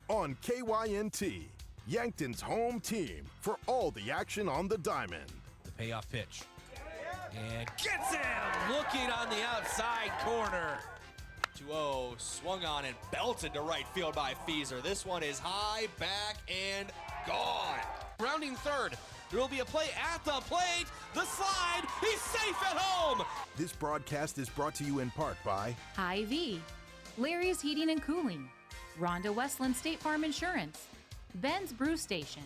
on KYNT, Yankton's home team for all the action on the diamond. The payoff pitch. And gets him! Looking on the outside corner. 2-0, swung on and belted to right field by Feeser. This one is high, back, and gone. Rounding third. There will be a play at the plate. The slide. He's safe at home. This broadcast is brought to you in part by Hy-Vee, Larry's Heating and Cooling, Rhonda Westland State Farm Insurance, Ben's Brew Station,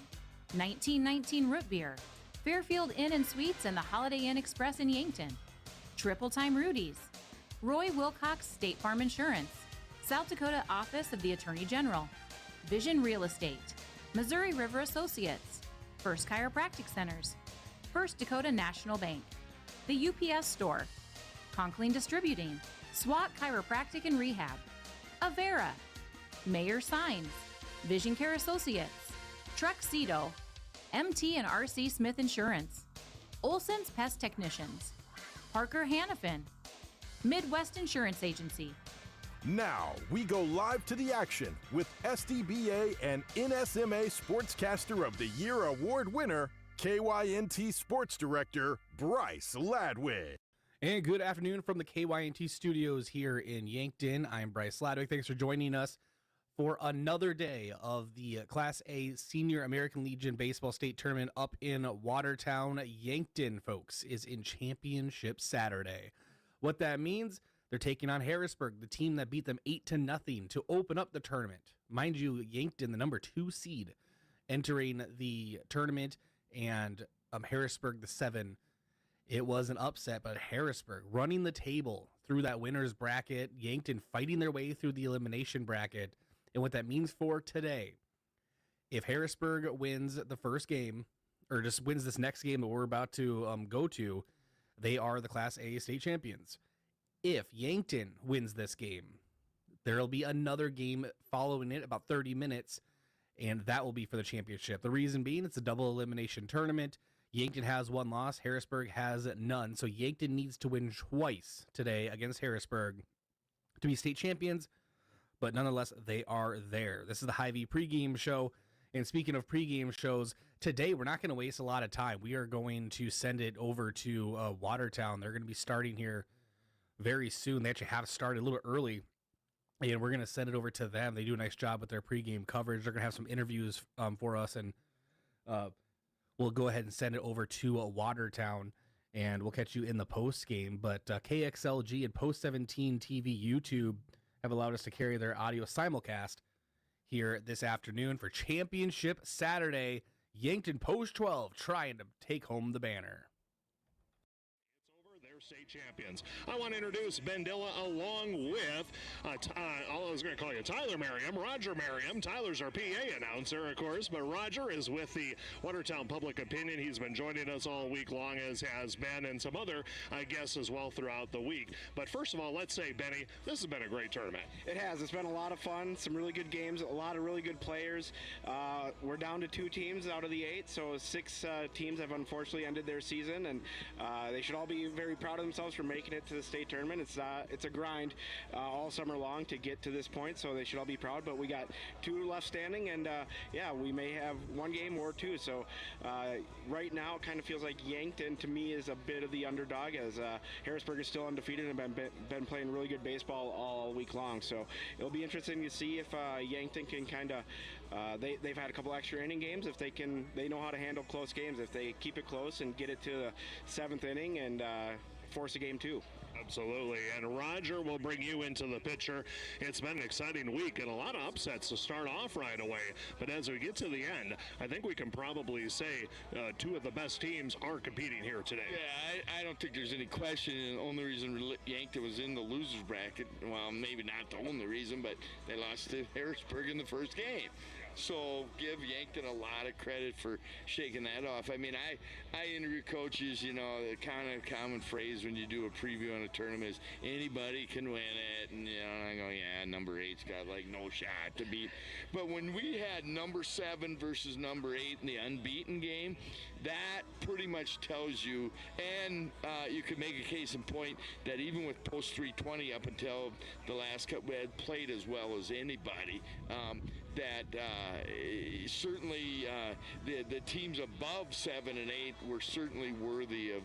1919 Root Beer, Fairfield Inn and Suites and the Holiday Inn Express in Yankton, Triple Time Rudy's, Roy Wilcox State Farm Insurance, South Dakota Office of the Attorney General, Vision Real Estate, Missouri River Associates, First Chiropractic Centers, First Dakota National Bank, the UPS Store, Conkling Distributing, SWAT Chiropractic and Rehab, Avera, Mayor Signs, Vision Care Associates, Truxedo, MT and RC Smith Insurance, Olson's Pest Technicians, Parker Hannafin, Midwest Insurance Agency. Now we go live to the action with SDBA and NSMA Sportscaster of the Year award winner, KYNT Sports Director Bryce Ladwig. And good afternoon from the KYNT studios here in Yankton. I'm Bryce Ladwig. Thanks for joining us for another day of the Class A Senior American Legion Baseball State Tournament up in Watertown. Yankton, folks, is in Championship Saturday. What that means, they're taking on Harrisburg, the team that beat them 8-0 to open up the tournament. Mind you, Yankton, the number 2 seed, entering the tournament, and Harrisburg, the 7. It was an upset, but Harrisburg running the table through that winner's bracket, Yankton fighting their way through the elimination bracket. And what that means for today, if Harrisburg wins the first game, or just wins this next game that we're about to go to, they are the Class A state champions. If Yankton wins this game, there will be another game following it, about 30 minutes, and that will be for the championship. The reason being, it's a double elimination tournament. Yankton has 1 loss, Harrisburg has none, so Yankton needs to win twice today against Harrisburg to be state champions, but nonetheless, they are there. This is the Hy-Vee pregame show, and speaking of pregame shows, today we're not going to waste a lot of time. We are going to send it over to Watertown. They're going to be starting here very soon. They actually have started a little early, and we're going to send it over to them. They do a nice job with their pregame coverage. They're going to have some interviews for us, and we'll go ahead and send it over to Watertown, and we'll catch you in the post game. But KXLG and Post 17 TV YouTube have allowed us to carry their audio simulcast here this afternoon for Championship Saturday. Yankton Post 12 trying to take home the banner. They're state champions. I want to introduce Ben Dilla along with, I was going to call you Tyler Merriam, Roger Merriam. Tyler's our PA announcer, of course, but Roger is with the Watertown Public Opinion. He's been joining us all week long, as has Ben and some other guests as well throughout the week. But first of all, let's say, Benny, this has been a great tournament. It has. It's been a lot of fun, some really good games, a lot of really good players. We're down to 2 teams out of the 8, so 6 teams have unfortunately ended their season, and they should all be very proud of themselves for making it to the state tournament. It's a grind all summer long to get to this point, so they should all be proud. But we got 2 left standing, and we may have 1 game or 2. So right now, it kind of feels like Yankton to me is a bit of the underdog, as Harrisburg is still undefeated and been playing really good baseball all week long. So it'll be interesting to see if Yankton can kind of they've had a couple extra inning games. If they know how to handle close games. If they keep it close and get it to the 7th inning and force a game 2. Absolutely. And Roger will bring you into the picture. It's been an exciting week and a lot of upsets to start off right away. But as we get to the end, I think we can probably say 2 of the best teams are competing here today. Yeah, I don't think there's any question. And the only reason Yankton was in the loser's bracket, well, maybe not the only reason, but they lost to Harrisburg in the first game. So give Yankton a lot of credit for shaking that off. I mean, I interview coaches, the kind of common phrase when you do a preview on a tournament is anybody can win it. And, I go, yeah, number 8's got like no shot to beat. But when we had number 7 versus number 8 in the unbeaten game, that pretty much tells you, and you could make a case in point that even with post 320 up until the last couple, we had played as well as anybody. That certainly the teams above 7 and 8 were certainly worthy of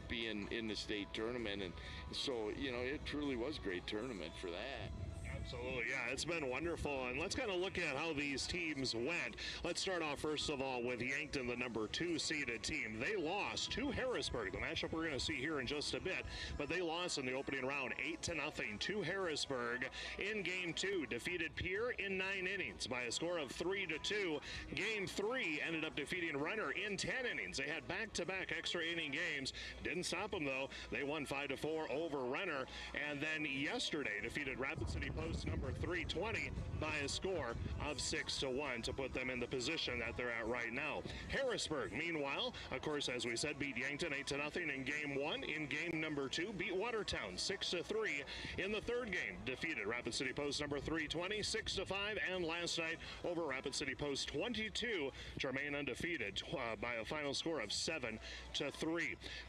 being in the state tournament, and so it truly was a great tournament for that. Absolutely, yeah, it's been wonderful, and let's kind of look at how these teams went. Let's start off first of all with Yankton, the number 2 seeded team. They lost to Harrisburg, the matchup we're going to see here in just a bit, but they lost in the opening round 8-0 to Harrisburg. In game 2, defeated Pierre in 9 innings by a score of 3-2. Game 3 ended up defeating Renner in 10 innings. They had back-to-back extra inning games. Didn't stop them though. They won 5-4 over Renner, and then yesterday defeated Rapid City Post number 320 by a score of 6-1 to put them in the position that they're at right now. Harrisburg, meanwhile, of course, as we said, beat Yankton 8-0 in game 1. In game number 2, beat Watertown 6-3. In the third game, defeated Rapid City Post number 320 6-5, and last night over Rapid City Post 22 to remain undefeated by a final score of 7-3.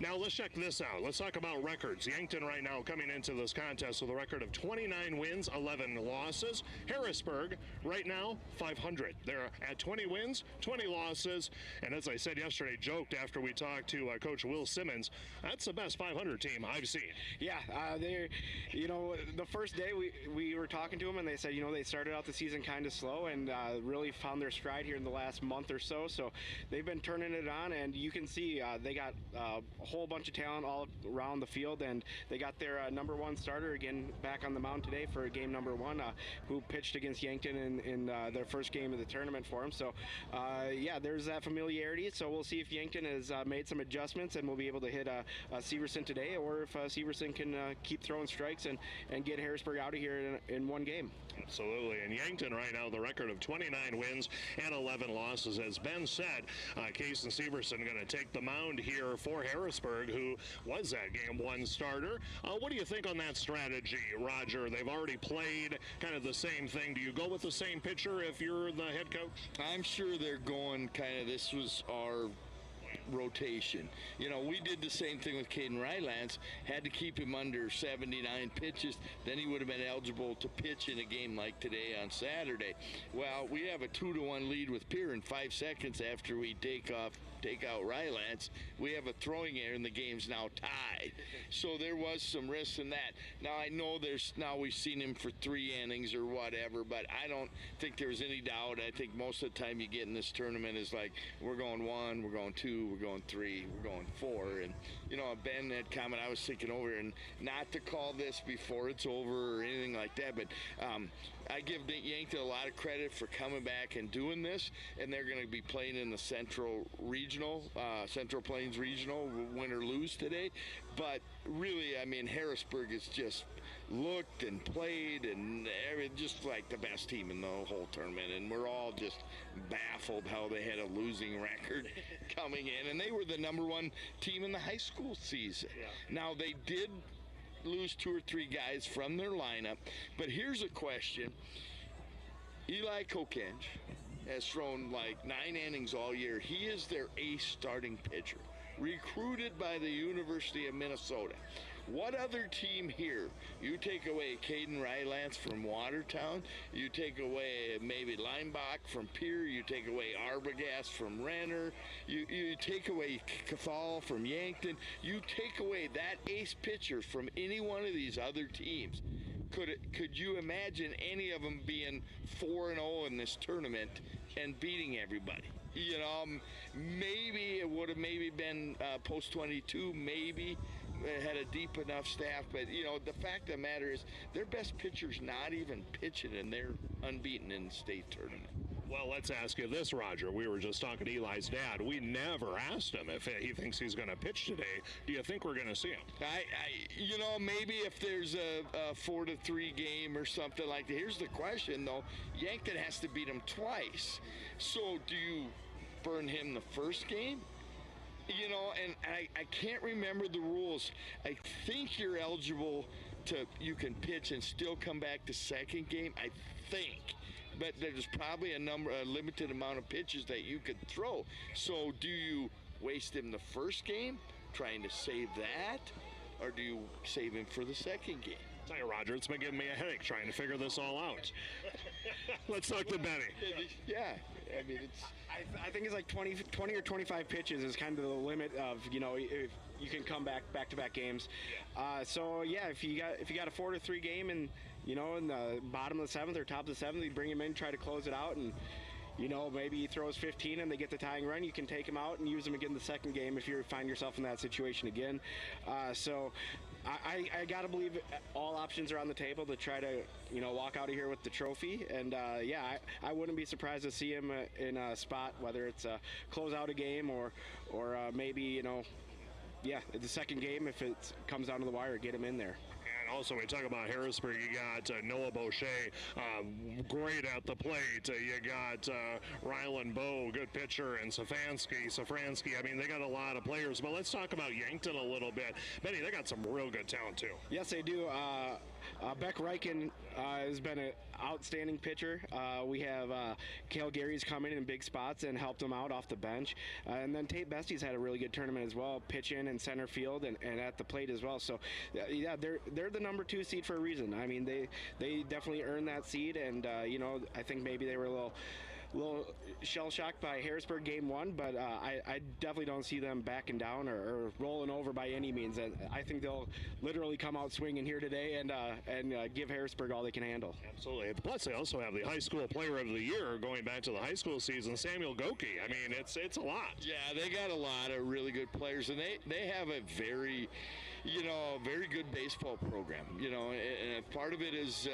Now let's check this out. Let's talk about records. Yankton right now coming into this contest with a record of 29 wins, 11 losses. Harrisburg right now 500. They're at 20 wins, 20 losses, and as I said yesterday, joked after we talked to Coach Will Simmons, that's the best 500 team I've seen. Yeah, they're, the first day we were talking to them, and they said, they started out the season kind of slow and really found their stride here in the last month or so. So they've been turning it on, and you can see they got a whole bunch of talent all around the field, and they got their number 1 starter again back on the mound today for game number 1, who pitched against Yankton in their first game of the tournament for them. So yeah, there's that familiarity. So we'll see if Yankton has made some adjustments and we'll be able to hit Severson today, or if Severson can keep throwing strikes and get Harrisburg out of here in one game. Absolutely. And Yankton right now, the record of 29 wins and 11 losses. As Ben said, Case and Severson going to take the mound here for Harrisburg, who was that game 1 starter. What do you think on that strategy, Roger? They've already played kind of the same thing. Do you go with the same pitcher if you're the head coach? I'm sure they're going kind of, this was our rotation. We did the same thing with Caden Rylance, had to keep him under 79 pitches, then he would have been eligible to pitch in a game like today on Saturday. Well, we have a 2-1 lead with Pierre in 5 seconds after we take out Rylance. We have a throwing error and the game's now tied. So there was some risk in that. Now I know we've seen him for 3 innings or whatever, but I don't think there's any doubt. I think most of the time you get in this tournament is like, we're going 1, we're going 2, we're going 3, we're going 4. And Ben had comment, I was thinking over, and not to call this before it's over or anything like that, but I give Yankton a lot of credit for coming back and doing this, and they're going to be playing in the Central Plains Regional, win or lose today. But really, I mean, Harrisburg has just looked and played and just like the best team in the whole tournament, and we're all just baffled how they had a losing record coming in, and they were the number 1 team in the high school season. Yeah. Now they did lose 2 or 3 guys from their lineup, but here's a question. Eli Kokenge has thrown like 9 innings all year. He is their ace starting pitcher, recruited by the University of Minnesota. What other team here? You take away Caden Rylance from Watertown, you take away maybe Leinbach from Pierre, you take away Arbogast from Renner, you take away Cathal from Yankton, you take away that ace pitcher from any one of these other teams. Could you imagine any of them being 4-0 in this tournament and beating everybody? Maybe it would have been post 22, maybe had a deep enough staff, but the fact of the matter is their best pitcher's not even pitching and they're unbeaten in the state tournament. Well, let's ask you this, Roger. We were just talking to Eli's dad. We never asked him if he thinks he's going to pitch today. Do you think we're going to see him? Maybe if there's a 4-3 game or something like that. Here's the question, though. Yankton has to beat him twice. So do you burn him the first game? And I can't remember the rules. I think you're eligible you can pitch and still come back the second game, I think. But there's probably a limited amount of pitches that you could throw. So do you waste him the first game trying to save that, or do you save him for the second game? Tell you, Roger, it's been giving me a headache trying to figure this all out. Let's talk to Benny. Yeah, I mean, it's... I think it's like 20 or 25 pitches is kind of the limit of, if you can come back-to-back games. So yeah, if you got a 4-3 game and in the bottom of the 7th or top of the 7th, you bring him in, try to close it out, and maybe he throws 15 and they get the tying run. You can take him out and use him again the second game if you find yourself in that situation again. So I got to believe all options are on the table to try to, walk out of here with the trophy. And, I wouldn't be surprised to see him in a spot, whether it's close out a game or maybe, the second game if it comes down to the wire, get him in there. Also, we talk about Harrisburg. You got Noah Boucher, great at the plate. You got Rylan Bowe, good pitcher, and Safransky. I mean, they got a lot of players. But let's talk about Yankton a little bit. Benny, they got some real good talent, too. Yes, they do. Beck Reichen has been an outstanding pitcher. We have Cale Gary's come in big spots and helped him out off the bench. And then Tate Bestie's had a really good tournament as well, pitching in center field and at the plate as well. So, yeah, they're the number 2 seed for a reason. I mean, they definitely earned that seed, and, I think maybe they were a little shell-shocked by Harrisburg game 1, but I definitely don't see them backing down or rolling over by any means. I think they'll literally come out swinging here today and give Harrisburg all they can handle. Absolutely. Plus, they also have the high school player of the year going back to the high school season, Samuel Goki. I mean, it's a lot. Yeah, they got a lot of really good players, and they have a very good baseball program, and part of it is,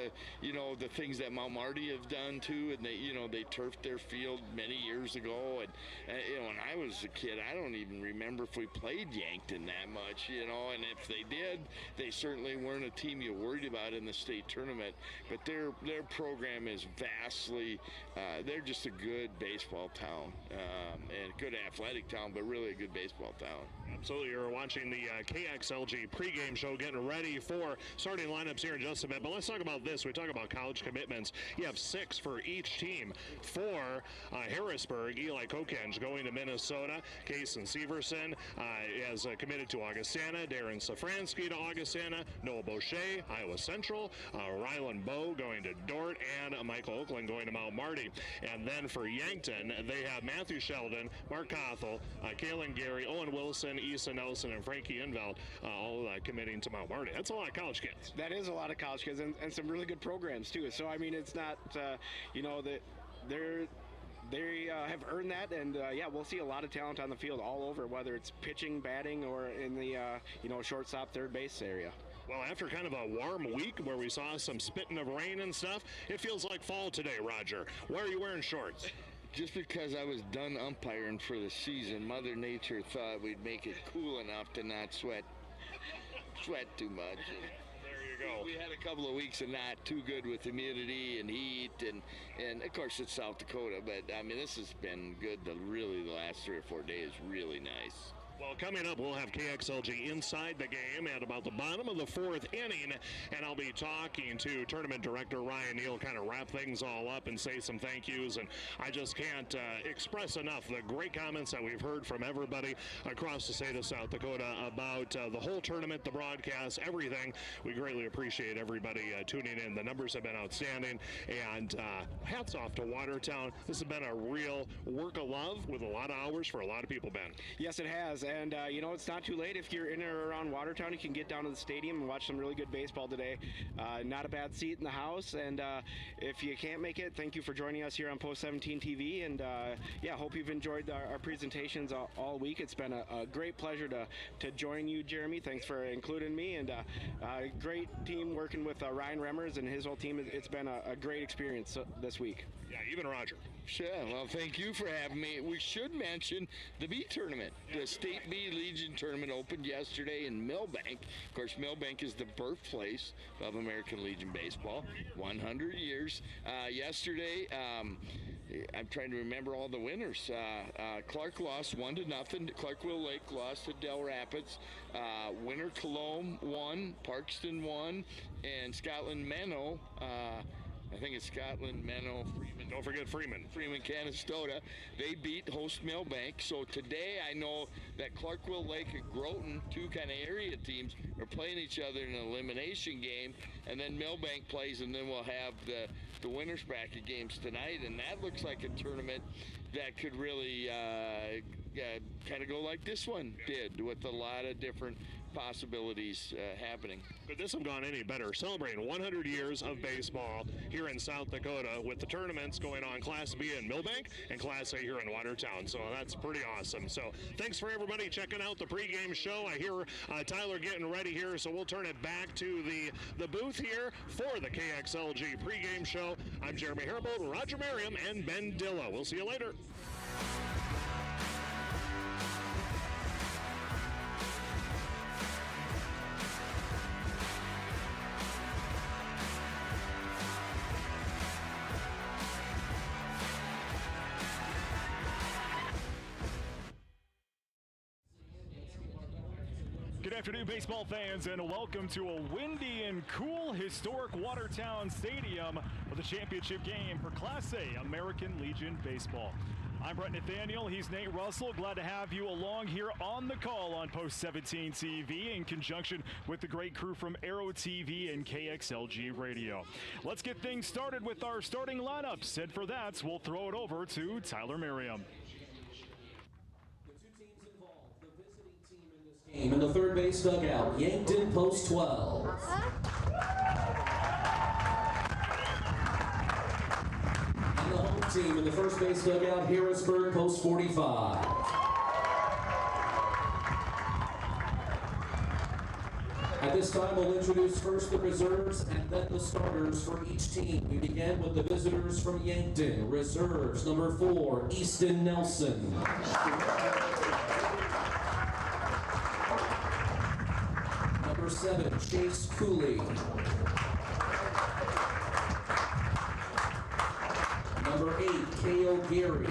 the things that Mount Marty have done too, and they turfed their field many years ago, and when I was a kid, I don't even remember if we played Yankton that much, and if they did, they certainly weren't a team you worried about in the state tournament, but their program is vastly, they're just a good baseball town, and a good athletic town, but really a good baseball town. Absolutely. You're watching the KXLG pregame show, getting ready for starting lineups here in just a bit. But let's talk about this. We talk about college commitments. You have 6 for each team. For Harrisburg, Eli Kokenge going to Minnesota. Kason Severson has committed to Augustana. Darren Safransky to Augustana. Noah Boucher, Iowa Central. Rylan Bowe going to Dort. And Michael Oakland going to Mount Marty. And then for Yankton, they have Matthew Sheldon, Mark Cothel, Kalen Gary, Owen Wilson, Issa Nelson, and Frankie Inveld, all committing to Mount Marty. That's a lot of college kids. That is a lot of college kids, and some really good programs too. So I mean, it's not that they have earned that, and we'll see a lot of talent on the field all over, whether it's pitching, batting, or in the shortstop, third base area. Well, after kind of a warm week where we saw some spitting of rain and stuff, it feels like fall today, Roger. Why are you wearing shorts? Just because I was done umpiring for the season, Mother Nature thought we'd make it cool enough to not sweat too much. There you go. We had a couple of weeks of not too good with humidity and heat, and of course it's South Dakota, but I mean this has been good. The last 3 or 4 days, really nice. Well, coming up, we'll have KXLG inside the game at about the bottom of the 4th inning, and I'll be talking to Tournament Director Ryan Neal, kind of wrap things all up and say some thank yous, and I just can't express enough the great comments that we've heard from everybody across the state of South Dakota about the whole tournament, the broadcast, everything. We greatly appreciate everybody tuning in. The numbers have been outstanding, and hats off to Watertown. This has been a real work of love with a lot of hours for a lot of people, Ben. Yes, it has. And, it's not too late. If you're in or around Watertown, you can get down to the stadium and watch some really good baseball today. Not a bad seat in the house. And if you can't make it, thank you for joining us here on Post 17 TV. And, hope you've enjoyed our presentations all week. It's been a great pleasure to join you, Jeremy. Thanks for including me. And great team working with Ryan Remmers and his whole team. It's been a great experience this week. Yeah, even Roger. Sure. Well, thank you for having me. We should mention the B tournament. The State B Legion tournament opened yesterday in Millbank. Of course, Millbank is the birthplace of American Legion baseball. 100 years. Yesterday, I'm trying to remember all the winners. Clark lost 1-0. Clark-Will Lake lost to Del Rapids. Winter Cologne won. Parkston won. And Scotland Menno I think it's Scotland, Menno, Freeman. Don't forget Freeman. Freeman, Canastota. They beat host Millbank. So today I know that Clarkville Lake and Groton, two kind of area teams, are playing each other in an elimination game. And then Millbank plays, and then we'll have the winners bracket games tonight. And that looks like a tournament that could really kind of go like this one did, with a lot of different possibilities happening. Could this have gone any better? Celebrating 100 years of baseball here in South Dakota, with the tournaments going on Class B in Millbank and Class A here in Watertown. So that's pretty awesome. So thanks for everybody checking out the pregame show. I hear Tyler getting ready here, so we'll turn it back to the booth here for the KXLG pregame show. I'm Jeremy Haribolt, Roger Merriam, and Ben Dilla. We'll see you later. Good afternoon, baseball fans, and welcome to a windy and cool historic Watertown Stadium for the championship game for Class A American Legion Baseball. I'm Brett Nathaniel. He's Nate Russell. Glad to have you along here on the call on Post 17 TV in conjunction with the great crew from Aero TV and KXLG Radio. Let's get things started with our starting lineups, and for that, we'll throw it over to Tyler Merriam. In the third base dugout, Yankton, post 12. And the home team in the first base dugout, Harrisburg, post 45. At this time, we'll introduce first the reserves and then the starters for each team. We begin with the visitors from Yankton. Reserves, number 4, Easton Nelson. Number 7, Chase Cooley. Number 8, Kale Geary.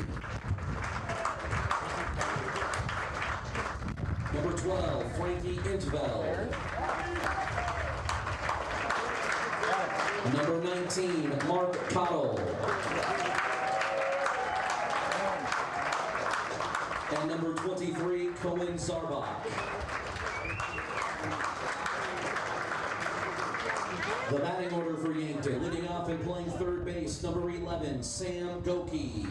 Number 12, Frankie Intveld. Number 19, Mark Cottle. And number 23, Cohen Zarbach. The batting order for Yankton, leading off and playing third base, number 11, Sam Goki.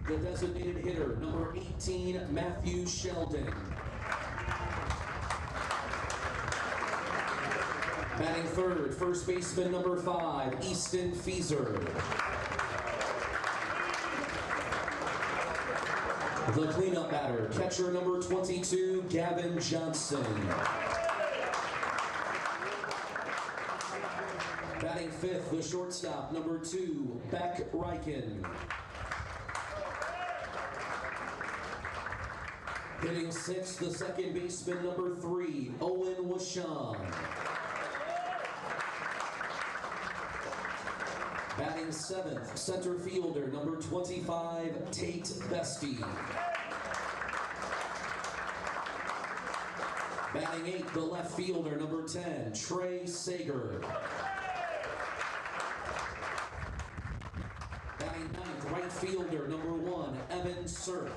The designated hitter, number 18, Matthew Sheldon. Batting third, first baseman, number 5, Easton Feeser. The cleanup batter, catcher number 22, Gavin Johnson. Batting fifth, the shortstop, number 2, Beck Reichen. Hitting sixth, the second baseman, number 3, Owen Washon. Batting seventh, center fielder, number 25, Tate Bestie. Batting eighth, the left fielder, number 10, Trey Sager. Batting ninth, right fielder, number 1, Evan Sirk.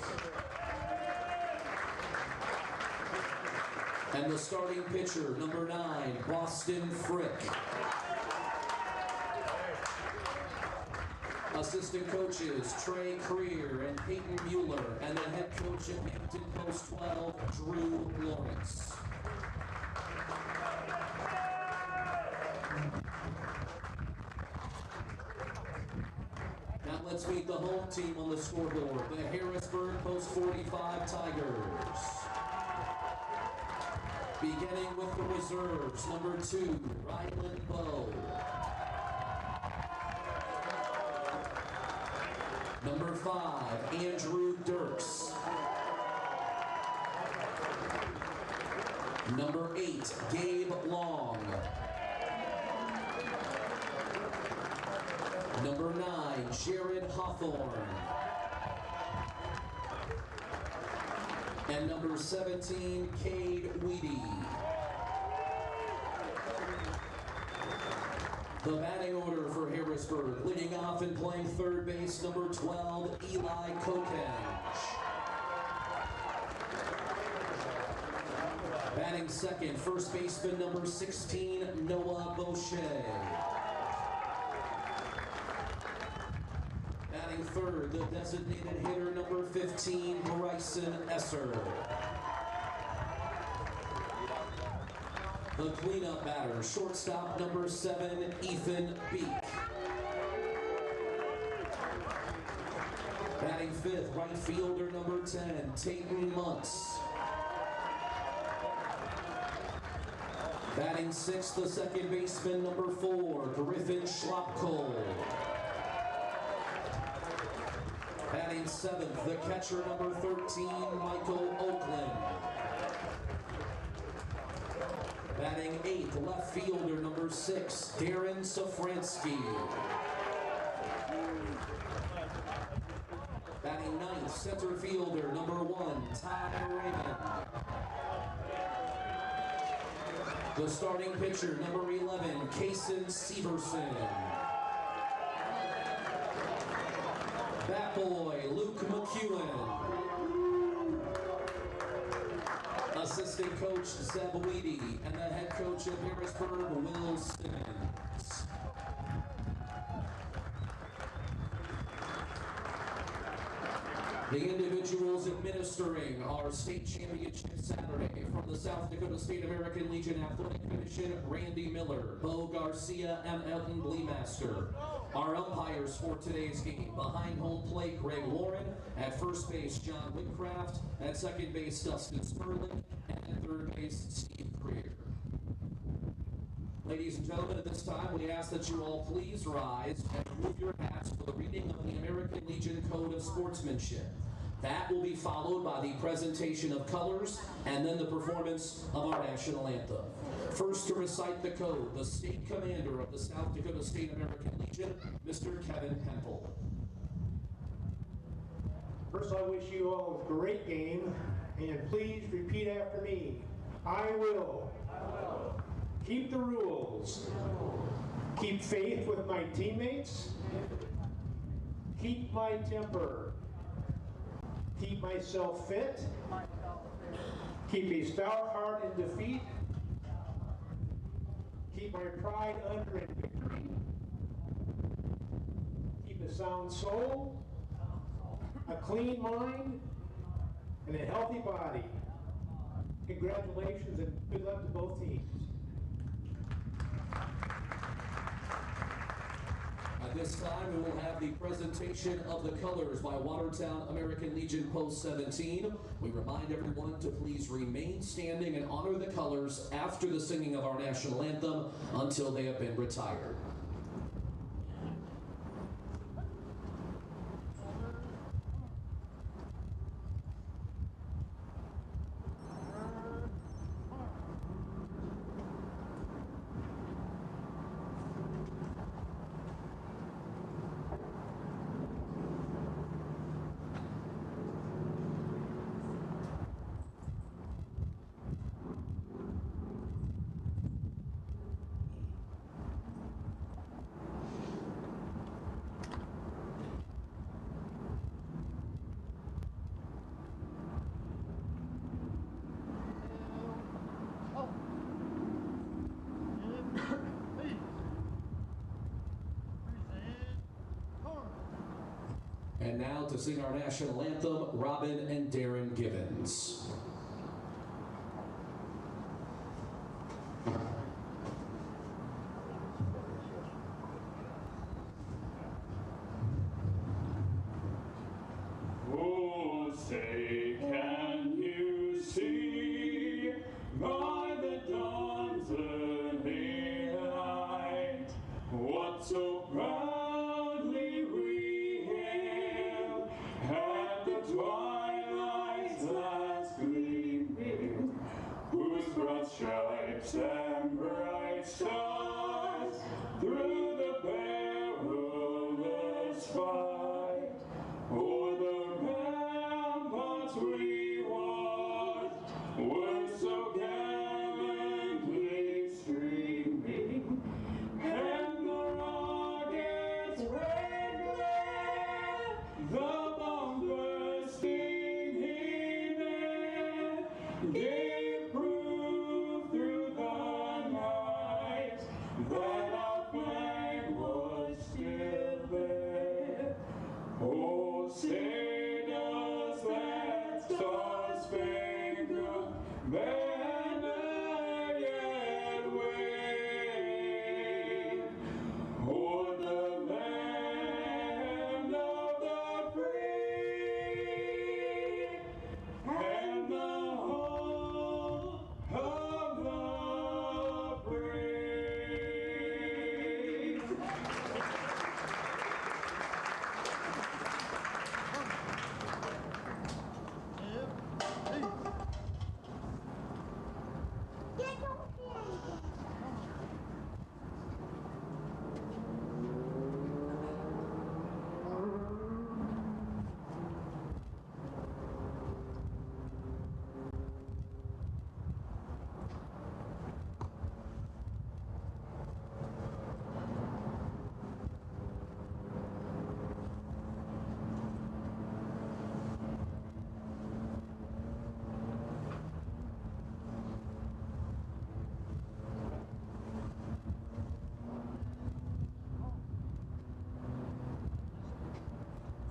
And the starting pitcher, number 9, Boston Frick. Assistant coaches, Trey Creer and Peyton Mueller, and the head coach at Yankton Post 12, Drew Lawrence. Now let's meet the home team on the scoreboard, the Harrisburg Post 45 Tigers. Beginning with the reserves, number 2, Ryland Bowe. Number 5, Andrew Dirks. Number 8, Gabe Long. Number 9, Jared Hawthorne. And number 17, Cade Weedy. The batting order for Harrisburg, leading off and playing third base, number 12, Eli Kokenge. Batting second, first baseman, number 16, Noah Boucher. Batting third, the designated hitter, number 15, Bryson Esser. The cleanup batter, shortstop number 7, Ethan Beek. Batting fifth, right fielder number 10, Tayton Muntz. Batting sixth, the second baseman number 4, Griffin Schlopkohl. Batting seventh, the catcher number 13, Michael Oakland. Batting eighth, left fielder number 6, Darren Safransky. Batting ninth, center fielder number 1, Todd Raymond. The starting pitcher number 11, Kason Severson. Bat boy, Luke McEwen. Assistant coach, Zeb Weedy, and the head coach of Harrisburg, Will Simmons. The individuals administering our state championship Saturday from the South Dakota State American Legion Athletic Commission, Randy Miller, Bo Garcia, and Elton Bleemaster. Our umpires for today's game: behind home plate, Greg Warren; at first base, John Whitcraft; at second base, Dustin Sperling; and at third base, Steve Creer. Ladies and gentlemen, at this time, we ask that you all please rise and remove your hats for the reading of the American Legion Code of Sportsmanship. That will be followed by the presentation of colors and then the performance of our national anthem. First to recite the code, the state commander of the South Dakota State American Legion, Mr. Kevin Hempel. First, I wish you all a great game, and please repeat after me. I will keep the rules, keep faith with my teammates, keep my temper, keep myself fit, keep a stout heart in defeat, keep my pride under in victory, keep a sound soul, a clean mind, and a healthy body. Congratulations and good luck to both teams. At this time, we will have the presentation of the colors by Watertown American Legion Post 17. We remind everyone to please remain standing and honor the colors after the singing of our national anthem until they have been retired. And now to sing our national anthem, Robin and Darren Gibbons. Oh, say, can you see by the dawn's early light what so proudly we hailed at the twilight's last gleaming, whose broad stripes and bright stars through the perilous fight o'er the ramparts we watched were so gallantly streaming, and the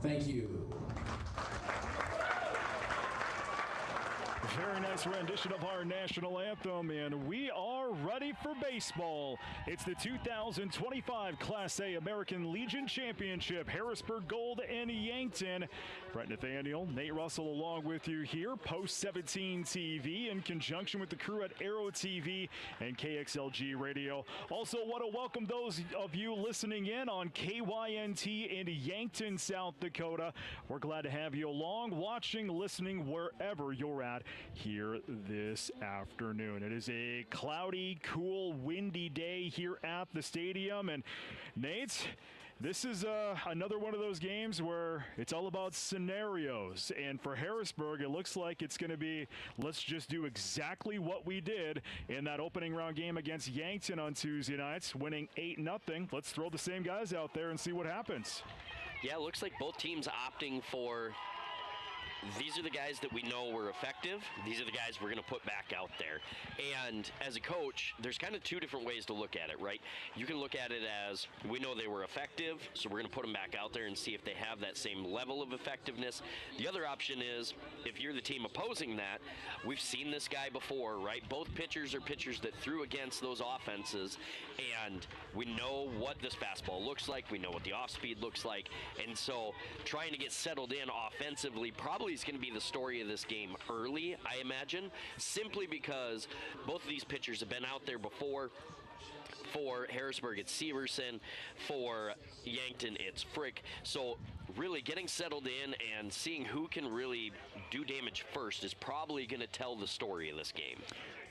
Thank you. Very nice rendition of our national anthem, and we are ready for baseball. It's the 2025 Class A American Legion Championship, Harrisburg Gold and Yankton. Brett Nathaniel, Nate Russell along with you here, Post 17 TV in conjunction with the crew at Arrow TV and KXLG Radio. Also want to welcome those of you listening in on KYNT in Yankton, South Dakota. We're glad to have you along, watching, listening, wherever you're at here this afternoon. It is a cloudy, cool, windy day here at the stadium. And Nate, this is another one of those games where it's all about scenarios. And for Harrisburg, it looks like it's going to be, let's just do exactly what we did in that opening round game against Yankton on Tuesday nights, winning 8-0. Let's throw the same guys out there and see what happens. Yeah, it looks like both teams opting for, these are the guys that we know were effective. These are the guys we're going to put back out there. And as a coach, there's kind of two different ways to look at it, right? You can look at it as, we know they were effective, so we're going to put them back out there and see if they have that same level of effectiveness. The other option is, if you're the team opposing that, we've seen this guy before, right? Both pitchers are pitchers that threw against those offenses, and we know what this fastball looks like. We know what the off-speed looks like. And so trying to get settled in offensively probably is going to be the story of this game early, I imagine, simply because both of these pitchers have been out there before. For Harrisburg, it's Severson. For Yankton, it's Frick. So really getting settled in and seeing who can really do damage first is probably going to tell the story of this game.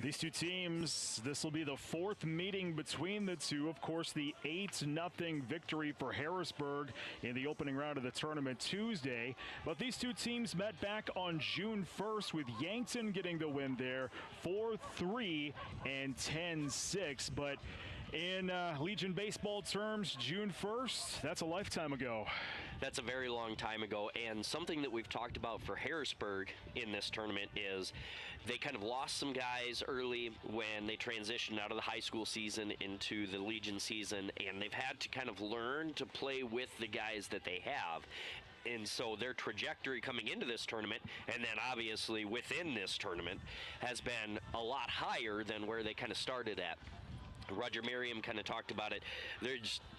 These two teams, this will be the fourth meeting between the two. Of course, the 8-0 victory for Harrisburg in the opening round of the tournament Tuesday. But these two teams met back on June 1st with Yankton getting the win there, 4-3 and 10-6. But in Legion baseball terms, June 1st, that's a lifetime ago. That's a very long time ago, and something that we've talked about for Harrisburg in this tournament is they kind of lost some guys early when they transitioned out of the high school season into the Legion season, and they've had to kind of learn to play with the guys that they have. And so their trajectory coming into this tournament, and then obviously within this tournament, has been a lot higher than where they kind of started at. Roger Merriam kind of talked about it.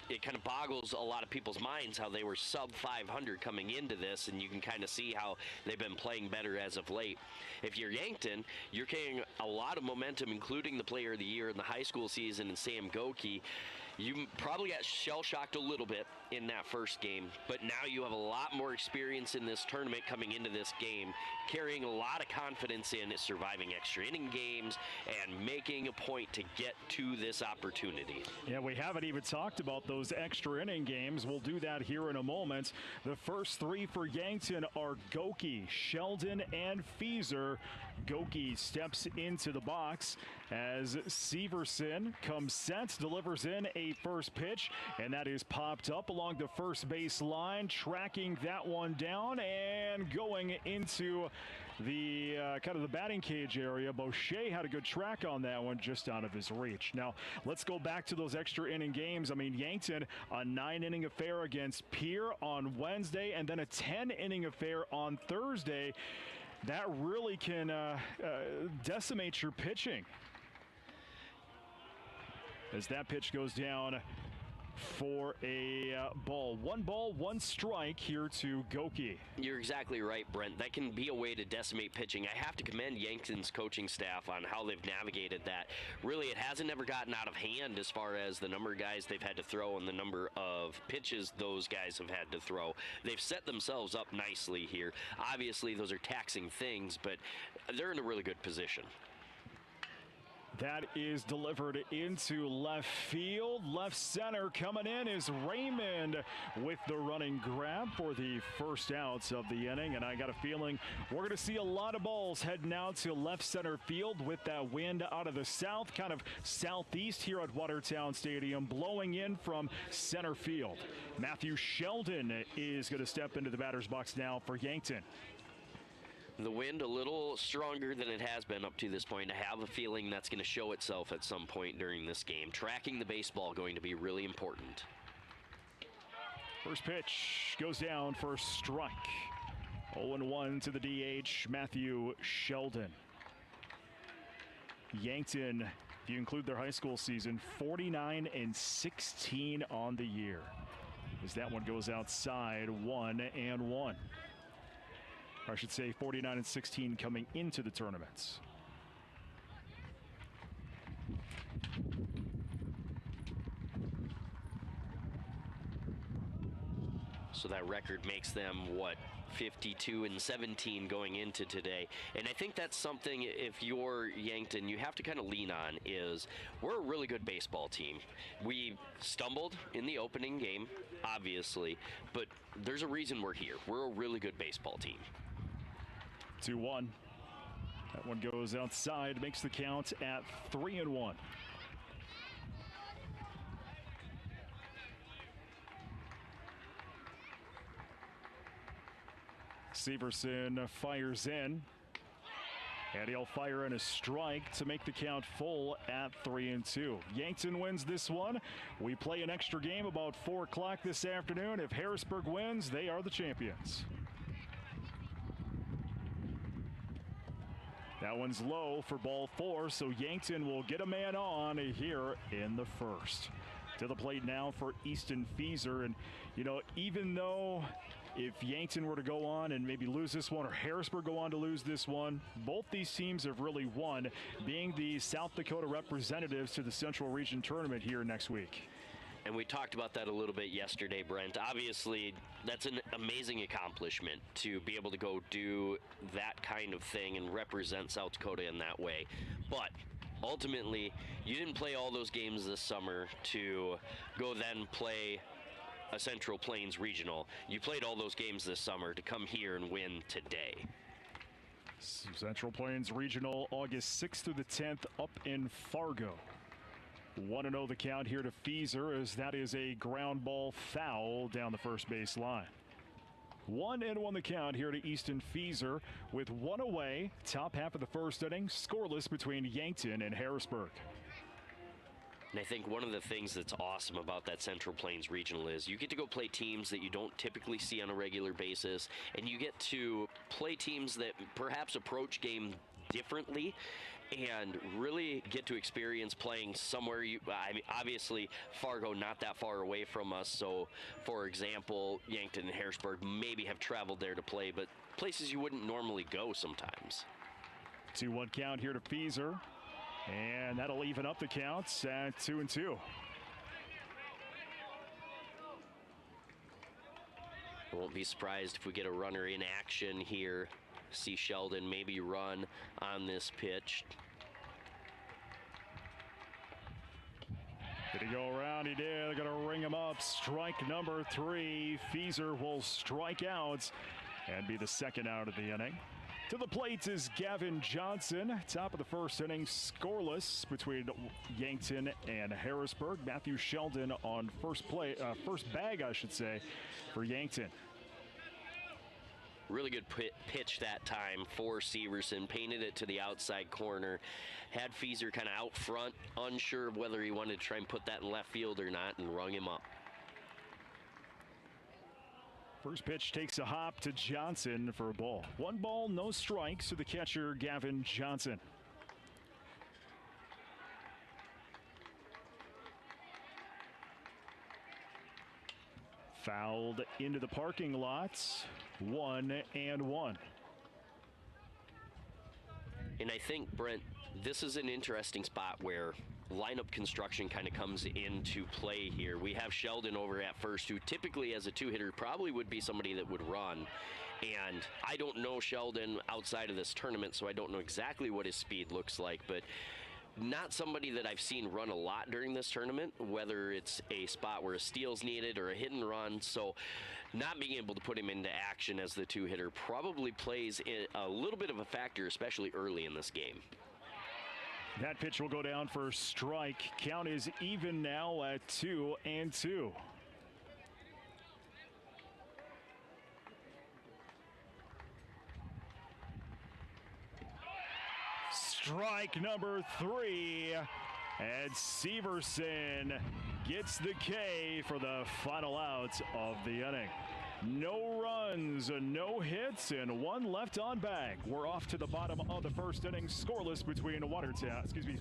It kind of boggles a lot of people's minds how they were sub 500 coming into this, and you can kind of see how they've been playing better as of late. If you're Yankton, you're carrying a lot of momentum, including the player of the year in the high school season and Sam Goki. You probably got shell-shocked a little bit in that first game, but now you have a lot more experience in this tournament coming into this game, carrying a lot of confidence in it, surviving extra inning games, and making a point to get to this opportunity. Yeah, we haven't even talked about those extra inning games. We'll do that here in a moment. The first three for Yankton are Goki, Sheldon, and Fieser. Goki steps into the box as Severson comes set, delivers in a first pitch, and that is popped up along the first base line, tracking that one down and going into the kind of the batting cage area. Boucher had a good track on that one, just out of his reach. Now, let's go back to those extra inning games. I mean, Yankton, a 9-inning affair against Pierre on Wednesday, and then a 10-inning affair on Thursday. That really can decimate your pitching. As that pitch goes down for a ball. One ball, one strike here to Goki. You're exactly right, Brent. That can be a way to decimate pitching. I have to commend Yankton's coaching staff on how they've navigated that. Really, it hasn't ever gotten out of hand as far as the number of guys they've had to throw and the number of pitches those guys have had to throw. They've set themselves up nicely here. Obviously, those are taxing things, but they're in a really good position. That is delivered into left field. Left center coming in is Raymond with the running grab for the first outs of the inning. And I got a feeling we're going to see a lot of balls heading out to left center field with that wind out of the south, kind of southeast here at Watertown Stadium, blowing in from center field. Matthew Sheldon is going to step into the batter's box now for Yankton. The wind a little stronger than it has been up to this point. I have a feeling that's going to show itself at some point during this game. Tracking the baseball going to be really important. First pitch goes down for a strike. 0-1 to the DH, Matthew Sheldon. Yankton, if you include their high school season, 49-16 on the year. As that one goes outside, 1-1. Or I should say 49-16 coming into the tournaments. So that record makes them, what, 52-17 going into today. And I think that's something, if you're Yankton, you have to kind of lean on, is we're a really good baseball team. We stumbled in the opening game, obviously, but there's a reason we're here. We're a really good baseball team. 2-1. That one goes outside, makes the count at 3-1. Severson fires in, and he'll fire in a strike to make the count full at 3-2. Yankton wins this one. We play an extra game about 4 o'clock this afternoon. If Harrisburg wins, they are the champions. That one's low for ball 4, so Yankton will get a man on here in the first. To the plate now for Easton Fieser, and you know, even though if Yankton were to go on and maybe lose this one, or Harrisburg go on to lose this one, both these teams have really won, being the South Dakota representatives to the Central Region Tournament here next week. And we talked about that a little bit yesterday, Brent. Obviously, that's an amazing accomplishment to be able to go do that kind of thing and represent South Dakota in that way. But ultimately, you didn't play all those games this summer to go then play a Central Plains Regional. You played all those games this summer to come here and win today. Central Plains Regional, August 6th through the 10th up in Fargo. 1-0 the count here to Fieser, as that is a ground ball foul down the first base line. 1-1 the count here to Easton Fieser with 1 away. Top half of the first inning, scoreless between Yankton and Harrisburg. And I think one of the things that's awesome about that Central Plains Regional is you get to go play teams that you don't typically see on a regular basis, and you get to play teams that perhaps approach game differently and really get to experience playing somewhere. I mean, obviously Fargo not that far away from us, so for example Yankton and Harrisburg maybe have traveled there to play, but places you wouldn't normally go sometimes. 2-1 count here to Fieser, and that'll even up the counts at 2-2. Won't be surprised if we get a runner in action here. See Sheldon maybe run on this pitch. Did he go around? He did. They're going to ring him up. Strike number 3. Fieser will strike out and be the second out of the inning. To the plate is Gavin Johnson. Top of the first inning, scoreless between Yankton and Harrisburg. Matthew Sheldon on first bag, I should say, for Yankton. Really good pitch that time for Severson. Painted it to the outside corner. Had Fieser kind of out front, unsure of whether he wanted to try and put that in left field or not, and rung him up. First pitch takes a hop to Johnson for a ball. 1 ball, no strikes to the catcher, Gavin Johnson. Fouled into the parking lot. 1-1. And I think, Brent, this is an interesting spot where lineup construction kind of comes into play here. We have Sheldon over at first, who typically as a 2-hitter probably would be somebody that would run. And I don't know Sheldon outside of this tournament, so I don't know exactly what his speed looks like, but not somebody that I've seen run a lot during this tournament, whether it's a spot where a steal's needed or a hit and run. So not being able to put him into action as the 2-hitter probably plays a little bit of a factor, especially early in this game. That pitch will go down for a strike. Count is even now at 2-2. Strike number 3. And Severson gets the K for the final out of the inning. No runs, no hits, and one left on bag. We're off to the bottom of the first inning, scoreless between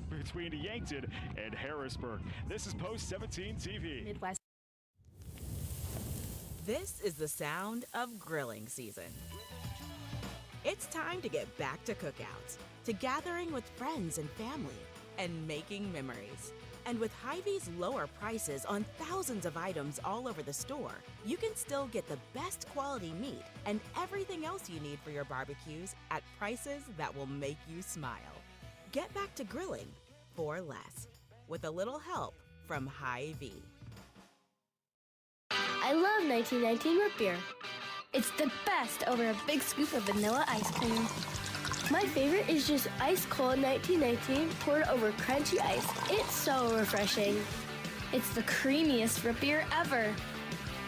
between Yankton and Harrisburg. This is Post 17 TV. Midwest. This is the sound of grilling season. It's time to get back to cookouts, to gathering with friends and family, and making memories. And with Hy-Vee's lower prices on thousands of items all over the store, you can still get the best quality meat and everything else you need for your barbecues at prices that will make you smile. Get back to grilling for less, with a little help from Hy-Vee. I love 1919 root beer. It's the best over a big scoop of vanilla ice cream. My favorite is just ice cold 1919 poured over crunchy ice. It's so refreshing. It's the creamiest root beer ever.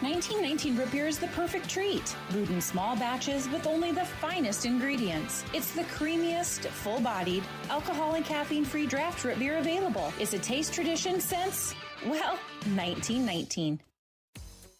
1919 root beer is the perfect treat. Brewed in small batches with only the finest ingredients. It's the creamiest, full-bodied, alcohol and caffeine-free draft root beer available. It's a taste tradition since, well, 1919.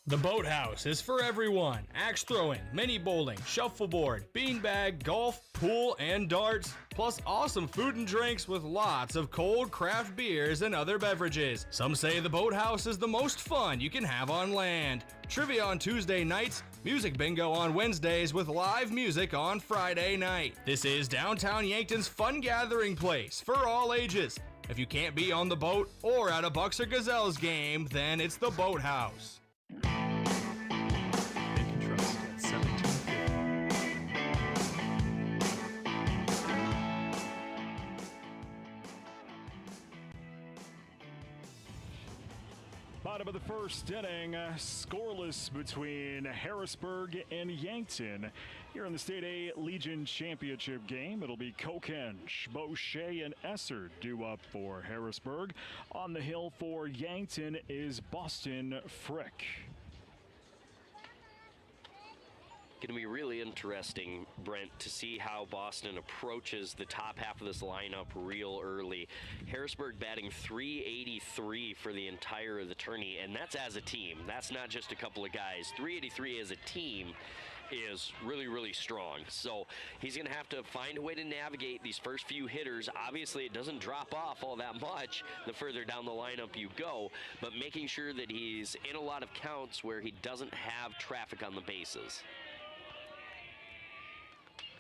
The Boathouse is for everyone. Axe throwing, mini bowling, shuffleboard, beanbag, golf, pool, and darts. Plus awesome food and drinks with lots of cold craft beers and other beverages. Some say the Boathouse is the most fun you can have on land. Trivia on Tuesday nights, music bingo on Wednesdays with live music on Friday night. This is downtown Yankton's fun gathering place for all ages. If you can't be on the boat or at a Bucks or Gazelles game, then it's the Boathouse. Bottom of the first inning, scoreless between Harrisburg and Yankton. Here in the State A Legion Championship game, it'll be Kokenge, Boucher, and Esser due up for Harrisburg. On the hill for Yankton is Boston Frick. Going to be really interesting, Brent, to see how Boston approaches the top half of this lineup real early. Harrisburg batting .383 for the entire of the tourney, and that's as a team. That's not just a couple of guys. .383 as a team is really, really strong. So he's going to have to find a way to navigate these first few hitters. Obviously, it doesn't drop off all that much the further down the lineup you go, but making sure that he's in a lot of counts where he doesn't have traffic on the bases.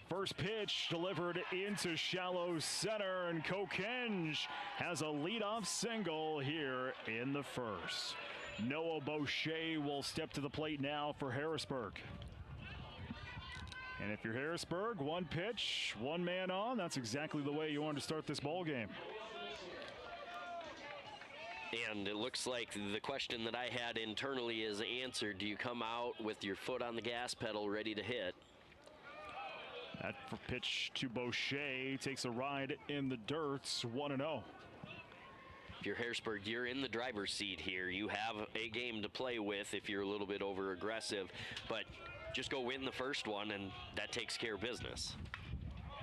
First pitch delivered into shallow center, and Kokenge has a leadoff single here in the first. Noah Boucher will step to the plate now for Harrisburg. And if you're Harrisburg, one pitch, one man on, that's exactly the way you want to start this ball game. And it looks like the question that I had internally is answered. Do you come out with your foot on the gas pedal ready to hit? That pitch to Boucher takes a ride in the dirt, 1-0. If you're Harrisburg, you're in the driver's seat here. You have a game to play with if you're a little bit over aggressive, but just go win the first one and that takes care of business.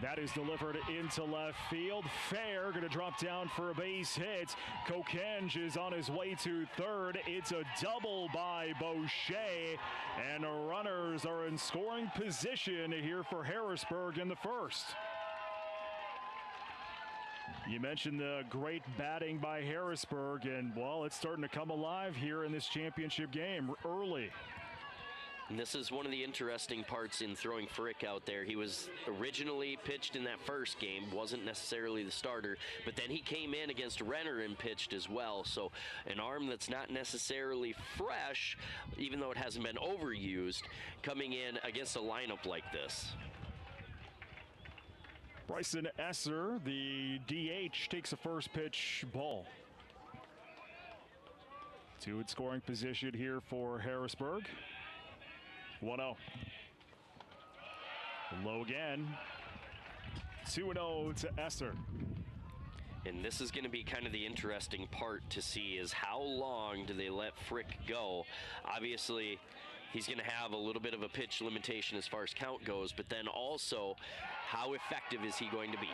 That is delivered into left field. Fair going to drop down for a base hit. Kokenge is on his way to third. It's a double by Boucher, and runners are in scoring position here for Harrisburg in the first. You mentioned the great batting by Harrisburg, and well, it's starting to come alive here in this championship game early. And this is one of the interesting parts in throwing Frick out there. He was originally pitched in that first game, wasn't necessarily the starter, but then he came in against Renner and pitched as well. So an arm that's not necessarily fresh, even though it hasn't been overused, coming in against a lineup like this. Bryson Esser, the DH, takes a first pitch ball. Two in scoring position here for Harrisburg. 1-0. Low again. 2-0 to Esser. And this is going to be kind of the interesting part to see is how long do they let Frick go. Obviously, he's going to have a little bit of a pitch limitation as far as count goes, but then also how effective is he going to be?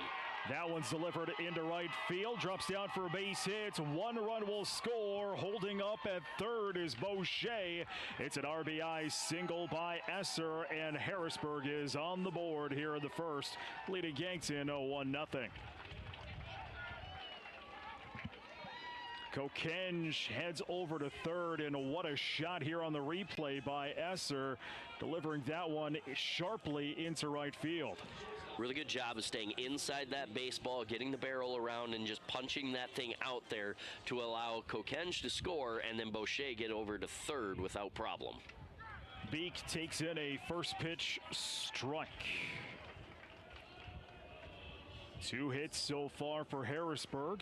That one's delivered into right field. Drops down for a base hit. 1 run will score. Holding up at third is Boucher. It's an RBI single by Esser, and Harrisburg is on the board here in the first, leading Yankton 1-0. Kokenge heads over to third, and what a shot here on the replay by Esser, delivering that one sharply into right field. Really good job of staying inside that baseball, getting the barrel around, and just punching that thing out there to allow Kokenge to score, and then Boucher get over to third without problem. Beek takes in a first pitch strike. 2 hits so far for Harrisburg.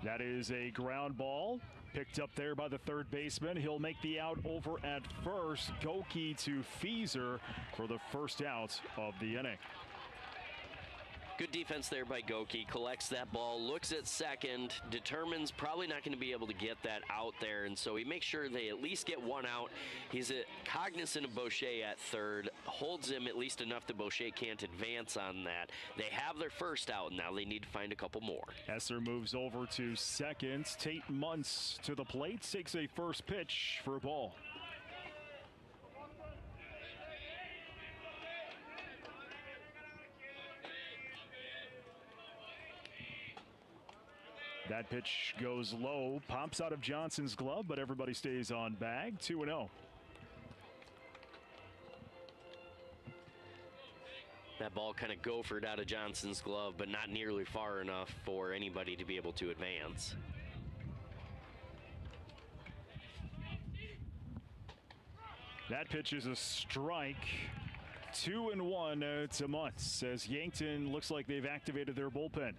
That is a ground ball. Picked up there by the third baseman. He'll make the out over at first. Goki to Feezer for the first out of the inning. Good defense there by Goki. Collects that ball, looks at second, determines probably not going to be able to get that out there, and so he makes sure they at least get one out. He's cognizant of Boucher at third, holds him at least enough that Boucher can't advance on that. They have their first out, now they need to find a couple more. Esser moves over to second. Tate Muntz to the plate, takes a first pitch for a ball. That pitch goes low, pops out of Johnson's glove, but everybody stays on bag. 2-0. That ball kind of gophered out of Johnson's glove, but not nearly far enough for anybody to be able to advance. That pitch is a strike. 2-1 to Muntz, as Yankton looks like they've activated their bullpen.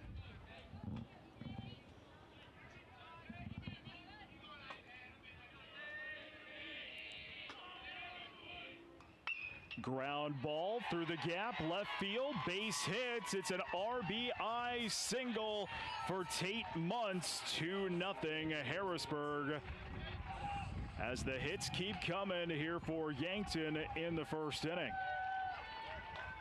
Ground ball through the gap, left field, base hits. It's an RBI single for Tate Muntz. 2-0 Harrisburg. As the hits keep coming here for Yankton in the first inning.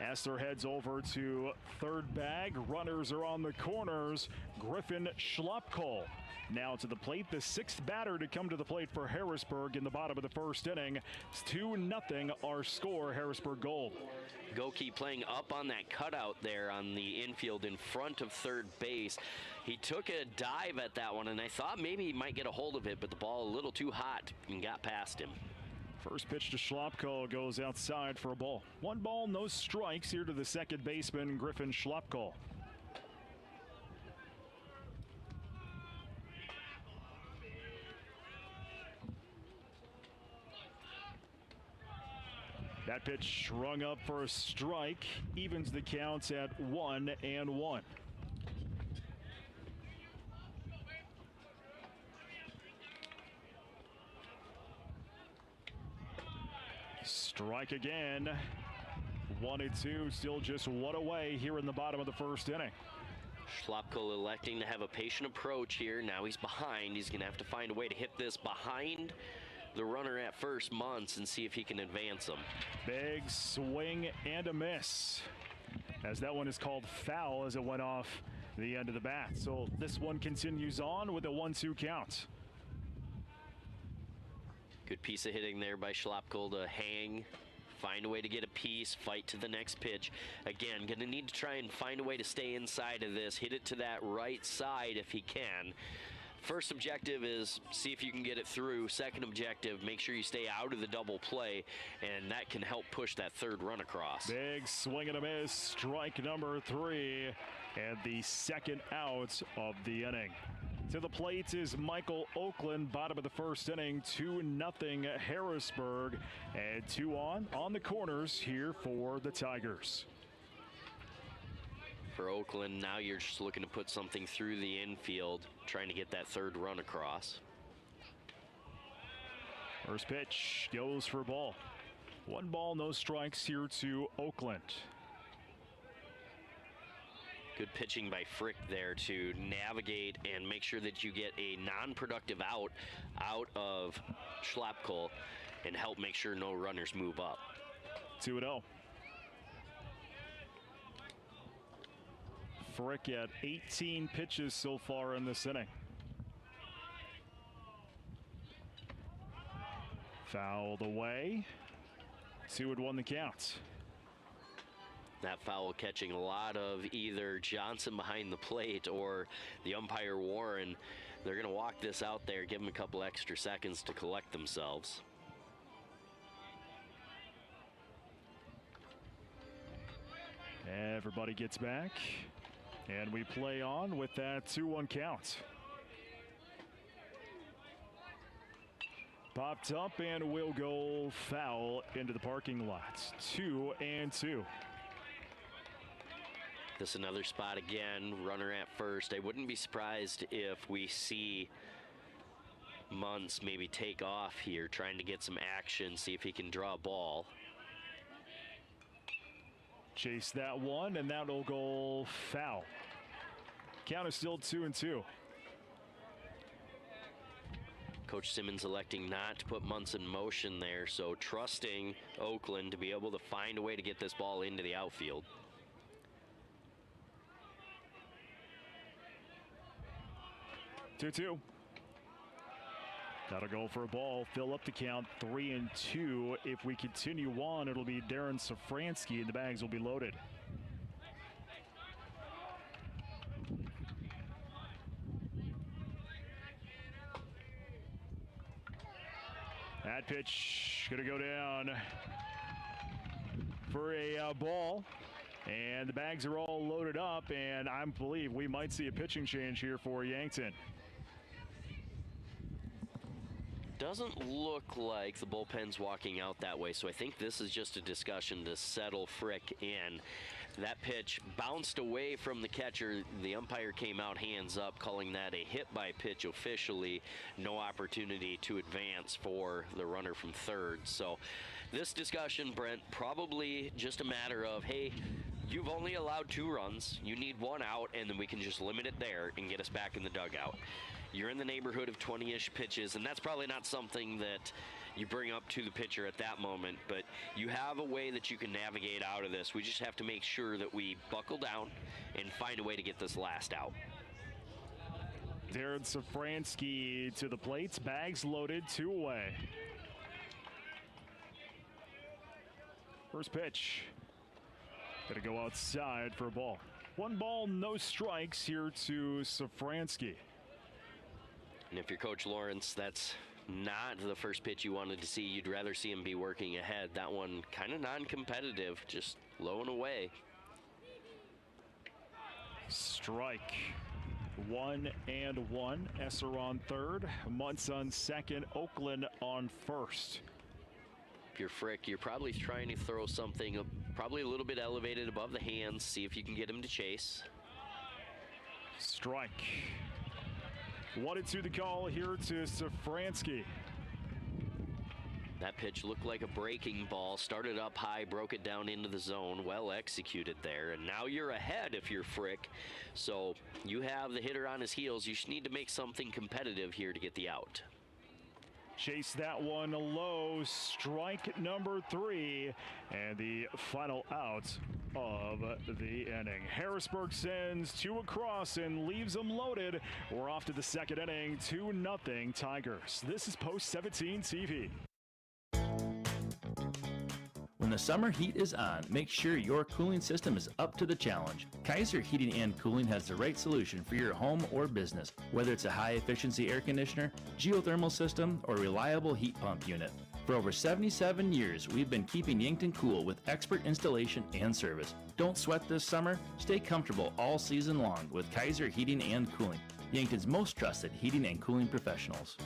Esser heads over to third bag. Runners are on the corners. Griffin Schlopkohl now to the plate, the 6th batter to come to the plate for Harrisburg in the bottom of the first inning. It's 2-0 our score, Harrisburg Gold. Goki playing up on that cutout there on the infield in front of third base. He took a dive at that one, and I thought maybe he might get a hold of it, but the ball a little too hot and got past him. First pitch to Schlopkohl goes outside for a ball. 1 ball, no strikes here to the second baseman, Griffin Schlopkohl. That pitch rung up for a strike, evens the counts at 1-1. Strike again. 1-2, still just 1 away here in the bottom of the first inning. Schlopkohl electing to have a patient approach here. Now he's behind. He's going to have to find a way to hit this behind the runner at first, Muntz, and see if he can advance him. Big swing and a miss, as that one is called foul as it went off the end of the bat. So this one continues on with a 1-2 count. Good piece of hitting there by Schlopkohl to hang, find a way to get a piece, fight to the next pitch. Again, going to need to try and find a way to stay inside of this, hit it to that right side if he can. First objective is see if you can get it through. Second objective, make sure you stay out of the double play, and that can help push that third run across. Big swing and a miss, strike number 3, and the second out of the inning. To the plate is Michael Oakland, bottom of the first inning, 2-0 Harrisburg, and 2 on the corners here for the Tigers. For Oakland, now you're just looking to put something through the infield, trying to get that third run across. First pitch goes for a ball. 1 ball, no strikes here to Oakland. Good pitching by Frick there to navigate and make sure that you get a non-productive out of Schlopkohl. and help make sure no runners move up. 2-0. Frick at 18 pitches so far in this inning. Fouled away. 2-1 the count. That foul catching a lot of either Johnson behind the plate or the umpire Warren. They're going to walk this out there, give them a couple extra seconds to collect themselves. Everybody gets back, and we play on with that 2-1 count. Popped up and will go foul into the parking lot. 2-2. This another spot again, runner at first. I wouldn't be surprised if we see Muntz maybe take off here, trying to get some action, see if he can draw a ball. Chase that one, and that'll go foul. Count is still 2-2. Coach Simmons electing not to put Muntz in motion there, so trusting Oakland to be able to find a way to get this ball into the outfield. Two. That'll go for a ball. Fill up the count 3-2. If we continue on, it'll be Darren Safransky, and the bags will be loaded. That pitch gonna go down for a ball, and the bags are all loaded up, and I believe we might see a pitching change here for Yankton. Doesn't look like the bullpen's walking out that way, so I think this is just a discussion to settle Frick in. That pitch bounced away from the catcher. The umpire came out hands up, calling that a hit by pitch officially. No opportunity to advance for the runner from third. So this discussion, Brent, probably just a matter of, hey, you've only allowed 2 runs. You need 1 out, and then we can just limit it there and get us back in the dugout. You're in the neighborhood of 20-ish pitches, and that's probably not something that you bring up to the pitcher at that moment, but you have a way that you can navigate out of this. We just have to make sure that we buckle down and find a way to get this last out. Darren Safransky to the plate. Bags loaded, 2 away. First pitch. Gonna go outside for a ball. 1 ball, no strikes here to Safransky. And if you're Coach Lawrence, that's not the first pitch you wanted to see. You'd rather see him be working ahead. That one kind of non-competitive, just low and away. Strike. 1-1. Esser on third. Muntz on second. Oakland on first. If you're Frick, you're probably trying to throw something probably a little bit elevated above the hands, see if you can get him to chase. Strike. 1-2 the call here to Safransky. That pitch looked like a breaking ball, started up high, broke it down into the zone, well executed there, and now you're ahead if you're Frick. So you have the hitter on his heels. You should need to make something competitive here to get the out. Chase that one low. Strike number 3, and the final out of the inning. Harrisburg sends 2 across and leaves them loaded. We're off to the second inning. 2-0 Tigers. This is Post 17 TV. When the summer heat is on, make sure your cooling system is up to the challenge. Kaiser Heating and Cooling has the right solution for your home or business, whether it's a high-efficiency air conditioner, geothermal system, or reliable heat pump unit. For over 77 years, we've been keeping Yankton cool with expert installation and service. Don't sweat this summer. Stay comfortable all season long with Kaiser Heating and Cooling, Yankton's most trusted heating and cooling professionals.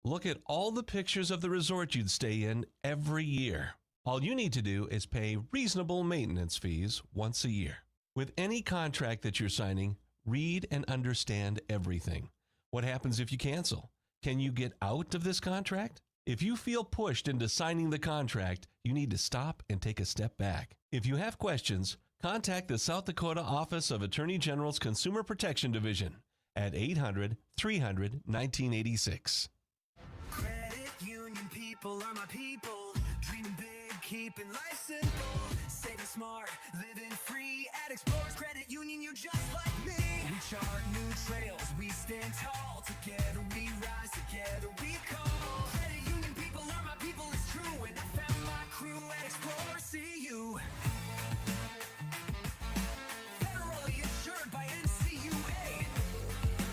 Look at all the pictures of the resort you'd stay in every year. All you need to do is pay reasonable maintenance fees once a year. With any contract that you're signing, read and understand everything. What happens if you cancel? Can you get out of this contract? If you feel pushed into signing the contract, you need to stop and take a step back. If you have questions, contact the South Dakota Office of Attorney General's Consumer Protection Division at 800-300-1986. people are my people. Dreaming big, keeping life simple. Saving smart, living free. At Explorers Credit Union, you're just like me. We chart new trails, we stand tall. Together we rise, together we call. Credit Union people are my people, it's true. And I found my crew at Explorers CU. Federally insured by NCUA.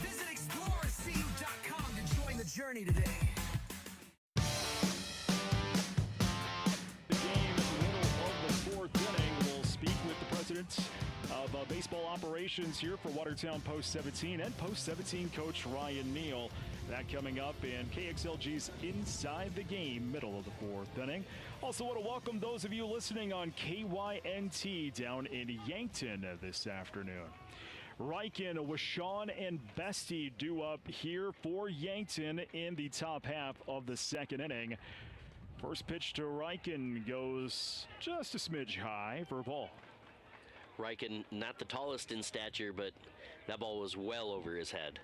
Visit explorerscu.com to join the journey today. Of baseball operations here for Watertown Post 17 and Post 17 coach Ryan Neal. That coming up in KXLG's Inside the Game, middle of the fourth inning. Also want to welcome those of you listening on KYNT down in Yankton this afternoon. Riken, Wishon, and Bestie due up here for Yankton in the top half of the second inning. First pitch to Riken goes just a smidge high for a ball. Riken, not the tallest in stature, but that ball was well over his head.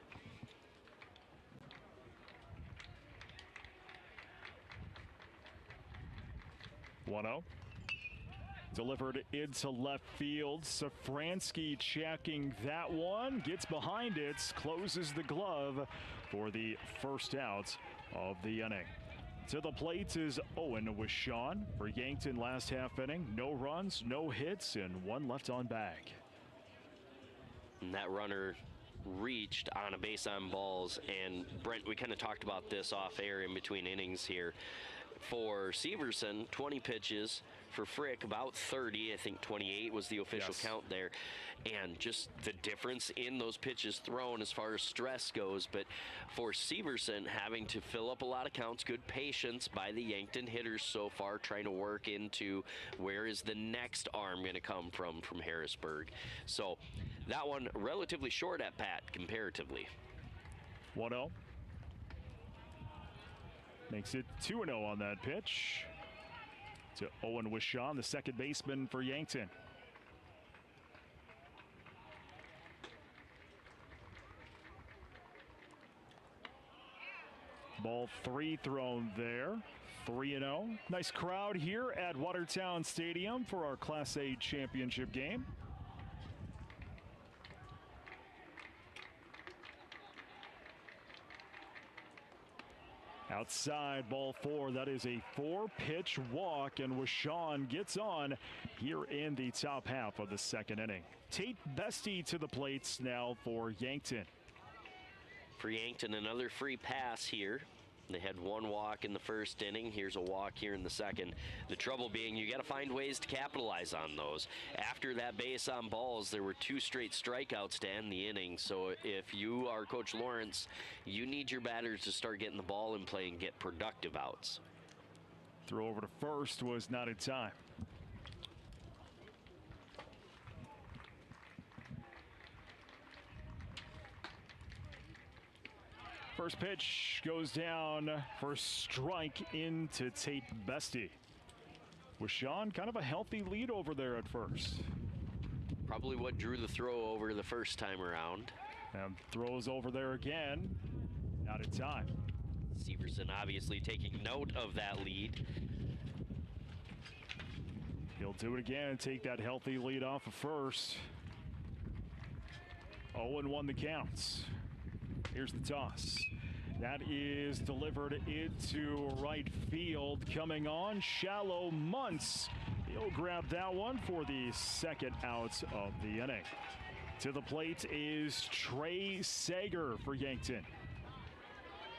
One-0. Delivered into left field. Safransky checking that one. Gets behind it. Closes the glove for the first out of the inning. To the plate is Owen Wishon for Yankton last half inning. No runs, no hits, and one left on bag. And that runner reached on a base on balls. And Brent, we kind of talked about this off air in between innings here. For Severson, 20 pitches. For Frick, about 30. I think 28 was the official count there. And just the difference in those pitches thrown as far as stress goes. But for Severson, having to fill up a lot of counts, good patience by the Yankton hitters so far, trying to work into where is the next arm going to come from Harrisburg. So that one relatively short at bat comparatively. 1-0. Makes it 2-0 on that pitch to Owen Wishon, the second baseman for Yankton. Ball 3 thrown there. 3-0. Nice crowd here at Watertown Stadium for our Class A championship game. Outside, ball 4. That is a 4-pitch walk, and Wishon gets on here in the top half of the second inning. Tate Bestie to the plates now for Yankton. For Yankton, another free pass here. They had one walk in the first inning. Here's a walk here in the second. The trouble being you got to find ways to capitalize on those. After that base on balls, there were 2 straight strikeouts to end the inning. So if you are Coach Lawrence, you need your batters to start getting the ball in play and get productive outs. Throw over to first was not in time. First pitch goes down for strike into Tate Bestie. Wishon, kind of a healthy lead over there at first. Probably what drew the throw over the first time around. And throws over there again. Out of time. Severson obviously taking note of that lead. He'll do it again, take that healthy lead off of first. 0-1 the counts. Here's the toss. That is delivered into right field. Coming on, shallow Muntz. He'll grab that one for the second out of the inning. To the plate is Trey Sager for Yankton.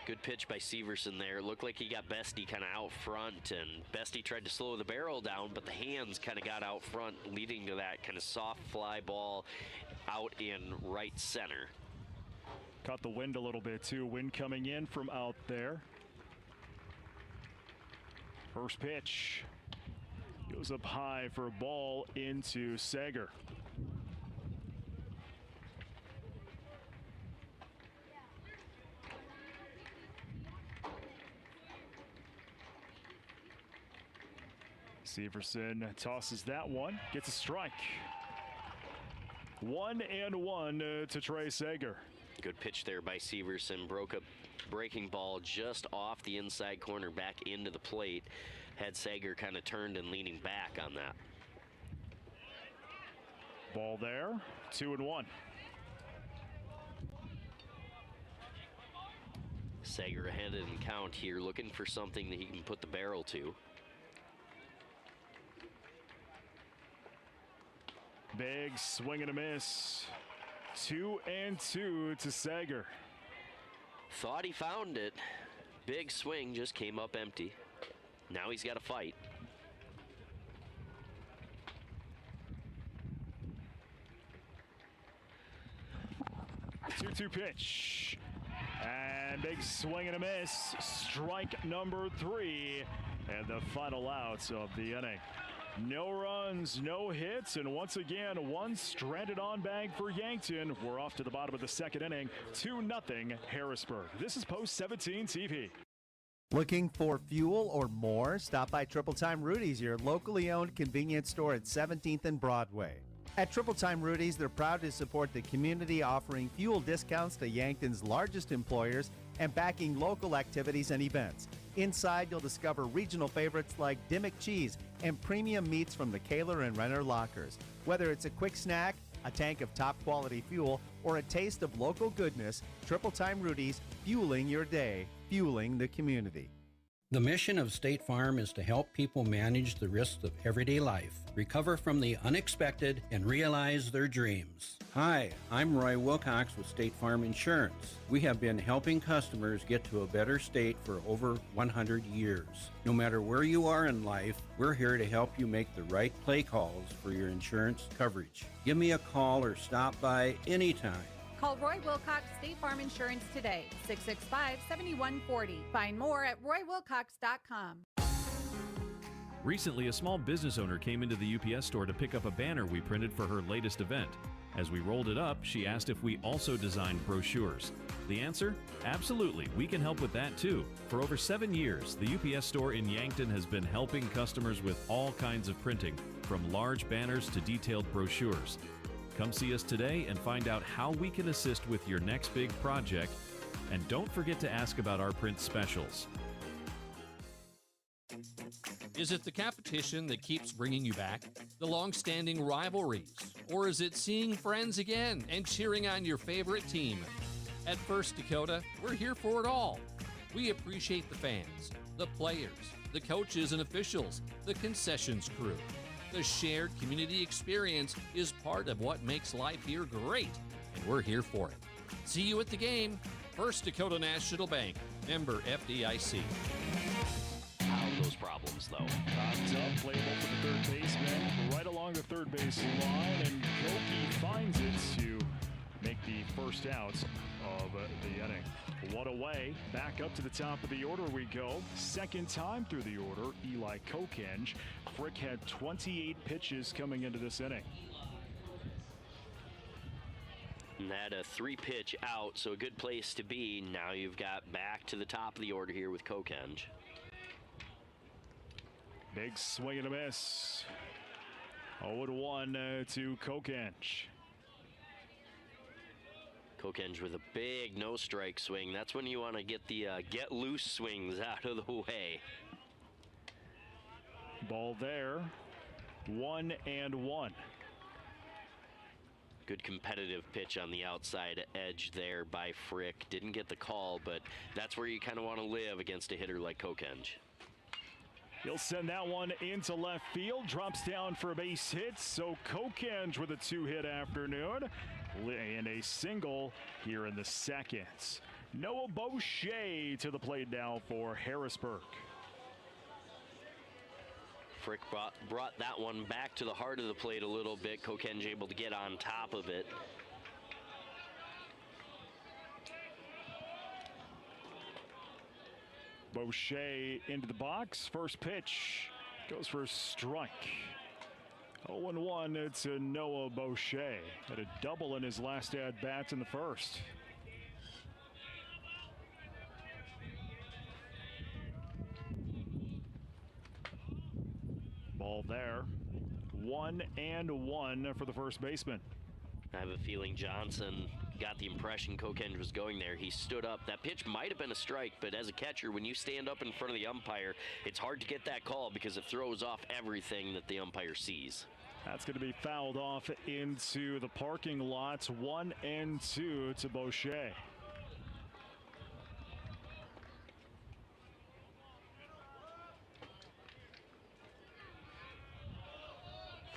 Good pitch by Severson there. It looked like he got Bestie kind of out front, and Bestie tried to slow the barrel down, but the hands kind of got out front, leading to that kind of soft fly ball out in right center. Caught the wind a little bit too. Wind coming in from out there. First pitch goes up high for a ball into Sager. Severson tosses that one, gets a strike. 1-1 to Trey Sager. Good pitch there by Severson. Broke up breaking ball just off the inside corner back into the plate. Had Sager kind of turned and leaning back on that. Ball there, 2-1. Sager ahead in count here, looking for something that he can put the barrel to. Big swing and a miss. 2-2 to Sager. Thought he found it. Big swing, just came up empty. Now he's got to fight. Two pitch. And big swing and a miss. Strike number 3. And the final outs of the inning. No runs, no hits, and once again, one stranded on bag for Yankton. We're off to the bottom of the second inning, 2-0 Harrisburg. This is Post 17 TV. Looking for fuel or more? Stop by Triple Time Rudy's, your locally owned convenience store at 17th and Broadway. At Triple Time Rudy's, they're proud to support the community, offering fuel discounts to Yankton's largest employers and backing local activities and events. Inside, you'll discover regional favorites like Dimmick cheese and premium meats from the Kaler and Renner lockers. Whether it's a quick snack, a tank of top-quality fuel, or a taste of local goodness, Triple Time Rudy's, fueling your day, fueling the community. The mission of State Farm is to help people manage the risks of everyday life, recover from the unexpected, and realize their dreams. Hi, I'm Roy Wilcox with State Farm Insurance. We have been helping customers get to a better state for over 100 years. No matter where you are in life, we're here to help you make the right play calls for your insurance coverage. Give me a call or stop by anytime. Call Roy Wilcox State Farm Insurance today, 665-7140. Find more at roywilcox.com. Recently, a small business owner came into the UPS store to pick up a banner we printed for her latest event. As we rolled it up, she asked if we also designed brochures. The answer? Absolutely, we can help with that too. For over 7 years, the UPS store in Yankton has been helping customers with all kinds of printing, from large banners to detailed brochures. Come see us today and find out how we can assist with your next big project. And don't forget to ask about our print specials. Is it the competition that keeps bringing you back? The long-standing rivalries? Or is it seeing friends again and cheering on your favorite team? At First Dakota, we're here for it all. We appreciate the fans, the players, the coaches and officials, the concessions crew. The shared community experience is part of what makes life here great, and we're here for it. See you at the game. First Dakota National Bank, member FDIC. Out of those problems, though. Popped up, playable for the third baseman, right along the third base line, and Koki finds it to make the first out of the inning. One away, back up to the top of the order we go. Second time through the order, Eli Kokenge. Frick had 28 pitches coming into this inning. And that a 3-pitch out, so a good place to be. Now you've got back to the top of the order here with Kokenge. Big swing and a miss. 0-1 to Kokenge. Kokenge with a big no-strike swing. That's when you want to get the get loose swings out of the way. Ball there. 1-1. Good competitive pitch on the outside edge there by Frick. Didn't get the call, but that's where you kind of want to live against a hitter like Kokenge. He'll send that one into left field. Drops down for a base hit. So Kokenge with a 2-hit afternoon. And a single here in the second. Noah Boucher to the plate now for Harrisburg. Frick brought that one back to the heart of the plate a little bit. Kokenge able to get on top of it. Boucher into the box. First pitch goes for a strike. 0-1 to Noah Boucher. Had a double in his last at-bats in the first. Ball there. 1-1 for the first baseman. I have a feeling Johnson got the impression Kokenge was going there. He stood up. That pitch might have been a strike, but as a catcher, when you stand up in front of the umpire, it's hard to get that call because it throws off everything that the umpire sees. That's going to be fouled off into the parking lots. 1-2 to Boucher.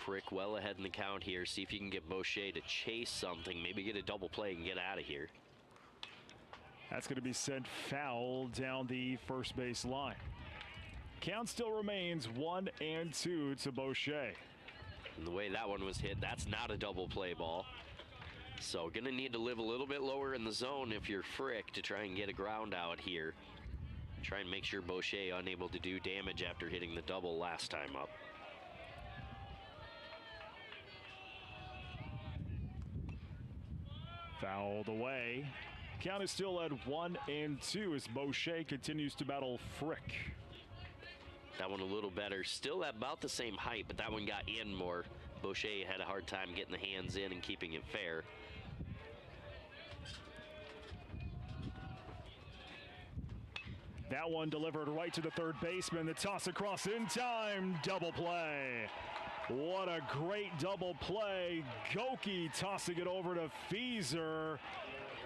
Frick well ahead in the count here. See if you can get Boucher to chase something. Maybe get a double play and get out of here. That's going to be sent foul down the first base line. Count still remains 1-2 to Boucher. And the way that one was hit, that's not a double play ball. So going to need to live a little bit lower in the zone if you're Frick to try and get a ground out here. Try and make sure Boucher unable to do damage after hitting the double last time up. Fouled away. Count is still at 1-2 as Boucher continues to battle Frick. That one a little better. Still about the same height, but that one got in more. Boucher had a hard time getting the hands in and keeping it fair. That one delivered right to the third baseman. The toss across in time. Double play. What a great double play. Goki tossing it over to Feezer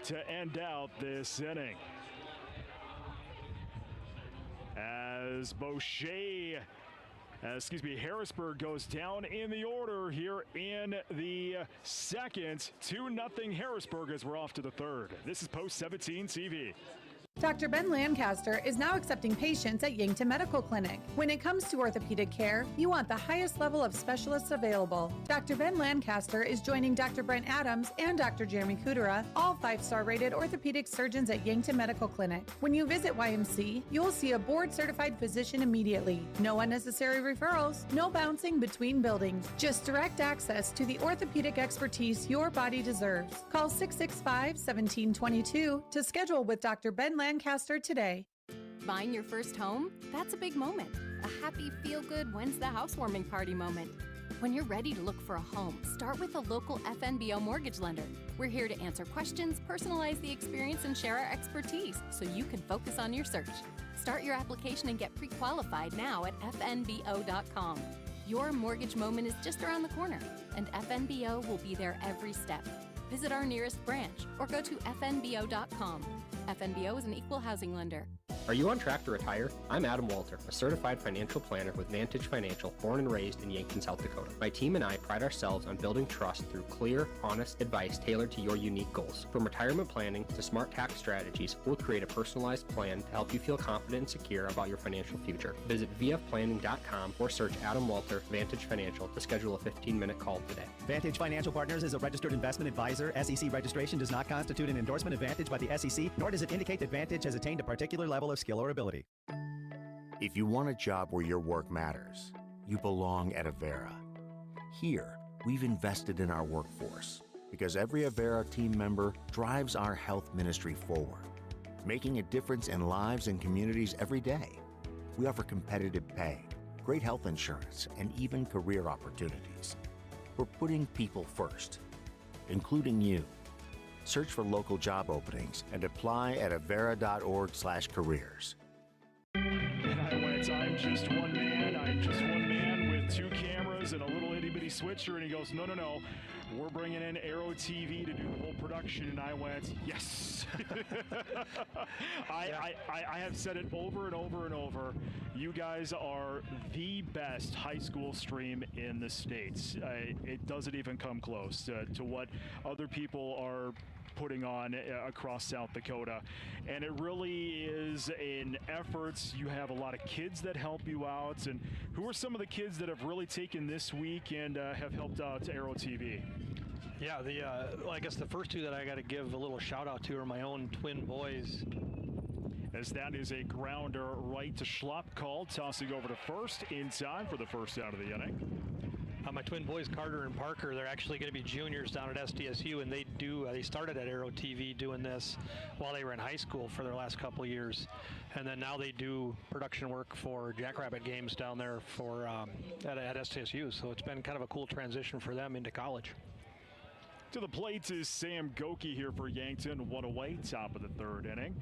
to end out this inning. As Harrisburg goes down in the order here in the second. 2-0 Harrisburg as we're off to the third. This is Post 17 TV. Dr. Ben Lancaster is now accepting patients at Yankton Medical Clinic. When it comes to orthopedic care, you want the highest level of specialists available. Dr. Ben Lancaster is joining Dr. Brent Adams and Dr. Jeremy Kudera, all 5-star rated orthopedic surgeons at Yankton Medical Clinic. When you visit YMC, you will see a board-certified physician immediately. No unnecessary referrals, no bouncing between buildings, just direct access to the orthopedic expertise your body deserves. Call 665-1722 to schedule with Dr. Ben Lancaster today. Buying your first home? That's a big moment. A happy, feel-good, when's the housewarming party moment. When you're ready to look for a home, start with a local FNBO mortgage lender. We're here to answer questions, personalize the experience, and share our expertise so you can focus on your search. Start your application and get pre-qualified now at fnbo.com. Your mortgage moment is just around the corner, and FNBO will be there every step. Visit our nearest branch or go to fnbo.com. FNBO is an equal housing lender. Are you on track to retire? I'm Adam Walter, a certified financial planner with Vantage Financial, born and raised in Yankton, South Dakota. My team and I pride ourselves on building trust through clear, honest advice tailored to your unique goals. From retirement planning to smart tax strategies, we'll create a personalized plan to help you feel confident and secure about your financial future. Visit vfplanning.com or search Adam Walter Vantage Financial to schedule a 15-minute call today. Vantage Financial Partners is a registered investment advisor. SEC registration does not constitute an endorsement of Vantage by the SEC, nor does it indicate that Vantage has attained a particular level of skill or ability. If you want a job where your work matters, you belong at Avera. Here, we've invested in our workforce because every Avera team member drives our health ministry forward, making a difference in lives and communities every day. We offer competitive pay, great health insurance, and even career opportunities. We're putting people first, including you. Search for local job openings and apply at avera.org/careers. And I'm just one man. I'm just one man with two cameras and a little itty-bitty switcher. And he goes, no, we're bringing in Aero TV to do the whole production. And I went, yes. I have said it over and over and over. You guys are the best high school stream in the States. It doesn't even come close to what other people are putting on across South Dakota, and it really is an effort. You have a lot of kids that help you out, and who are some of the kids that have really taken this week and have helped out Aero TV? Yeah, I guess the first two that I got to give a little shout out to are my own twin boys. As that is a grounder right to Schlupp call, tossing over to first in time for the first out of the inning. My twin boys, Carter and Parker, they're actually going to be juniors down at SDSU, and they started at Aero TV doing this while they were in high school for their last couple of years, and then now they do production work for Jackrabbit games down there for at SDSU. So it's been kind of a cool transition for them into college. To the plate is Sam Goki here for Yankton. One away, top of the third inning.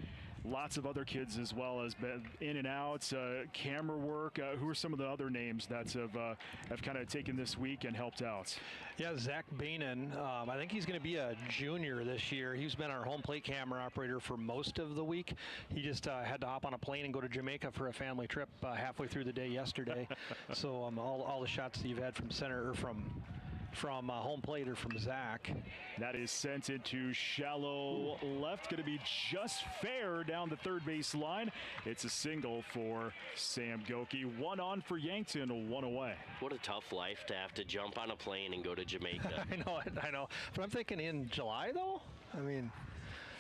Lots of other kids as well as been in and out, camera work. Who are some of the other names that have kind of taken this week and helped out? Yeah, Zach Bainan, I think he's going to be a junior this year. He's been our home plate camera operator for most of the week. He just had to hop on a plane and go to Jamaica for a family trip halfway through the day yesterday. So all the shots that you've had from center or from home plate or from Zach. That is sent into shallow left. Going to be just fair down the third base line. It's a single for Sam Goki. One on for Yankton, one away. What a tough life to have to jump on a plane and go to Jamaica. I know. But I'm thinking in July, though? I mean,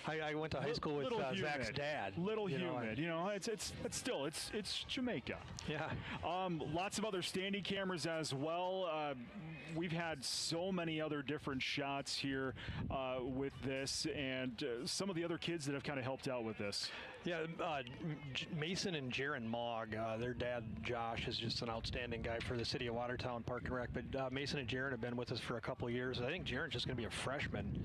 I went to high school with Zach's dad. Little humid. It's Jamaica. Yeah. Lots of other standing cameras as well. We've had so many other different shots here with this, and some of the other kids that have kind of helped out with this. Yeah, Mason and Jaron Mogg, their dad Josh is just an outstanding guy for the city of Watertown Park and Rec. But Mason and Jaron have been with us for a couple of years. I think Jaron's just going to be a freshman,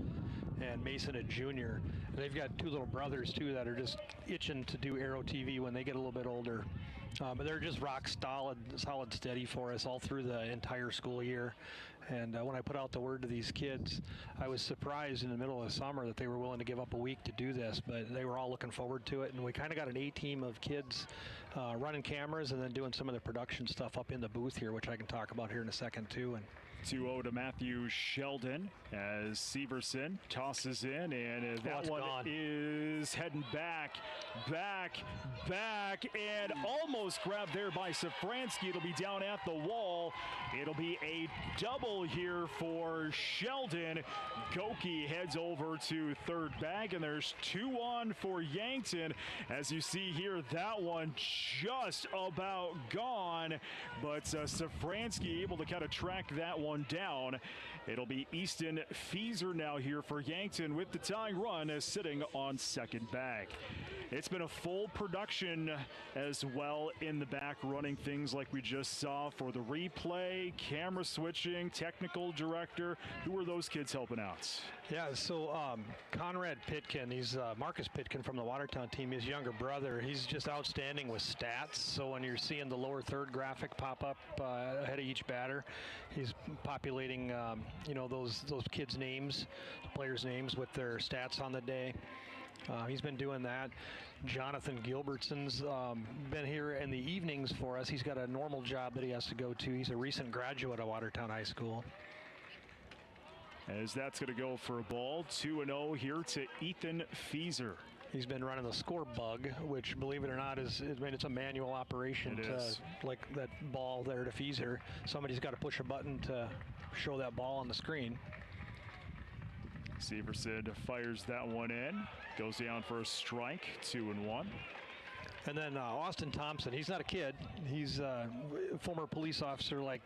and Mason a junior. And they've got two little brothers too that are just itching to do Aero TV when they get a little bit older. But they're just rock solid steady for us all through the entire school year. And when I put out the word to these kids, I was surprised in the middle of the summer that they were willing to give up a week to do this, but they were all looking forward to it. And we kind of got an A-team of kids running cameras and then doing some of the production stuff up in the booth here, which I can talk about here in a second too. And 2-0 to Matthew Sheldon as Severson tosses in, and that one is heading back, and almost grabbed there by Safransky. It'll be down at the wall. It'll be a double here for Sheldon. Goki heads over to third bag, and there's 2 on for Yankton. As you see here, that one just about gone, but Safransky able to kind of track that one down. It'll be Easton Feeser now here for Yankton with the tying run as sitting on second bag. It's been a full production as well in the back, running things like we just saw for the replay, camera switching, technical director. Who are those kids helping out? Yeah, so Conrad Pitkin, he's Marcus Pitkin from the Watertown team, his younger brother. He's just outstanding with stats. So when you're seeing the lower third graphic pop up ahead of each batter, he's populating, those kids' names, the players' names with their stats on the day. He's been doing that. Jonathan Gilbertson's been here in the evenings for us. He's got a normal job that he has to go to. He's a recent graduate of Watertown High School. As that's going to go for a ball. 2-0 here to Ethan Feeser. He's been running the score bug, which, believe it or not, it's a manual operation. Like that ball there to Feeser. Somebody's got to push a button to show that ball on the screen. Severson fires that one in. Goes down for a strike. 2-1. And then Austin Thompson, he's not a kid. He's a former police officer like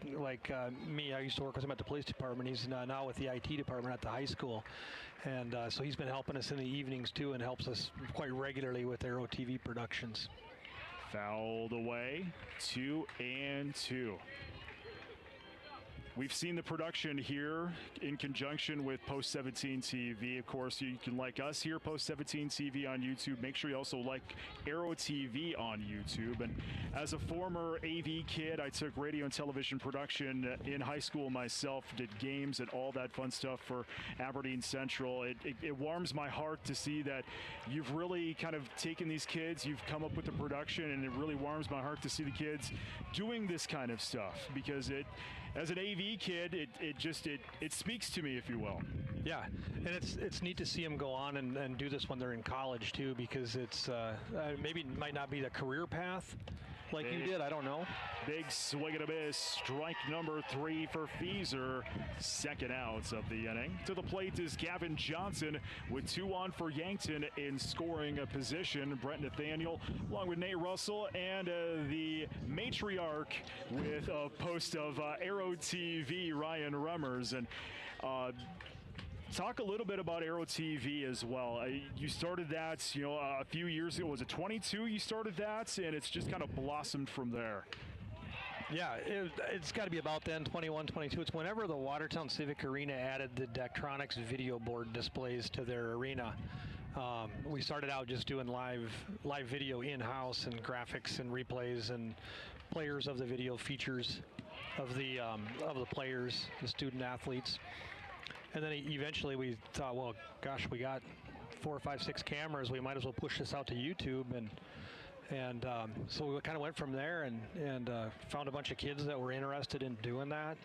me. I used to work with him at the police department. He's now with the IT department at the high school. And so he's been helping us in the evenings too, and helps us quite regularly with Aero TV productions. Fouled away. 2-2. We've seen the production here in conjunction with Post 17 TV. Of course, you can like us here, Post 17 TV on YouTube. Make sure you also like Aero TV on YouTube. And as a former AV kid, I took radio and television production in high school myself, did games and all that fun stuff for Aberdeen Central. It warms my heart to see that you've really kind of taken these kids, you've come up with the production, and it really warms my heart to see the kids doing this kind of stuff, because as an AV kid, it speaks to me, if you will. Yeah, and it's neat to see them go on and do this when they're in college too, because it's maybe it might not be the career path like you did, I don't know. Big swing and a miss. Strike number 3 for Feeser. Second out of the inning. To the plate is Gavin Johnson with 2 on for Yankton in scoring position. Brent Nathaniel along with Nate Russell and the matriarch with a post of Aero TV, Ryan Rummers. And talk a little bit about Aero TV as well. You started that, a few years ago. Was it 22 you started that? And it's just kind of blossomed from there. Yeah, it's got to be about then, 21, 22. It's whenever the Watertown Civic Arena added the Daktronics video board displays to their arena. We started out just doing live video in-house and graphics and replays and players of the video features of the players, the student athletes. And then eventually we thought, well, gosh, we got 4, 5, 6 cameras. We might as well push this out to YouTube. And so we kind of went from there and found a bunch of kids that were interested in doing that.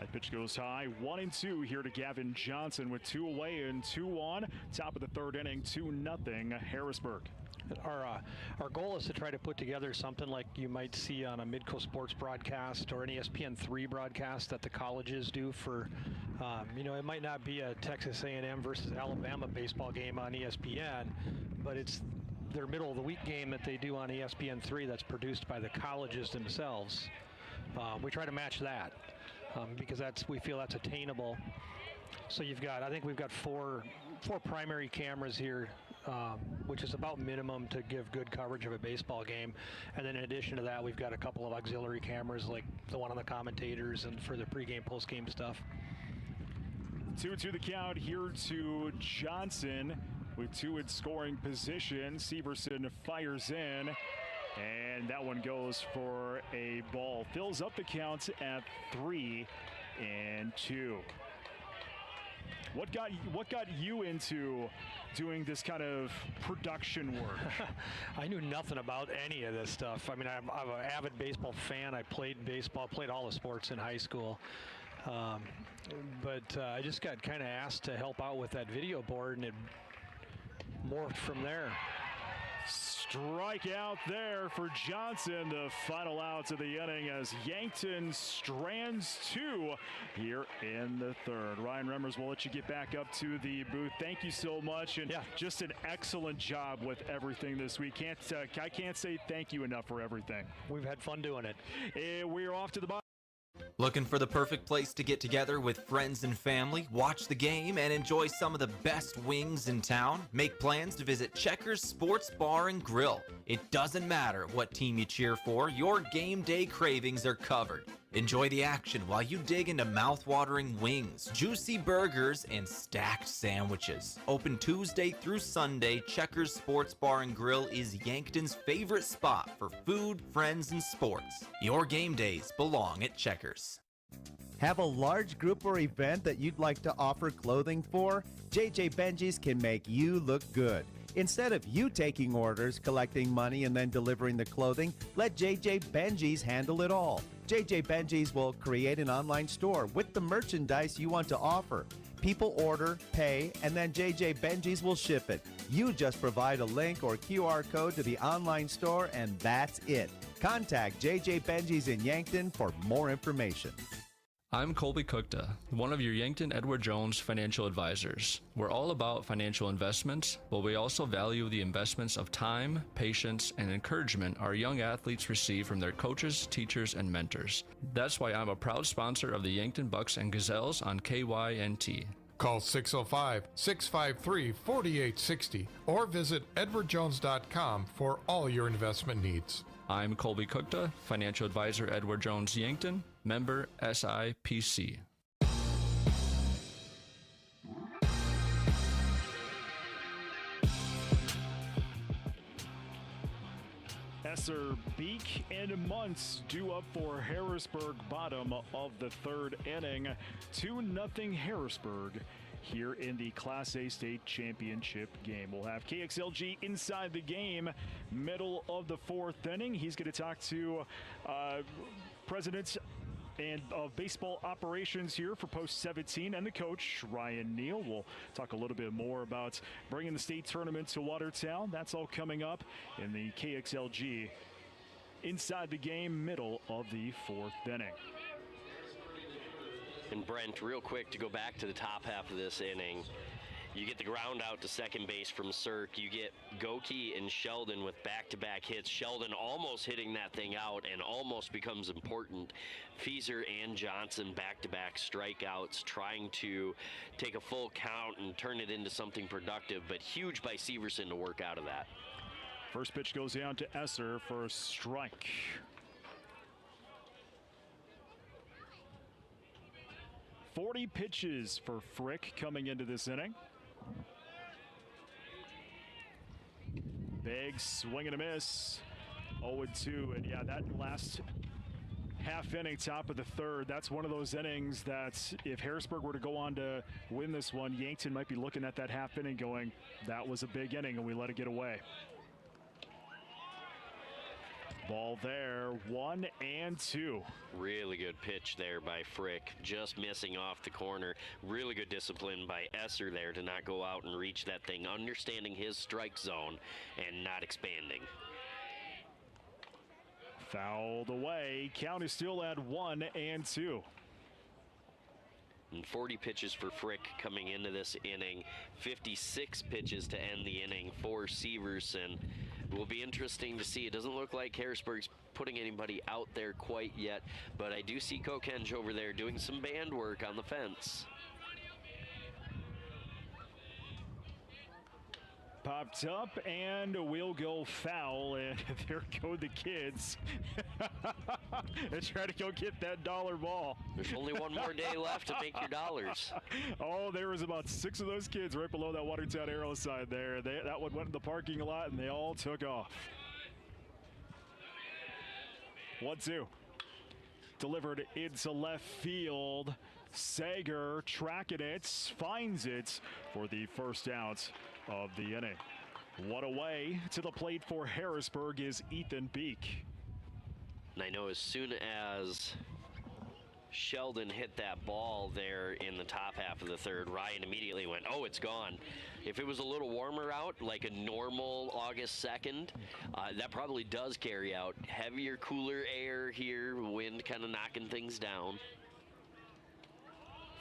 That pitch goes high. 1-2 here to Gavin Johnson with 2 away and 2 on. Top of the third inning, 2-0 Harrisburg. Our goal is to try to put together something like you might see on a Midco Sports broadcast or an ESPN3 broadcast that the colleges do for, it might not be a Texas A&M versus Alabama baseball game on ESPN, but it's their middle of the week game that they do on ESPN3 that's produced by the colleges themselves. We try to match that because we feel that's attainable. So I think we've got four primary cameras here, which is about minimum to give good coverage of a baseball game. And then in addition to that, we've got a couple of auxiliary cameras like the one on the commentators and for the pregame, postgame stuff. 2-2 the count here to Johnson with 2 in scoring position. Severson fires in, and that one goes for a ball. Fills up the count at 3-2. What got you into doing this kind of production work? I knew nothing about any of this stuff. I mean, I'm an avid baseball fan. I played baseball, played all the sports in high school. But I just got kind of asked to help out with that video board, and it morphed from there. Strikeout there for Johnson, the final out of the inning as Yankton strands 2 here in the third. Ryan Remmers, will let you get back up to the booth. Thank you so much, and just an excellent job with everything this week. I can't say thank you enough for everything. We've had fun doing it. We're off to the bottom. Looking for the perfect place to get together with friends and family, watch the game, and enjoy some of the best wings in town? Make plans to visit Checkers Sports Bar and Grill. It doesn't matter what team you cheer for, your game day cravings are covered. Enjoy the action while you dig into mouth-watering wings, juicy burgers, and stacked sandwiches. Open Tuesday through Sunday, Checkers Sports Bar and Grill is Yankton's favorite spot for food, friends, and sports. Your game days belong at Checkers. Have a large group or event that you'd like to offer clothing for? JJ Benji's can make you look good. Instead of you taking orders, collecting money, and then delivering the clothing, let JJ Benji's handle it all. JJ Benji's will create an online store with the merchandise you want to offer. People order, pay, and then JJ Benji's will ship it. You just provide a link or QR code to the online store, and that's it. Contact JJ Benji's in Yankton for more information. I'm Colby Cookta, one of your Yankton Edward Jones financial advisors. We're all about financial investments, but we also value the investments of time, patience, and encouragement our young athletes receive from their coaches, teachers, and mentors. That's why I'm a proud sponsor of the Yankton Bucks and Gazelles on KYNT. Call 605-653-4860 or visit edwardjones.com for all your investment needs. I'm Colby Cookta, financial advisor Edward Jones Yankton, member SIPC. Esser, Beek, and Muntz due up for Harrisburg, bottom of the third inning. 2-0 Harrisburg here in the Class A state championship game. We'll have KXLG inside the game, middle of the fourth inning. He's going to talk to president and of baseball operations here for Post 17 and the coach, Ryan Neal. We'll talk a little bit more about bringing the state tournament to Watertown. That's all coming up in the KXLG inside the game, middle of the fourth inning. And Brent, real quick to go back to the top half of this inning, you get the ground out to second base from Cirque. You get Goki and Sheldon with back-to-back hits. Sheldon almost hitting that thing out and almost becomes important. Feeser and Johnson back-to-back strikeouts, trying to take a full count and turn it into something productive, but huge by Severson to work out of that. First pitch goes down to Esser for a strike. 40 pitches for Frick coming into this inning. Big swing and a miss. 0-2, and yeah, that last half inning, top of the third, that's one of those innings that if Harrisburg were to go on to win this one, Yankton might be looking at that half inning going, that was a big inning and we let it get away. Ball there, 1-2. Really good pitch there by Frick, just missing off the corner. Really good discipline by Esser there to not go out and reach that thing, understanding his strike zone and not expanding. Fouled away. Count is still at 1-2. And 40 pitches for Frick coming into this inning. 56 pitches to end the inning for Severson. It will be interesting to see. It doesn't look like Harrisburg's putting anybody out there quite yet, but I do see Kokenge over there doing some band work on the fence. Popped up, and we'll go foul, and there go the kids. They try to go get that dollar ball. There's only one more day left to make your dollars. Oh, there was about 6 of those kids right below that Watertown arrow sign there. That one went in the parking lot, and they all took off. 1-2. Delivered into left field. Sager tracking it, finds it for the first out of the inning. One away to the plate for Harrisburg is Ethan Beek. And I know as soon as Sheldon hit that ball there in the top half of the third, Ryan immediately went, oh, it's gone. If it was a little warmer out, like a normal August 2nd, that probably does carry out. Heavier, cooler air here, wind kind of knocking things down.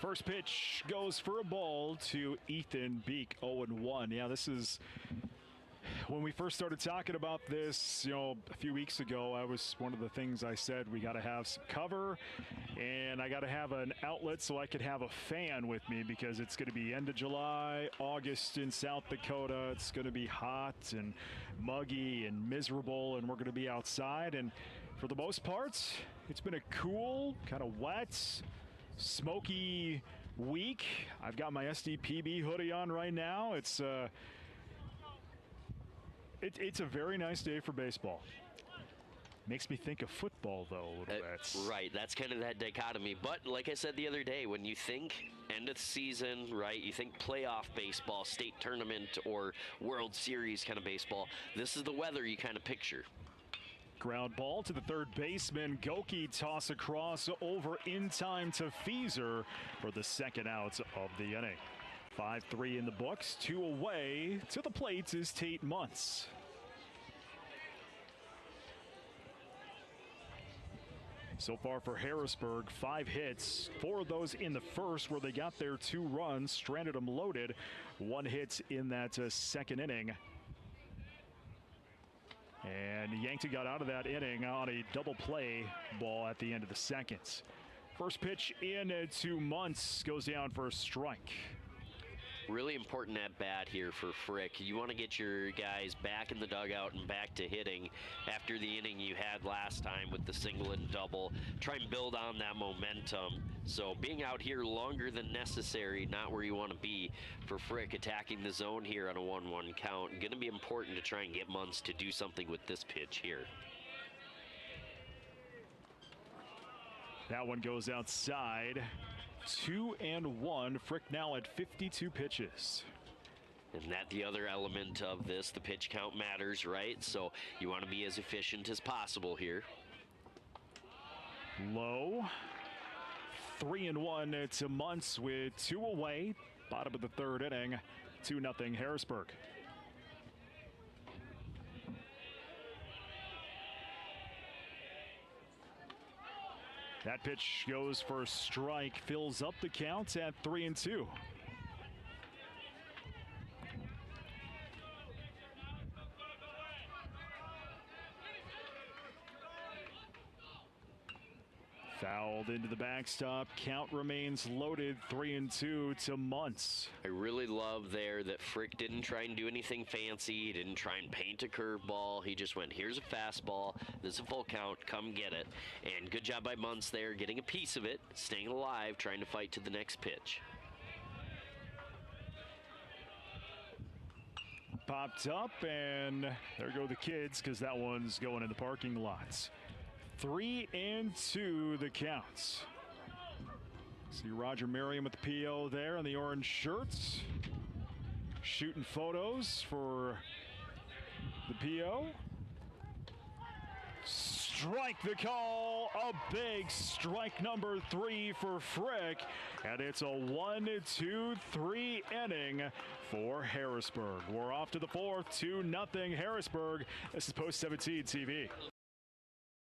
First pitch goes for a ball to Ethan Beek, 0-1. Yeah, this is when we first started talking about this, a few weeks ago. I was one of the things I said, we got to have some cover, and I got to have an outlet so I could have a fan with me, because it's going to be end of July, August in South Dakota. It's going to be hot and muggy and miserable, and we're going to be outside. And for the most part, it's been a cool, kind of wet, smoky week. I've got my SDPB hoodie on right now. It's a very nice day for baseball. Makes me think of football, though, a little bit. Right, that's kind of that dichotomy. But like I said the other day, when you think end of the season, right, you think playoff baseball, state tournament, or World Series kind of baseball, this is the weather you kind of picture. Ground ball to the third baseman. Goki toss across over in time to Feezer for the second out of the inning. 5-3 in the books. 2 away. To the plate is Tate Muntz. So far for Harrisburg, 5 hits, 4 of those in the first, where they got their 2 runs, stranded them loaded. 1 hit in that second inning. And Yankton got out of that inning on a double play ball at the end of the second. First pitch in to Muntz, goes down for a strike. Really important at bat here for Frick. You want to get your guys back in the dugout and back to hitting after the inning you had last time with the single and double. Try and build on that momentum. So being out here longer than necessary, not where you want to be for Frick. Attacking the zone here on a 1-1 count. Going to be important to try and get Muntz to do something with this pitch here. That one goes outside. 2-1. Frick now at 52 pitches. And that the other element of this, the pitch count matters, right? So you want to be as efficient as possible here. Low. 3-1 to Muntz with 2 away. Bottom of the third inning. 2-0 Harrisburg. That pitch goes for a strike, fills up the count at 3-2. Fouled into the backstop. Count remains loaded, 3-2 to Muntz. I really love there that Frick didn't try and do anything fancy. He didn't try and paint a curveball. He just went, here's a fastball. This is a full count. Come get it. And good job by Muntz there, getting a piece of it, staying alive, trying to fight to the next pitch. Popped up, and there go the kids, because that one's going in the parking lots. 3-2 the counts. See Roger Merriam with the PO there in the orange shirts. Shooting photos for the PO. Strike the call. A big strike number 3 for Frick. And it's a 1-2-3 inning for Harrisburg. We're off to the 4th, 2-0 Harrisburg. This is Post 17 TV.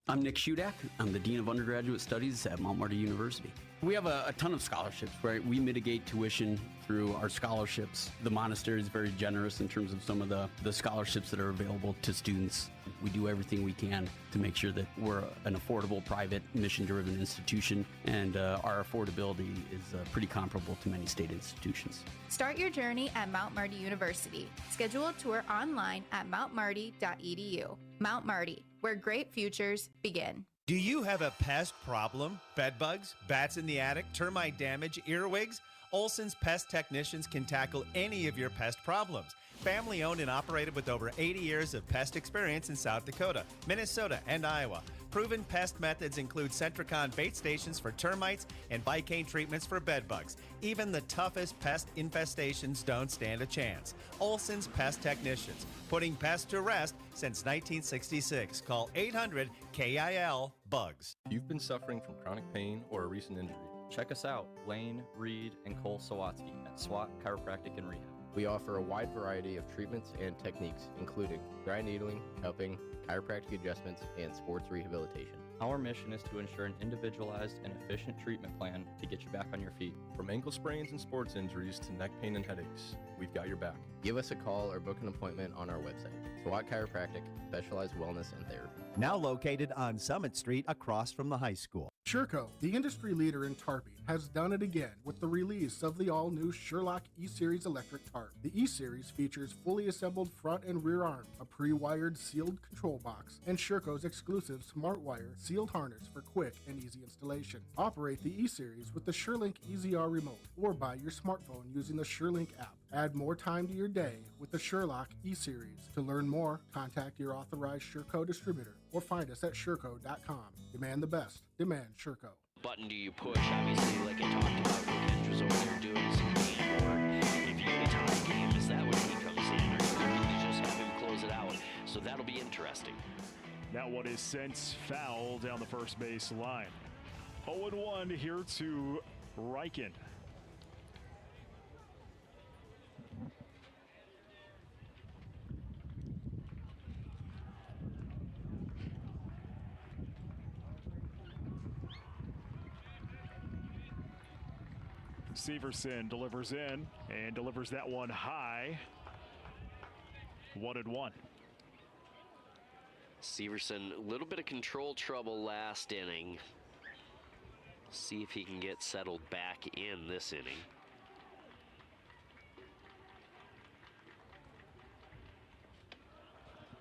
I'm Nick Shudak. I'm the Dean of Undergraduate Studies at Mount Marty University. We have a ton of scholarships, right? We mitigate tuition through our scholarships. The monastery is very generous in terms of some of the scholarships that are available to students. We do everything we can to make sure that we're an affordable, private, mission-driven institution, and our affordability is pretty comparable to many state institutions. Start your journey at Mount Marty University. Schedule a tour online at mountmarty.edu. Mount Marty, where great futures begin. Do you have a pest problem? Bed bugs, bats in the attic, termite damage, earwigs? Olson's Pest Technicians can tackle any of your pest problems. Family owned and operated with over 80 years of pest experience in South Dakota, Minnesota, and Iowa. Proven pest methods include Centricon bait stations for termites and Vicane treatments for bed bugs. Even the toughest pest infestations don't stand a chance. Olson's Pest Technicians, putting pests to rest since 1966. Call 800-KIL-BUGS. You've been suffering from chronic pain or a recent injury. Check us out, Lane, Reed, and Cole Sawatsky at SWAT Chiropractic and Rehab. We offer a wide variety of treatments and techniques, including dry needling, cupping, chiropractic adjustments, and sports rehabilitation. Our mission is to ensure an individualized and efficient treatment plan to get you back on your feet. From ankle sprains and sports injuries to neck pain and headaches, we've got your back. Give us a call or book an appointment on our website. SWAT Chiropractic, specialized wellness and therapy. Now located on Summit Street across from the high school. Sherco, the industry leader in tarping, has done it again with the release of the all-new Sherlock E-Series electric tarp. The E-Series features fully assembled front and rear arms, a pre-wired sealed control box, and Sherco's exclusive smart wire sealed harness for quick and easy installation. Operate the E-Series with the SureLink EZR remote or by your smartphone using the SureLink app. Add more time to your day with the Sherlock E-Series. To learn more, contact your authorized Sherco distributor or find us at Sherco.com. Demand the best. Demand Sherco. Button do you push? Obviously, like I talked about, Kendra's over there doing some game work. If you get a tie game, is that when he comes in, or do you just have him close it out? So that'll be interesting. That one is sent foul down the first base line. 0-1 here to Reichen. Severson delivers in and delivers that one high. 1-1. Severson, a little bit of control trouble last inning. See if he can get settled back in this inning.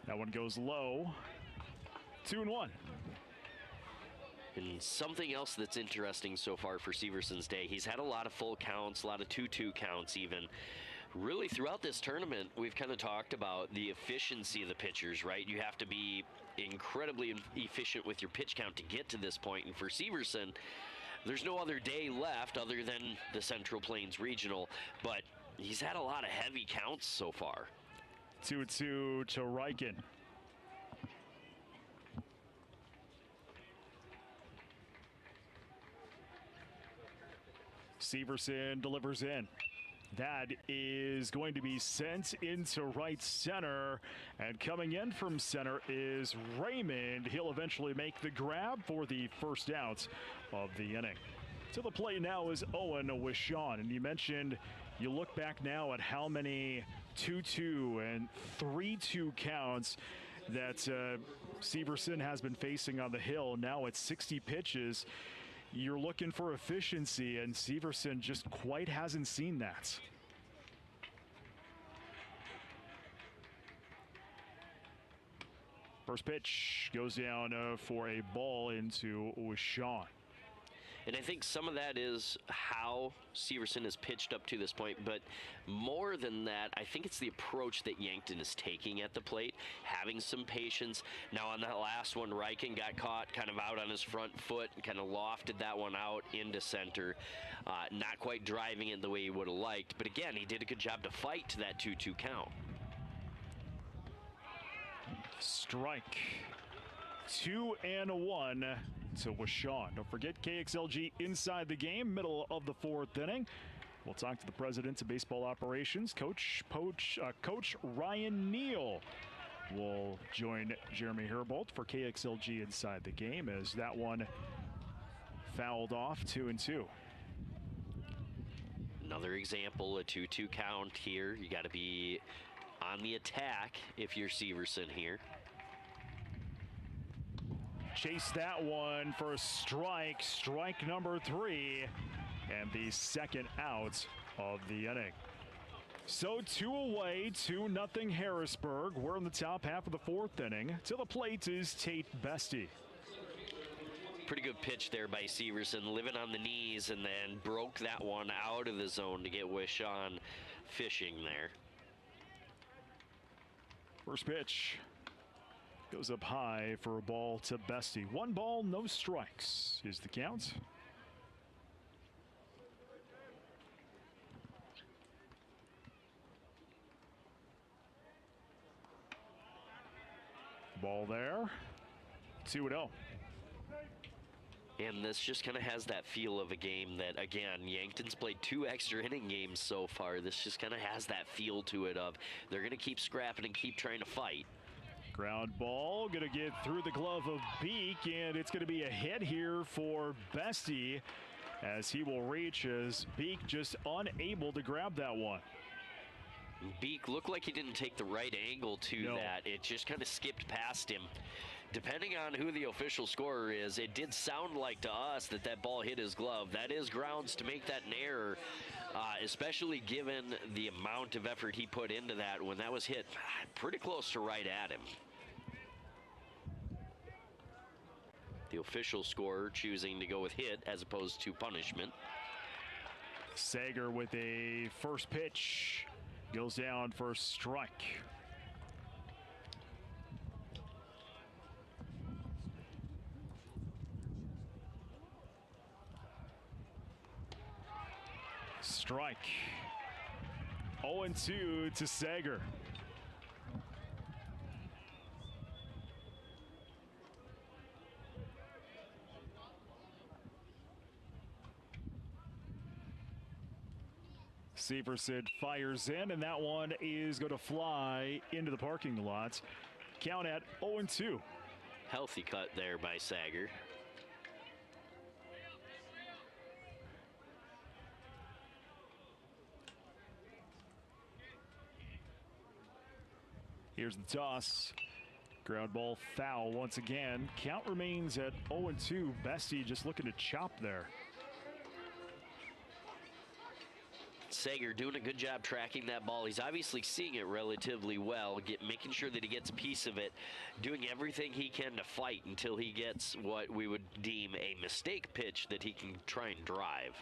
That one goes low. 2-1. And something else that's interesting so far for Severson's day, he's had a lot of full counts, a lot of 2-2 counts even. Really throughout this tournament, we've kind of talked about the efficiency of the pitchers, right? You have to be incredibly efficient with your pitch count to get to this point. And for Severson, there's no other day left other than the Central Plains Regional, but he's had a lot of heavy counts so far. 2-2 to Reichen. Severson delivers in. That is going to be sent into right center. And coming in from center is Raymond. He'll eventually make the grab for the first out of the inning. To the plate now is Owen with Sean. And you mentioned you look back now at how many 2-2 and 3-2 counts that Severson has been facing on the hill. Now at 60 pitches. you're looking for efficiency, and Severson just quite hasn't seen that. First pitch goes down for a ball into Wishawn. And I think some of that is how Severson has pitched up to this point, but more than that, I think it's the approach that Yankton is taking at the plate, having some patience. Now on that last one, Riken got caught kind of out on his front foot and kind of lofted that one out into center, not quite driving it the way he would have liked, but again, he did a good job to fight to that 2-2 count. Strike. 2-1 to Wishawn. Don't forget KXLG Inside the Game, middle of the 4th inning. We'll talk to the president of baseball operations, Coach Ryan Neal. Will join Jeremy Herbold for KXLG Inside the Game as that one fouled off. 2-2. Another example, a 2-2 count here. You got to be on the attack if you're Severson here. Chase that one for a strike. Strike number 3, and the second out of the inning. So 2 away, 2-0 Harrisburg. We're in the top half of the 4th inning. To the plate is Tate Bestie. Pretty good pitch there by Severson, living on the knees, and then broke that one out of the zone to get Wishawn fishing there. First pitch goes up high for a ball to Bestie. 1 ball, no strikes is the count. Ball there. 2-0. And this just kind of has that feel of a game that, again, Yankton's played 2 extra inning games so far. This just kind of has that feel to it of they're going to keep scrapping and keep trying to fight. Ground ball, going to get through the glove of Beek, and it's going to be a hit here for Bestie as he will reach as Beek just unable to grab that one. Beek looked like he didn't take the right angle to that. It just kind of skipped past him. Depending on who the official scorer is, it did sound like to us that that ball hit his glove. That is grounds to make that an error, especially given the amount of effort he put into that when that was hit pretty close to right at him. The official scorer choosing to go with hit as opposed to punishment. Sager with a first pitch goes down for a strike. Strike. 0-2 to Sager. Severson fires in, and that one is going to fly into the parking lot. Count at 0-2. Healthy cut there by Sager. Here's the toss. Ground ball foul once again. Count remains at 0-2. Bestie just looking to chop there. Sager doing a good job tracking that ball. He's obviously seeing it relatively well, making sure that he gets a piece of it, doing everything he can to fight until he gets what we would deem a mistake pitch that he can try and drive.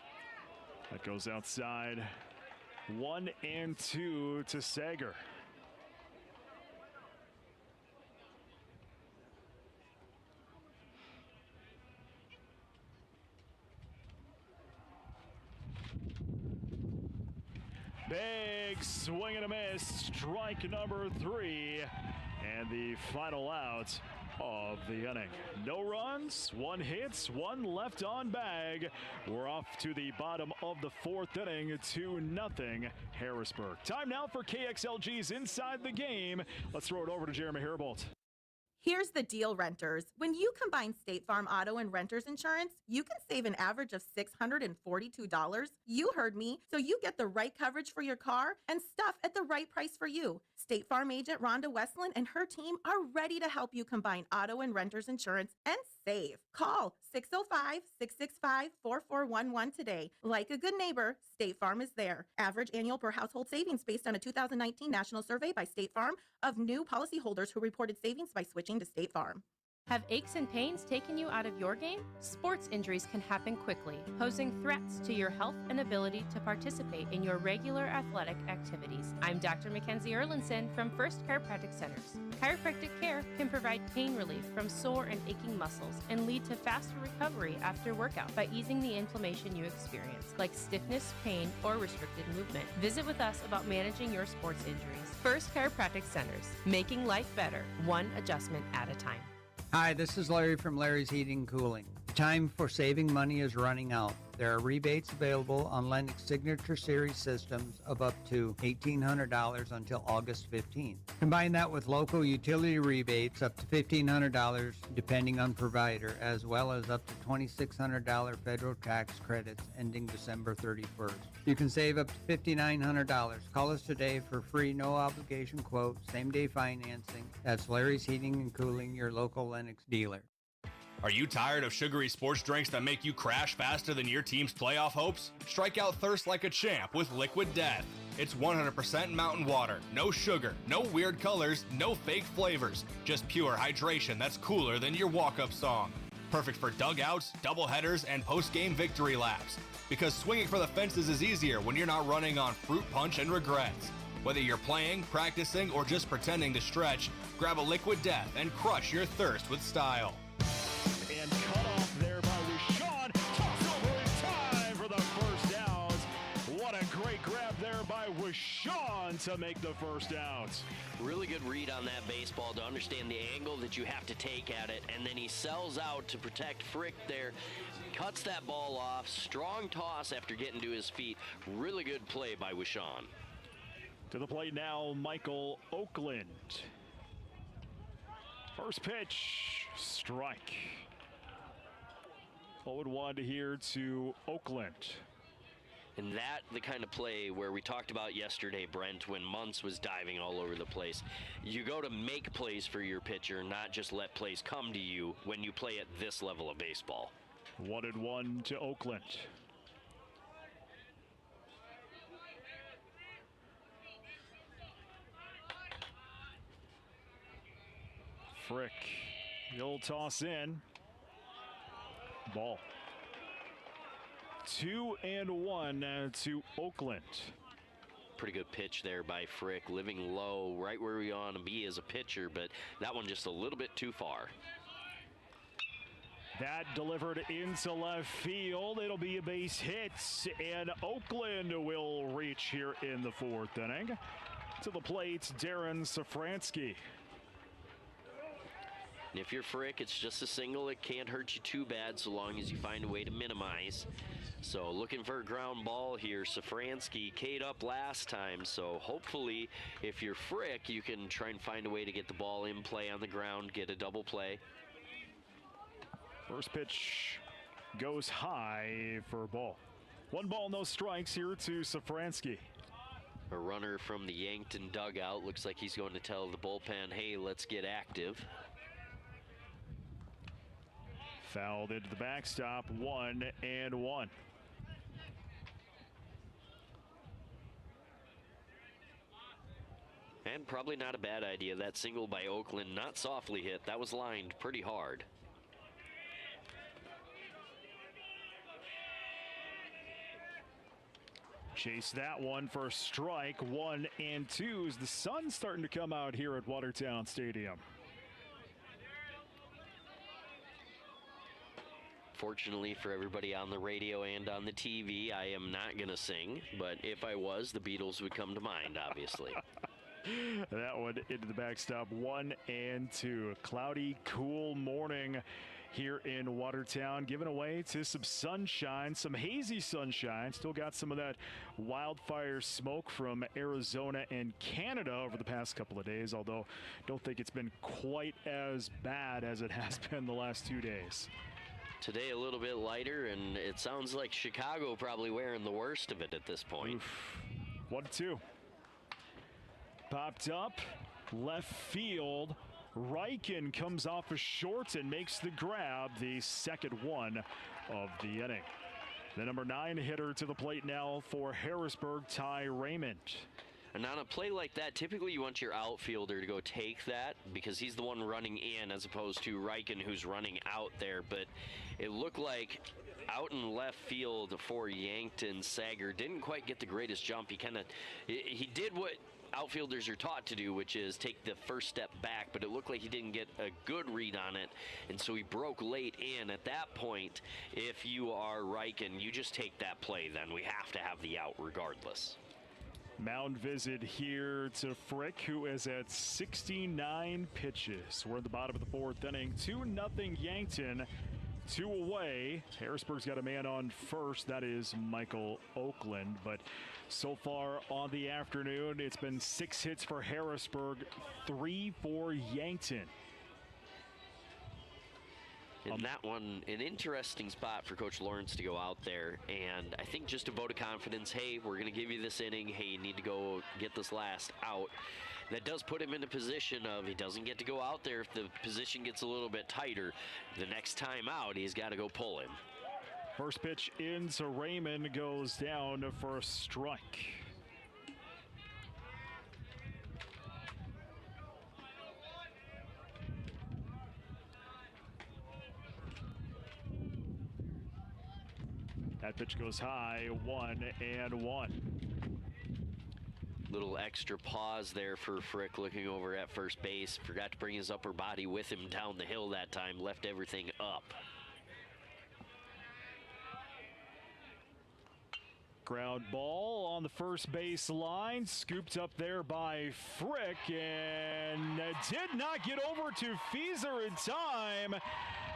That goes outside. 1-2 to Sager. Big swing and a miss, strike number 3, and the final out of the inning. No runs, 1 hit, 1 left on bag. We're off to the bottom of the 4th inning, 2-0 Harrisburg. Time now for KXLG's Inside the Game. Let's throw it over to Jeremy Herbold. Here's the deal, renters. When you combine State Farm auto and renter's insurance, you can save an average of $642. You heard me. So you get the right coverage for your car and stuff at the right price for you. State Farm agent Rhonda Westland and her team are ready to help you combine auto and renter's insurance and save. Call 605-665-4411 today. Like a good neighbor, State Farm is there. Average annual per household savings based on a 2019 national survey by State Farm of new policyholders who reported savings by switching to State Farm. Have aches and pains taken you out of your game? Sports injuries can happen quickly, posing threats to your health and ability to participate in your regular athletic activities. I'm Dr. Mackenzie Erlinson from First Chiropractic Centers. Chiropractic care can provide pain relief from sore and aching muscles and lead to faster recovery after workout by easing the inflammation you experience, like stiffness, pain, or restricted movement. Visit with us about managing your sports injuries. First Chiropractic Centers, making life better, one adjustment at a time. Hi, this is Larry from Larry's Heating and Cooling. Time for saving money is running out. There are rebates available on Lennox Signature Series systems of up to $1,800 until August 15th. Combine that with local utility rebates up to $1,500 depending on provider, as well as up to $2,600 federal tax credits ending December 31st. You can save up to $5,900. Call us today for free, no obligation quote, same-day financing. That's Larry's Heating and Cooling, your local Lennox dealer. Are you tired of sugary sports drinks that make you crash faster than your team's playoff hopes? Strike out thirst like a champ with Liquid Death. It's 100% mountain water, no sugar, no weird colors, no fake flavors, just pure hydration that's cooler than your walk-up song. Perfect for dugouts, doubleheaders, and post-game victory laps. Because swinging for the fences is easier when you're not running on fruit punch and regrets. Whether you're playing, practicing, or just pretending to stretch, grab a Liquid Death and crush your thirst with style. And cut off there by Rashawn. Toss over in time for the first down. What a great grab there by Rashawn to make the first out. Really good read on that baseball to understand the angle that you have to take at it, and then he sells out to protect Frick there. Cuts that ball off. Strong toss after getting to his feet. Really good play by Rashawn. To the plate now, Michael Oakland. First pitch, strike. 0-1 here to Oakland. And that, the kind of play where we talked about yesterday, Brent, when Muntz was diving all over the place. You go to make plays for your pitcher, not just let plays come to you when you play at this level of baseball. 1-1 to Oakland. Frick, the old toss in. Ball. 2-1 to Oakland. Pretty good pitch there by Frick, living low, right where we want to be as a pitcher, but that one just a little bit too far. That delivered into left field. It'll be a base hit, and Oakland will reach here in the fourth inning. To the plate, Darren Safransky. And if you're Frick, it's just a single. It can't hurt you too bad so long as you find a way to minimize. So looking for a ground ball here. Safransky K'd up last time, so hopefully if you're Frick, you can try and find a way to get the ball in play on the ground, get a double play. First pitch goes high for a ball. 1 ball, no strikes here to Safransky. A runner from the Yankton dugout. Looks like he's going to tell the bullpen, hey, let's get active. Fouled into the backstop, 1-1. And probably not a bad idea. That single by Oakland, not softly hit. That was lined pretty hard. Chase that one for a strike. 1-2 as the sun's starting to come out here at Watertown Stadium. Fortunately for everybody on the radio and on the TV, I am not going to sing, but if I was, the Beatles would come to mind, obviously. That one into the backstop, 1-2. A cloudy, cool morning here in Watertown, giving away to some sunshine, some hazy sunshine. Still got some of that wildfire smoke from Arizona and Canada over the past couple of days, although don't think it's been quite as bad as it has been the last 2 days. Today a little bit lighter, and it sounds like Chicago probably wearing the worst of it at this point. 1-2. Popped up, left field, Riken comes off a short and makes the grab, the second one of the inning. The number 9 hitter to the plate now for Harrisburg, Ty Raymond. And on a play like that, typically you want your outfielder to go take that because he's the one running in as opposed to Riken who's running out there. But it looked like out in left field for Yankton, Sager didn't quite get the greatest jump. He did what outfielders are taught to do, which is take the first step back, but it looked like he didn't get a good read on it, and so he broke late in. At that point, if you are Riken, you just take that play then. We have to have the out regardless. Mound visit here to Frick, who is at 69 pitches. We're in the bottom of the 4th inning. 2-0 Yankton. 2 away. Harrisburg's got a man on first. That is Michael Oakland. But so far on the afternoon, it's been 6 hits for Harrisburg, 3 for Yankton. And that one, an interesting spot for Coach Lawrence to go out there. And I think just a vote of confidence, hey, we're going to give you this inning. Hey, you need to go get this last out. That does put him in a position of he doesn't get to go out there if the position gets a little bit tighter. The next time out, he's got to go pull him. First pitch into Raymond goes down for a strike. That pitch goes high, 1-1. Little extra pause there for Frick looking over at first base. Forgot to bring his upper body with him down the hill that time. Left everything up. Ground ball on the first base line. Scooped up there by Frick and did not get over to Fieser in time.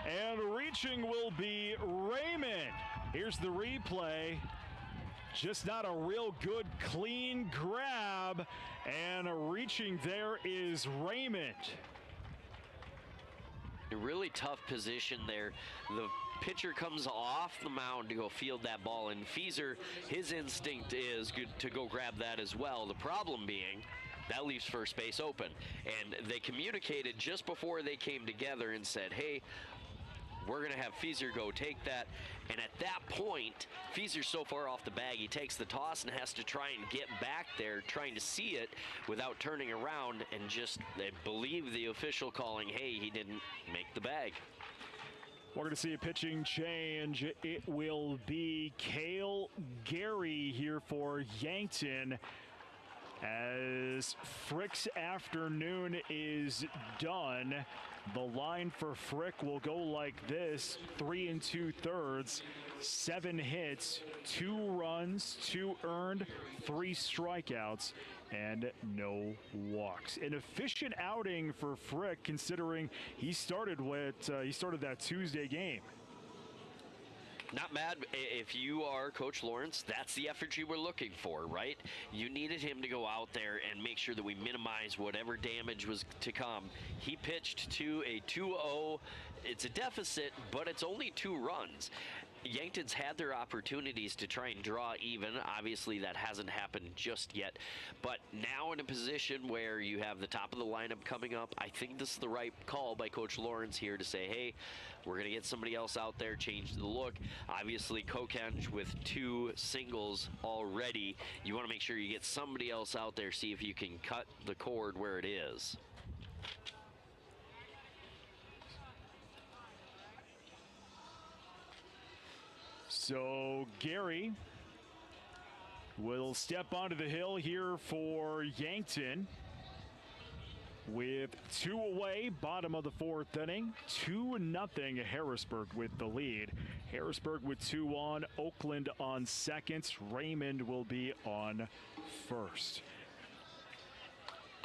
And reaching will be Raymond. Here's the replay. Just not a real good, clean grab. And reaching there is Raymond. A really tough position there. The pitcher comes off the mound to go field that ball, and Fieser, his instinct is good to go grab that as well. The problem being that leaves first base open. And they communicated just before they came together and said, hey, we're going to have Fieser go take that. And at that point, Fieser's so far off the bag, he takes the toss and has to try and get back there, trying to see it without turning around, and just, they believe the official calling, hey, he didn't make the bag. We're going to see a pitching change. It will be Cale Gary here for Yankton, as Frick's afternoon is done. The line for Frick will go like this: 3 2/3, 7 hits, 2 runs, 2 earned, 3 strikeouts, and no walks. An efficient outing for Frick, considering he started that Tuesday game. Not bad. If you are Coach Lawrence, that's the effort you were looking for, right? You needed him to go out there and make sure that we minimize whatever damage was to come. He pitched to a 2-0. It's a deficit, but it's only 2 runs. Yankton's had their opportunities to try and draw even. Obviously, that hasn't happened just yet. But now in a position where you have the top of the lineup coming up, I think this is the right call by Coach Lawrence here to say, hey, we're going to get somebody else out there, change the look. Obviously, Kokenj with 2 singles already. You want to make sure you get somebody else out there, see if you can cut the cord where it is. So Gary will step onto the hill here for Yankton with 2 away, bottom of the 4th inning. 2-0 Harrisburg with the lead. Harrisburg with 2 on, Oakland on second. Raymond will be on first.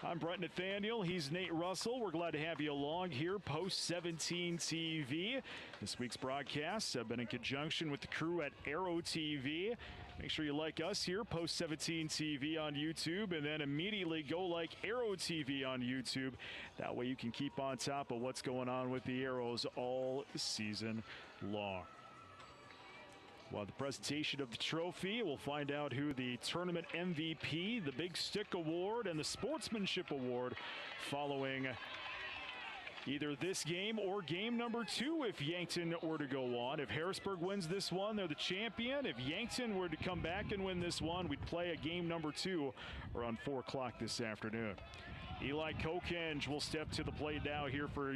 I'm Brett Nathaniel. He's Nate Russell. We're glad to have you along here, Post 17 TV. This week's broadcasts have been in conjunction with the crew at Arrow TV. Make sure you like us here, Post 17 TV on YouTube, and then immediately go like Arrow TV on YouTube. That way you can keep on top of what's going on with the Arrows all season long. Well, the presentation of the trophy, we'll find out who the tournament MVP, the Big Stick Award, and the Sportsmanship Award following either this game or game number 2 if Yankton were to go on. If Harrisburg wins this one, they're the champion. If Yankton were to come back and win this one, we'd play a game number 2 around 4 o'clock this afternoon. Eli Kokenge will step to the plate now here for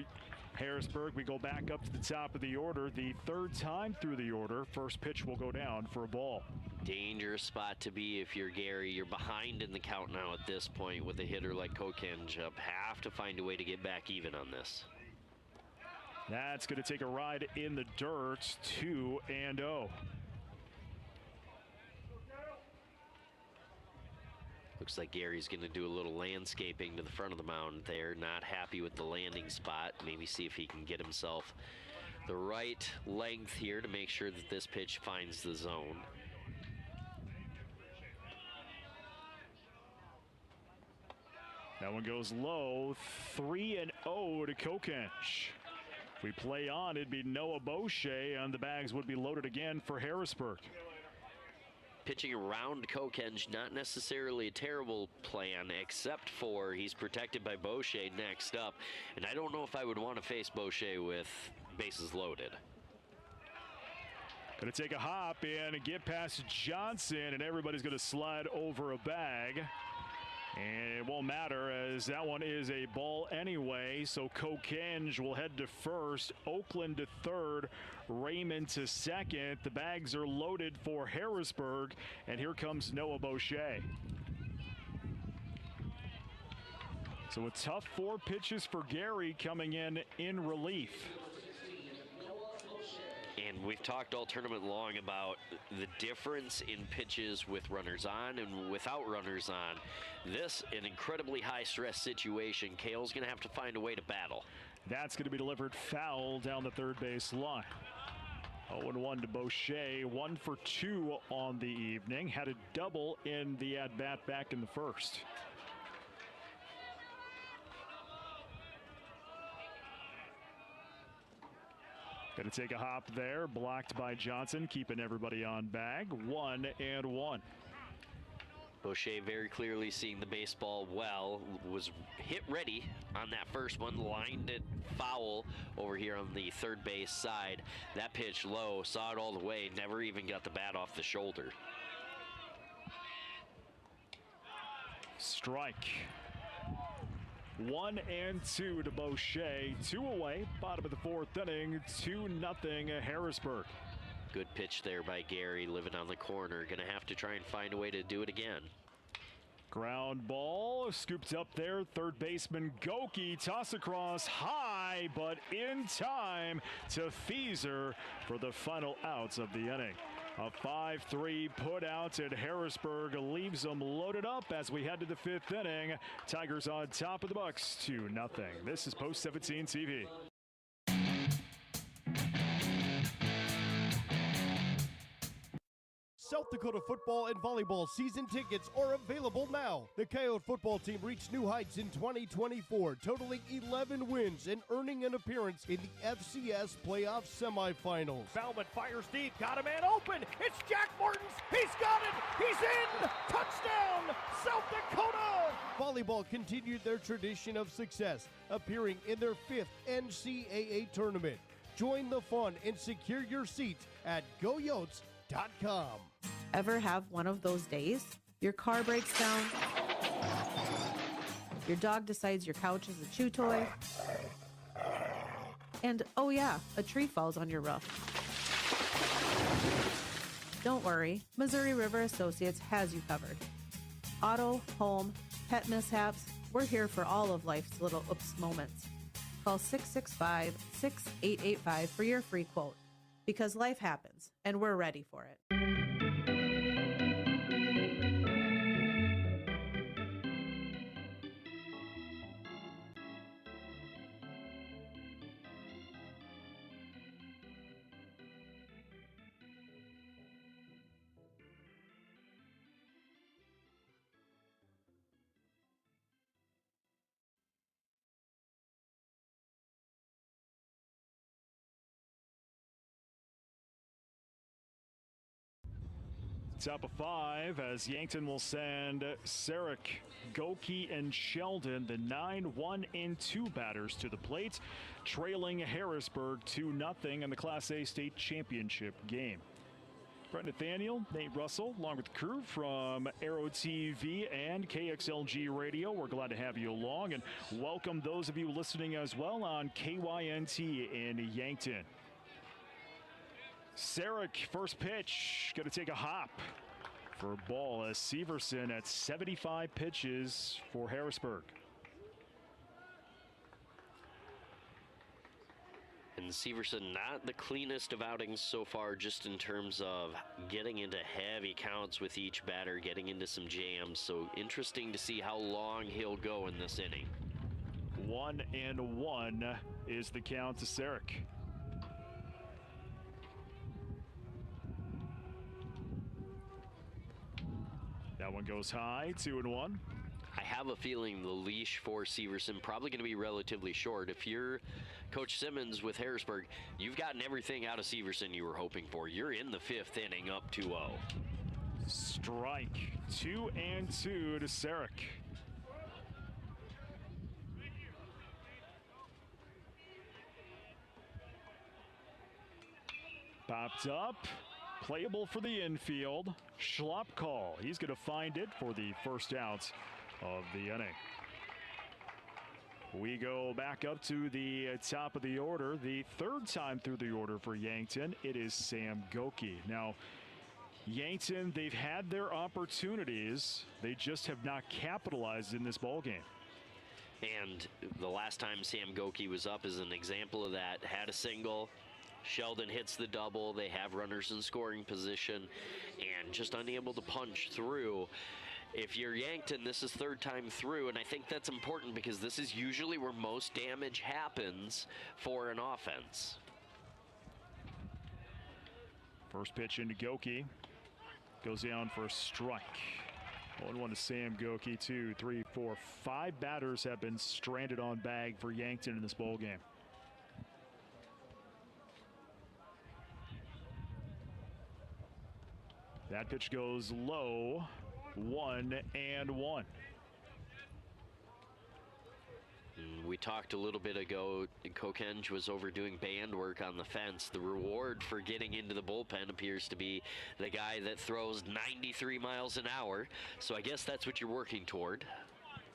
Harrisburg. We go back up to the top of the order. The third time through the order, first pitch will go down for a ball. Dangerous spot to be if you're Gary. You're behind in the count now at this point with a hitter like Kokenge up. Have to find a way to get back even on this. That's going to take a ride in the dirt, 2-0. Looks like Gary's going to do a little landscaping to the front of the mound there. Not happy with the landing spot. Maybe see if he can get himself the right length here to make sure that this pitch finds the zone. That one goes low, 3-0 to Kokenge. If we play on, it'd be Noah Boucher, and the bags would be loaded again for Harrisburg. Pitching around Kokenge, not necessarily a terrible plan, except for he's protected by Boucher next up. And I don't know if I would want to face Boucher with bases loaded. Going to take a hop in and get past Johnson, and everybody's going to slide over a bag. And it won't matter as that one is a ball anyway. So Kokenge will head to first, Oakland to third, Raymond to second. The bags are loaded for Harrisburg, and here comes Noah Boucher. So a tough 4 pitches for Gary coming in relief. And we've talked all tournament long about the difference in pitches with runners on and without runners on. This, an incredibly high-stress situation. Kale's going to have to find a way to battle. That's going to be delivered foul down the third base line. 0-1 to Boucher, 1 for 2 on the evening. Had a double in the at-bat back in the first. Going to take a hop there, blocked by Johnson, keeping everybody on bag. 1-1. Boucher very clearly seeing the baseball well, was hit ready on that first one, lined it foul over here on the third base side. That pitch low, saw it all the way, never even got the bat off the shoulder. Strike. 1-2 to Boucher. 2 away, bottom of the 4th inning, 2-0 Harrisburg. Good pitch there by Gary, living on the corner. Going to have to try and find a way to do it again. Ground ball, scooped up there. Third baseman Goki, toss across high, but in time to Feezer for the final outs of the inning. A 5-3 put out at Harrisburg leaves them loaded up as we head to the 5th inning. Tigers on top of the Bucks, 2-0. This is Post 17 TV. South Dakota football and volleyball season tickets are available now. The Coyote football team reached new heights in 2024, totaling 11 wins and earning an appearance in the FCS playoff semifinals. Bauman fires deep, got a man open. It's Jack Martins. He's got it. He's in. Touchdown, South Dakota. Volleyball continued their tradition of success, appearing in their 5th NCAA tournament. Join the fun and secure your seats at GoYotes.com. Ever have one of those days? Your car breaks down, your dog decides your couch is a chew toy, and oh yeah, a tree falls on your roof. Don't worry, Missouri River Associates has you covered. Auto, home, pet mishaps, we're here for all of life's little oops moments. Call 665-6885 for your free quote. Because life happens, and we're ready for it. Top of 5 as Yankton will send Sarek Goki and Sheldon, the 9, 1, and 2 batters to the plate, trailing Harrisburg 2-0 in the Class A state championship game. Brett Nathaniel, Nate Russell, along with the crew from Aero TV and KXLG Radio. We're glad to have you along, and welcome those of you listening as well on KYNT in Yankton. Sarek, first pitch, going to take a hop for a ball as Severson at 75 pitches for Harrisburg. And Severson, not the cleanest of outings so far, just in terms of getting into heavy counts with each batter, getting into some jams. So interesting to see how long he'll go in this inning. 1-1 is the count to Sarek. That one goes high, 2-1. I have a feeling the leash for Severson probably going to be relatively short. If you're Coach Simmons with Harrisburg, you've gotten everything out of Severson you were hoping for. You're in the 5th inning up 2-0. Strike, 2-2 to Sarek. Popped up, playable for the infield. Schlupp call. He's going to find it for the first out of the inning. We go back up to the top of the order. The 3rd time through the order for Yankton, it is Sam Goki. Now, Yankton, they've had their opportunities. They just have not capitalized in this ballgame. And the last time Sam Goki was up is an example of that. Had a single. Sheldon hits the double. They have runners in scoring position and just unable to punch through. If you're Yankton, this is 3rd time through, and I think that's important because this is usually where most damage happens for an offense. First pitch into Goki. Goes down for a strike. 1-1 to Sam Goki. 2, 3, 4, 5 batters have been stranded on bag for Yankton in this ballgame. That pitch goes low. 1-1. We talked a little bit ago, Kokenge was overdoing band work on the fence. The reward for getting into the bullpen appears to be the guy that throws 93 miles an hour. So I guess that's what you're working toward.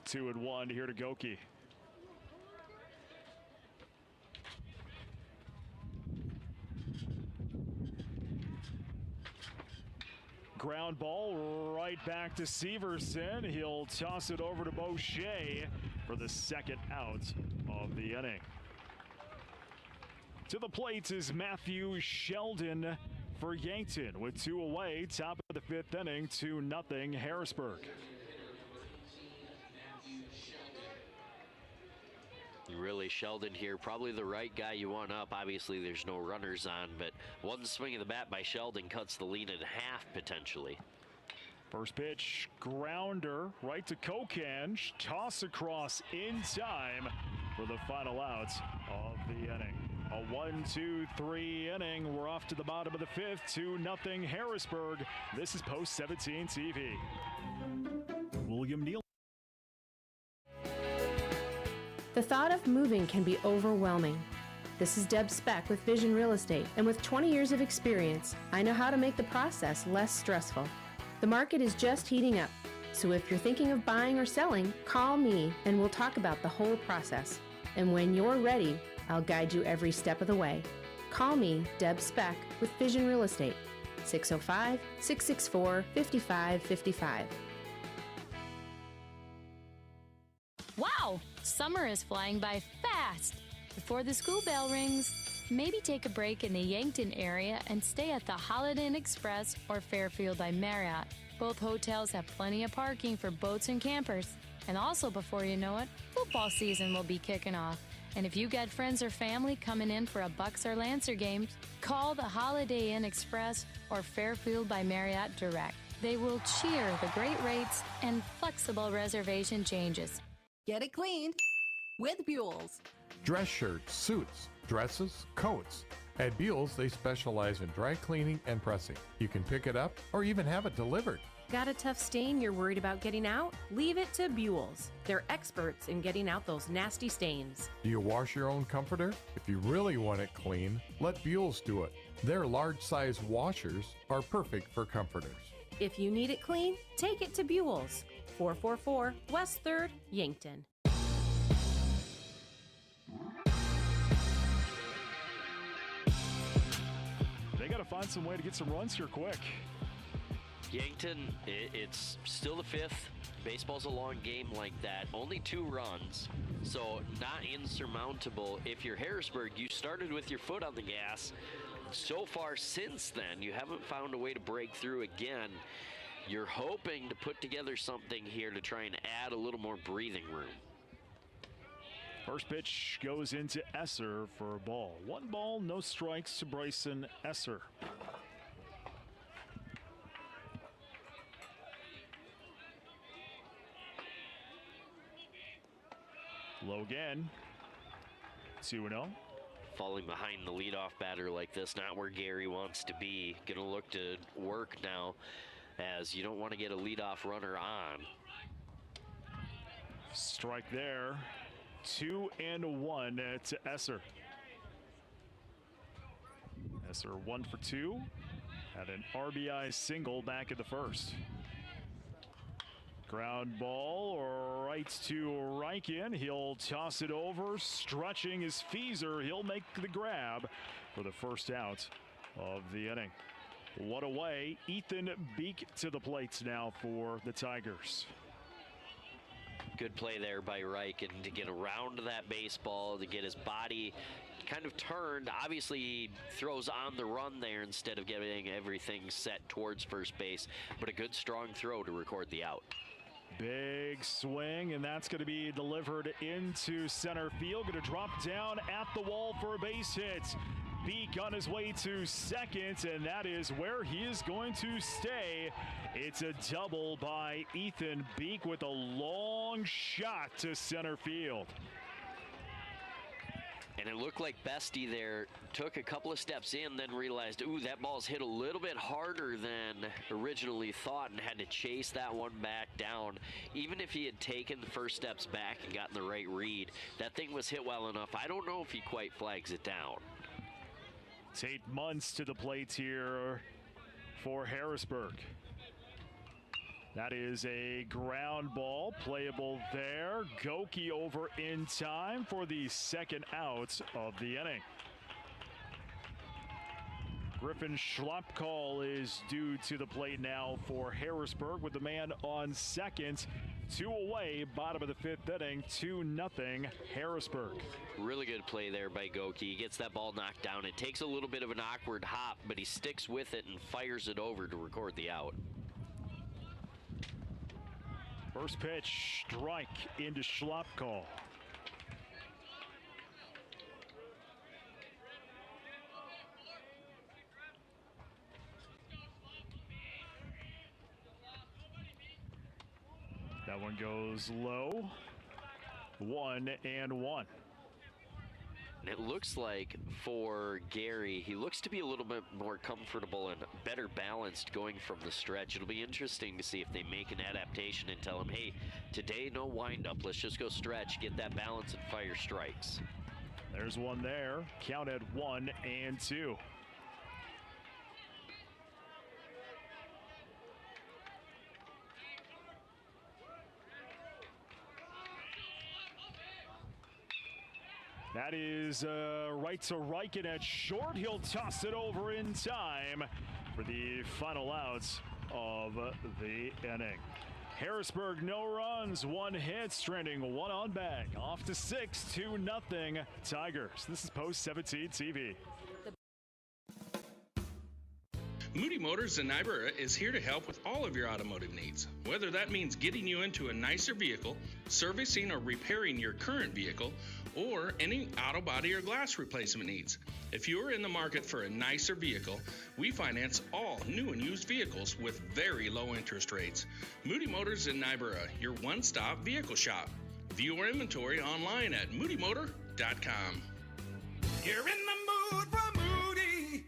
2-1 here to Goki. Ground ball right back to Severson. He'll toss it over to Boucher for the 2nd out of the inning. To the plate is Matthew Sheldon for Yankton with 2 away. Top of the 5th inning, 2-0 Harrisburg. Really, Sheldon here, probably the right guy you want up. Obviously, there's no runners on, but one swing of the bat by Sheldon cuts the lead in half, potentially. First pitch, grounder right to Kokenge. Toss across in time for the final out of the inning. A 1-2-3 inning. We're off to the bottom of the 5th. 2-0 Harrisburg. This is Post 17 TV. William Neal. The thought of moving can be overwhelming. This is Deb Speck with Vision Real Estate, and with 20 years of experience, I know how to make the process less stressful. The market is just heating up, so if you're thinking of buying or selling, call me and we'll talk about the whole process. And when you're ready, I'll guide you every step of the way. Call me, Deb Speck, with Vision Real Estate, 605-664-5555. Wow, summer is flying by fast. Before the school bell rings, maybe take a break in the Yankton area and stay at the Holiday Inn Express or Fairfield by Marriott. Both hotels have plenty of parking for boats and campers. And also, before you know it, football season will be kicking off. And if you got friends or family coming in for a Bucks or Lancer game, call the Holiday Inn Express or Fairfield by Marriott direct. They will cheer the great rates and flexible reservation changes. Get it cleaned with Buell's. Dress shirts, suits, dresses, coats. At Buell's, they specialize in dry cleaning and pressing. You can pick it up or even have it delivered. Got a tough stain you're worried about getting out? Leave it to Buell's. They're experts in getting out those nasty stains. Do you wash your own comforter? If you really want it clean, let Buell's do it. Their large-size washers are perfect for comforters. If you need it clean, take it to Buell's. 444 West 3rd, Yankton. They got to find some way to get some runs here quick. Yankton, it's still the 5th. Baseball's a long game like that. Only 2 runs, so not insurmountable. If you're Harrisburg, you started with your foot on the gas. So far since then, you haven't found a way to break through again. You're hoping to put together something here to try and add a little more breathing room. First pitch goes into Esser for a ball. 1 ball, no strikes to Bryson Esser. Low again. 2-0. Falling behind the leadoff batter like this, not where Gary wants to be. Gonna look to work now, as you don't want to get a leadoff runner on. Strike there. 2-1 to Esser. Esser 1 for 2. Had an RBI single back in the first. Ground ball right to Reichen. He'll toss it over, stretching his Feezer. He'll make the grab for the first out of the inning. 1 away. Ethan Beek to the plate now for the Tigers. Good play there by Reichen to get around that baseball, to get his body kind of turned. Obviously, he throws on the run there instead of getting everything set towards first base, but a good strong throw to record the out. Big swing, and that's going to be delivered into center field. Going to drop down at the wall for a base hit. Beek on his way to second, and that is where he is going to stay. It's a double by Ethan Beek with a long shot to center field. And it looked like Bestie there took a couple of steps in, then realized, ooh, that ball's hit a little bit harder than originally thought, and had to chase that one back down. Even if he had taken the first steps back and gotten the right read, that thing was hit well enough. I don't know if he quite flags it down. Tate Muntz to the plate here for Harrisburg. That is a ground ball, playable there. Goki over in time for the second out of the inning. Griffin Schlapkall is due to the plate now for Harrisburg with the man on second. 2 away, bottom of the 5th inning, 2-0 Harrisburg. Really good play there by Goki. He gets that ball knocked down. It takes a little bit of an awkward hop, but he sticks with it and fires it over to record the out. First pitch, strike into Schlapkall. That one goes low. 1-1. And it looks like for Gary, he looks to be a little bit more comfortable and better balanced going from the stretch. It'll be interesting to see if they make an adaptation and tell him, hey, today no windup. Let's just go stretch, get that balance, and fire strikes. There's one there. Count at 1-2. That is right to Reichen at short. He'll toss it over in time for the final outs of the inning. Harrisburg, no runs, 1 hit, stranding 1 on bag. Off to 6, 2-0 Tigers. This is Post 17 TV. Moody Motors in Niobrara is here to help with all of your automotive needs. Whether that means getting you into a nicer vehicle, servicing or repairing your current vehicle, or any auto body or glass replacement needs. If you are in the market for a nicer vehicle, we finance all new and used vehicles with very low interest rates. Moody Motors in Niobrara, your one-stop vehicle shop. View our inventory online at moodymotor.com. You're in the mood for Moody.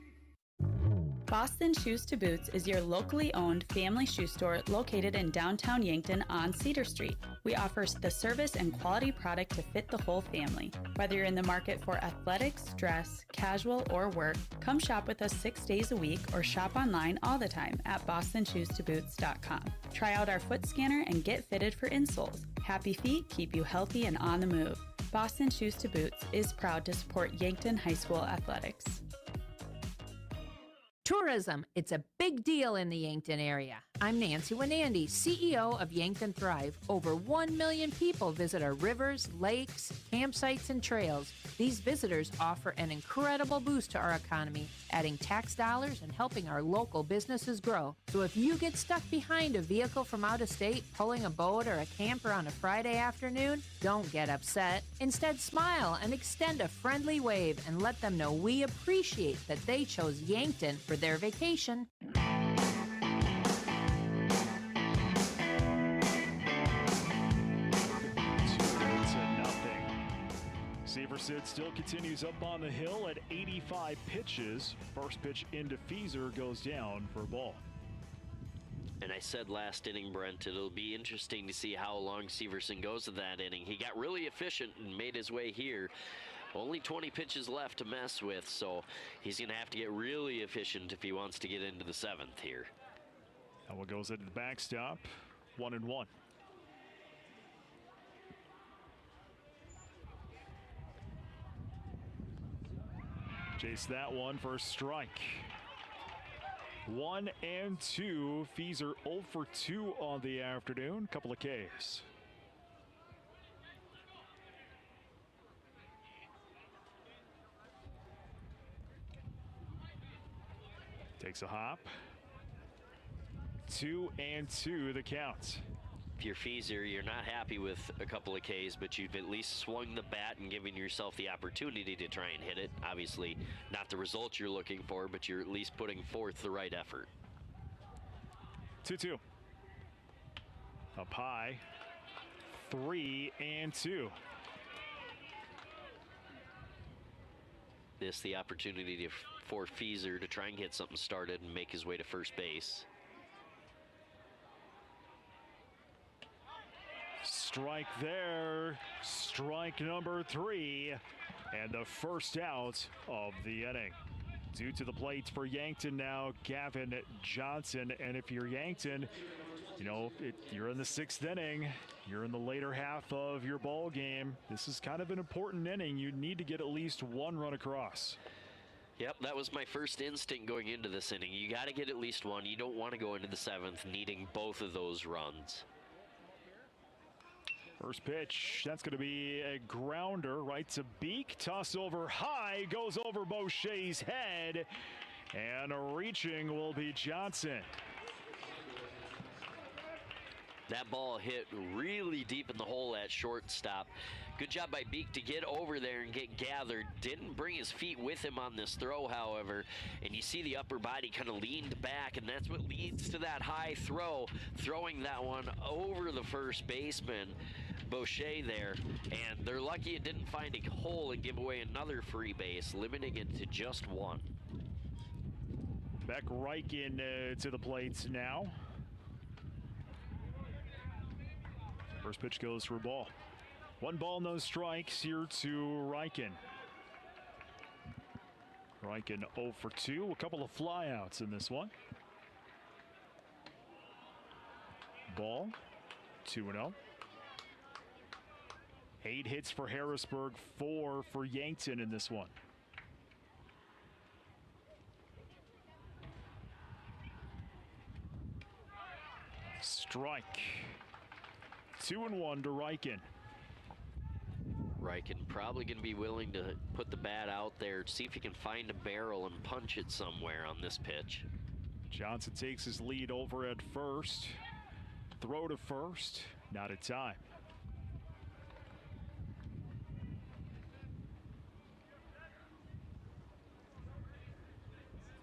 Boston Shoes to Boots is your locally owned family shoe store located in downtown Yankton on Cedar Street. We offer the service and quality product to fit the whole family. Whether you're in the market for athletics, dress, casual, or work, come shop with us 6 days a week or shop online all the time at bostonshoestoboots.com. Try out our foot scanner and get fitted for insoles. Happy feet keep you healthy and on the move. Boston Shoes to Boots is proud to support Yankton High School athletics. Tourism, it's a big deal in the Yankton area. I'm Nancy Winandy, CEO of Yankton Thrive. Over 1 million people visit our rivers, lakes, campsites, and trails. These visitors offer an incredible boost to our economy, adding tax dollars and helping our local businesses grow. So if you get stuck behind a vehicle from out of state, pulling a boat or a camper on a Friday afternoon, don't get upset. Instead, smile and extend a friendly wave and let them know we appreciate that they chose Yankton for their vacation. Severson still continues up on the hill at 85 pitches. First pitch into Feeser goes down for a ball. And I said last inning, Brent, it'll be interesting to see how long Severson goes in that inning. He got really efficient and made his way here. Only 20 pitches left to mess with, so he's going to have to get really efficient if he wants to get into the 7th here. That one goes into the backstop, 1-1. Chase that one for a strike. 1-2. Feeser 0 for 2 on the afternoon. Couple of Ks. Takes a hop. 2-2 the count. If you're Feeser, you're not happy with a couple of Ks, but you've at least swung the bat and given yourself the opportunity to try and hit it. Obviously, not the result you're looking for, but you're at least putting forth the right effort. 2-2. Up high. 3-2. This the opportunity for Feeser to try and get something started and make his way to first base. Strike there. Strike number 3. And the first out of the inning. Due to the plate for Yankton now, Gavin Johnson. And if you're Yankton, you know, you're in the 6th inning. You're in the later half of your ball game. This is kind of an important inning. You need to get at least one run across. Yep, that was my first instinct going into this inning. You got to get at least one. You don't want to go into the 7th needing both of those runs. First pitch, that's going to be a grounder right to Beek. Toss over high, goes over Beauche's head. And reaching will be Johnson. That ball hit really deep in the hole at shortstop. Good job by Beek to get over there and get gathered. Didn't bring his feet with him on this throw, however. And you see the upper body kind of leaned back, and that's what leads to that high throw. Throwing that one over the first baseman, Beauche there. And they're lucky it didn't find a hole and give away another free base, limiting it to just one. Beck Reichen to the plate now. First pitch goes for a ball. 1 ball, no strikes here to Reichen. Reichen 0 for 2. A couple of flyouts in this one. Ball, 2-0. 8 hits for Harrisburg, 4 for Yankton in this one. Strike. 2-1 to Reichen. Reichen probably going to be willing to put the bat out there, see if he can find a barrel and punch it somewhere on this pitch. Johnson takes his lead over at first. Throw to first, not in time.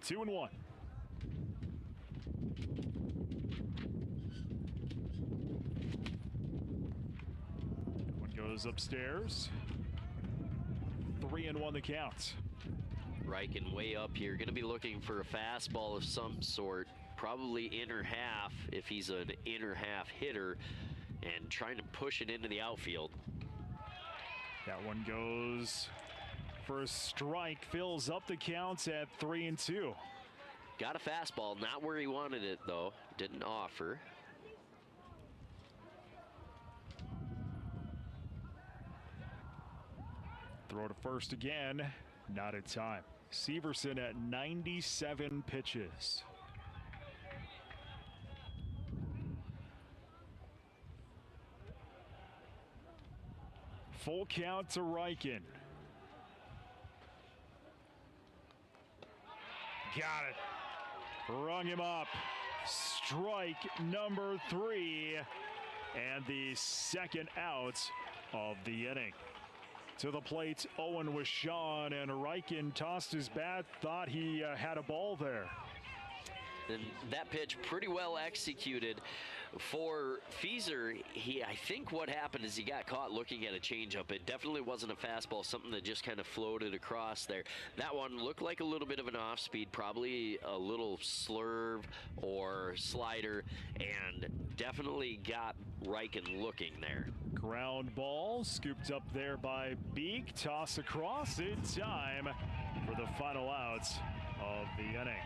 Two and one. One goes upstairs. 3-1 the count. Riken way up here. Going to be looking for a fastball of some sort. Probably inner half if he's an inner half hitter. And trying to push it into the outfield. That one goes for a strike. Fills up the counts at 3-2. Got a fastball. Not where he wanted it, though. Didn't offer. Throw to first again. Not in time. Severson at 97 pitches. Full count to Riken. Got it. Rung him up. Strike number 3. And the second out of the inning. To the plate, Owen was Sean, and Riken tossed his bat, thought he had a ball there. And that pitch pretty well executed for Feezer. I think what happened is he got caught looking at a changeup. It definitely wasn't a fastball, something that just kind of floated across there. That one looked like a little bit of an off speed, probably a little slurve or slider, and definitely got Riken looking there. Ground ball scooped up there by Beek. Toss across in time for the final out of the inning.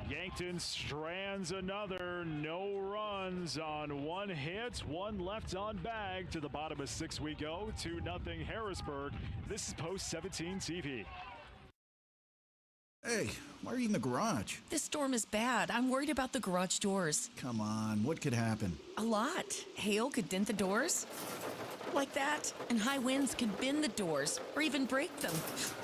Yankton strands another. No runs on one hit, one left on bag. To the bottom of 6 we go. 2-0 Harrisburg. This is Post 17 TV. Hey, why are you in the garage? This storm is bad. I'm worried about the garage doors. Come on, what could happen? A lot. Hail could dent the doors. Like that. And high winds could bend the doors or even break them.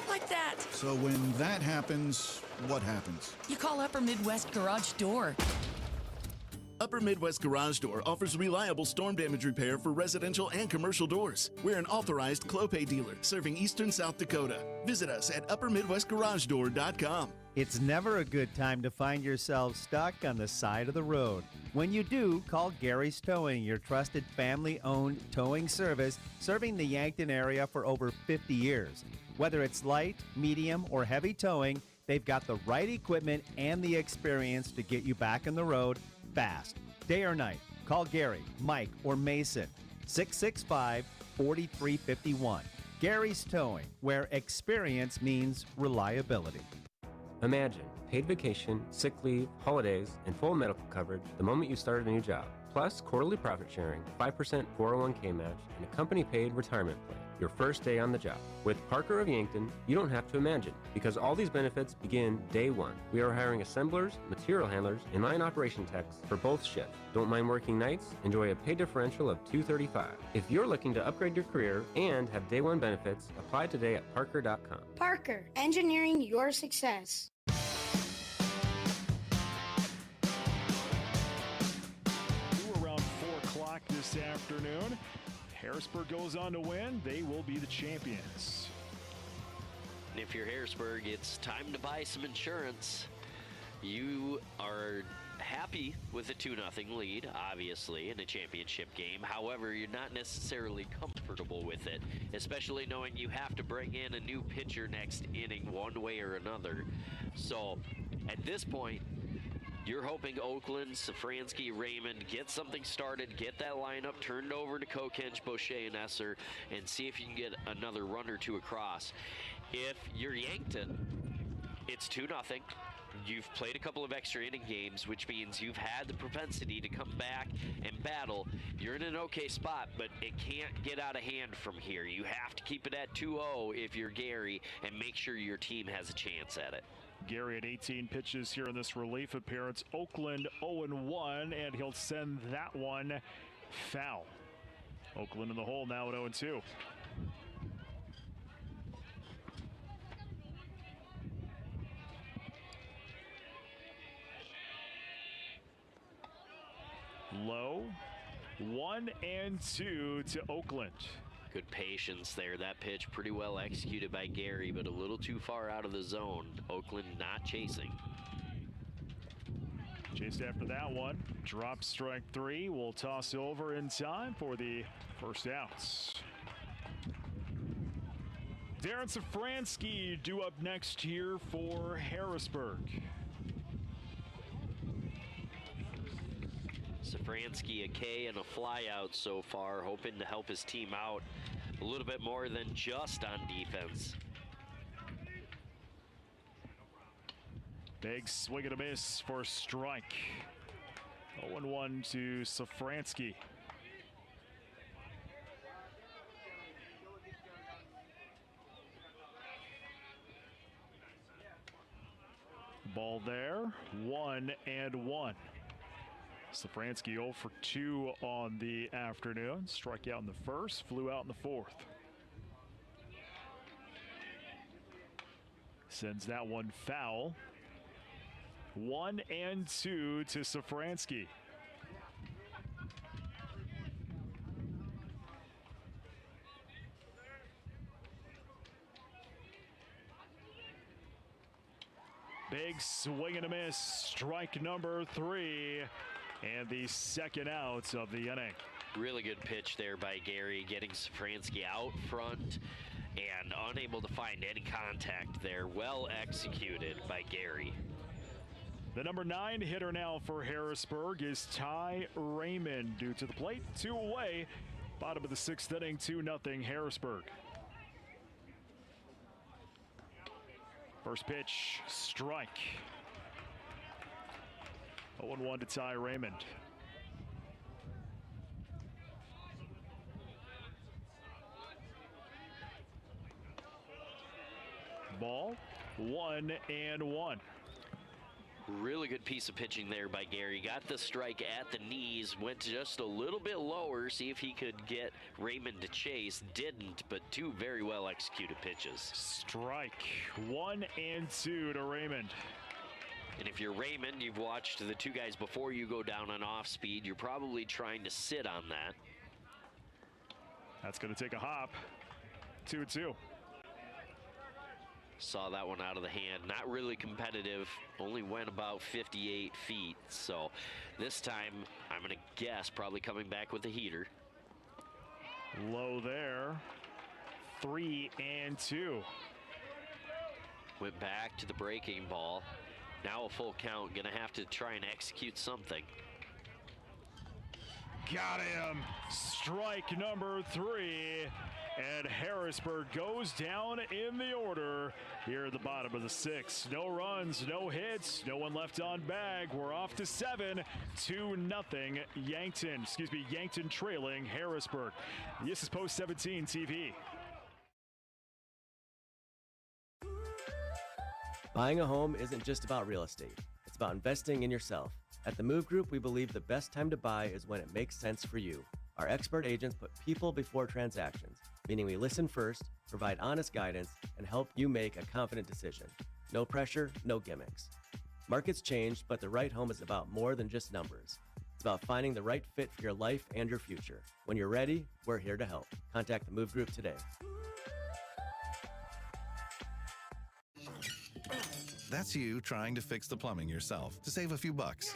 Like that. So when that happens, what happens? You call Upper Midwest Garage Door. Upper Midwest Garage Door offers reliable storm damage repair for residential and commercial doors. We're an authorized Clopay dealer serving eastern South Dakota. Visit us at uppermidwestgaragedoor.com. It's never a good time to find yourself stuck on the side of the road. When you do, call Gary's Towing, your trusted family-owned towing service serving the Yankton area for over 50 years. Whether it's light, medium, or heavy towing, they've got the right equipment and the experience to get you back on the road fast. Day or night, call Gary, Mike, or Mason, 665-4351. Gary's Towing, where experience means reliability. Imagine paid vacation, sick leave, holidays, and full medical coverage the moment you start a new job. Plus quarterly profit sharing, 5% 401k match, and a company-paid retirement plan. Your first day on the job. With Parker of Yankton, you don't have to imagine, because all these benefits begin day one. We are hiring assemblers, material handlers, and line operation techs for both shifts. Don't mind working nights? Enjoy a pay differential of $235. If you're looking to upgrade your career and have day one benefits, apply today at parker.com. Parker, engineering your success. Around 4 o'clock this afternoon. Harrisburg goes on to win. They will be the champions. And if you're Harrisburg, it's time to buy some insurance. You are happy with a 2-0 lead, obviously, in a championship game. However, you're not necessarily comfortable with it, especially knowing you have to bring in a new pitcher next inning one way or another. So, at this point, you're hoping Oakland, Safransky, Raymond get something started, get that lineup turned over to Kokench, Boucher, and Esser, and see if you can get another run or two across. If you're Yankton, it's 2-0. You've played a couple of extra inning games, which means you've had the propensity to come back and battle. You're in an okay spot, but it can't get out of hand from here. You have to keep it at 2-0 if you're Gary, and make sure your team has a chance at it. Gary at 18 pitches here in this relief appearance. Oakland 0-1, and he'll send that one foul. Oakland in the hole now at 0-2. Low, 1-2 to Oakland. Good patience there. That pitch pretty well executed by Gary, but a little too far out of the zone. Oakland not chasing. Chased after that one. Drop strike 3. Will toss over in time for the first outs. Darren Safransky due up next here for Harrisburg. Safransky a K and a flyout so far, hoping to help his team out a little bit more than just on defense. Big swing and a miss for a strike. 0-1 to Safransky. Ball there, 1-1. Safransky 0 for 2 on the afternoon. Struck out in the first, flew out in the fourth. Sends that one foul. 1-2 to Safransky. Big swing and a miss, strike number 3, and the second out of the inning. Really good pitch there by Gary, getting Safransky out front and unable to find any contact there. Well executed by Gary. The number 9 hitter now for Harrisburg is Ty Raymond. Due to the plate, 2 away. Bottom of the 6th inning, 2-0 Harrisburg. First pitch, strike. 0-1 to Ty Raymond. Ball, 1-1. Really good piece of pitching there by Gary. Got the strike at the knees, went just a little bit lower, see if he could get Raymond to chase. Didn't, but 2 very well executed pitches. Strike, 1-2 to Raymond. And if you're Raymond, you've watched the 2 guys before you go down on off speed. You're probably trying to sit on that. That's going to take a hop. 2-2. Saw that one out of the hand. Not really competitive. Only went about 58 feet. So this time, I'm going to guess probably coming back with a heater. Low there. 3-2. Went back to the breaking ball. Now a full count. Going to have to try and execute something. Got him. Strike number 3. And Harrisburg goes down in the order here at the bottom of the 6th. No runs, no hits, no one left on bag. We're off to 7, 2-0 Yankton. Yankton trailing Harrisburg. This is Post 17 TV. Buying a home isn't just about real estate. It's about investing in yourself. At the Move Group, we believe the best time to buy is when it makes sense for you. Our expert agents put people before transactions, meaning we listen first, provide honest guidance, and help you make a confident decision. No pressure, no gimmicks. Markets change, but the right home is about more than just numbers. It's about finding the right fit for your life and your future. When you're ready, we're here to help. Contact the Move Group today. That's you trying to fix the plumbing yourself to save a few bucks.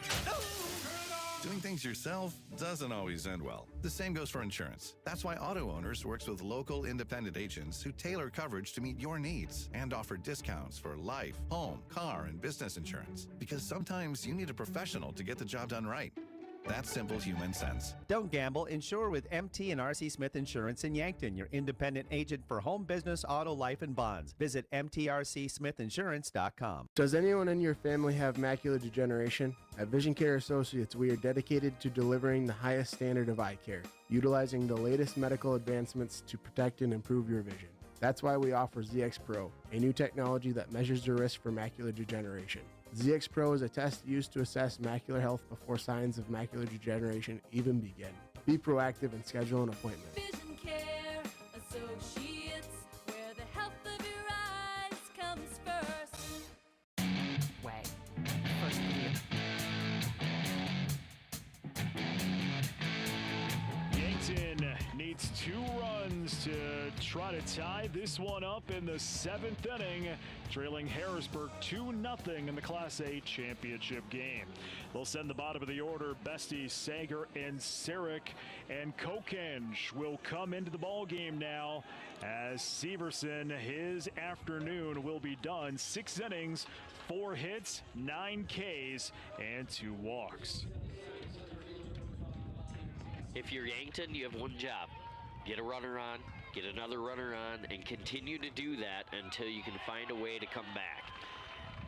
Doing things yourself doesn't always end well. The same goes for insurance. That's why Auto Owners works with local independent agents who tailor coverage to meet your needs and offer discounts for life, home, car, and business insurance. Because sometimes you need a professional to get the job done right. That's simple human sense. Don't gamble. Insure with MT and RC Smith Insurance in Yankton, your independent agent for home, business, auto, life, and bonds. Visit mtrcsmithinsurance.com. Does anyone in your family have macular degeneration? At Vision Care Associates, we are dedicated to delivering the highest standard of eye care, utilizing the latest medical advancements to protect and improve your vision. That's why we offer ZX Pro, a new technology that measures the risk for macular degeneration. ZX Pro is a test used to assess macular health before signs of macular degeneration even begin. Be proactive and schedule an appointment. Vision Care Associates, where the health of your eyes comes first. Way. First year. Yankton needs 2 runs to try to tie this one up in the 7th inning, trailing Harrisburg 2-0 in the Class A championship game. They'll send the bottom of the order. Bestie, Sager, and Sarek, and Kokenge will come into the ball game now as Severson, his afternoon will be done. 6 innings, 4 hits, 9 Ks, and 2 walks. If you're Yankton, you have one job. Get a runner on, get another runner on, and continue to do that until you can find a way to come back.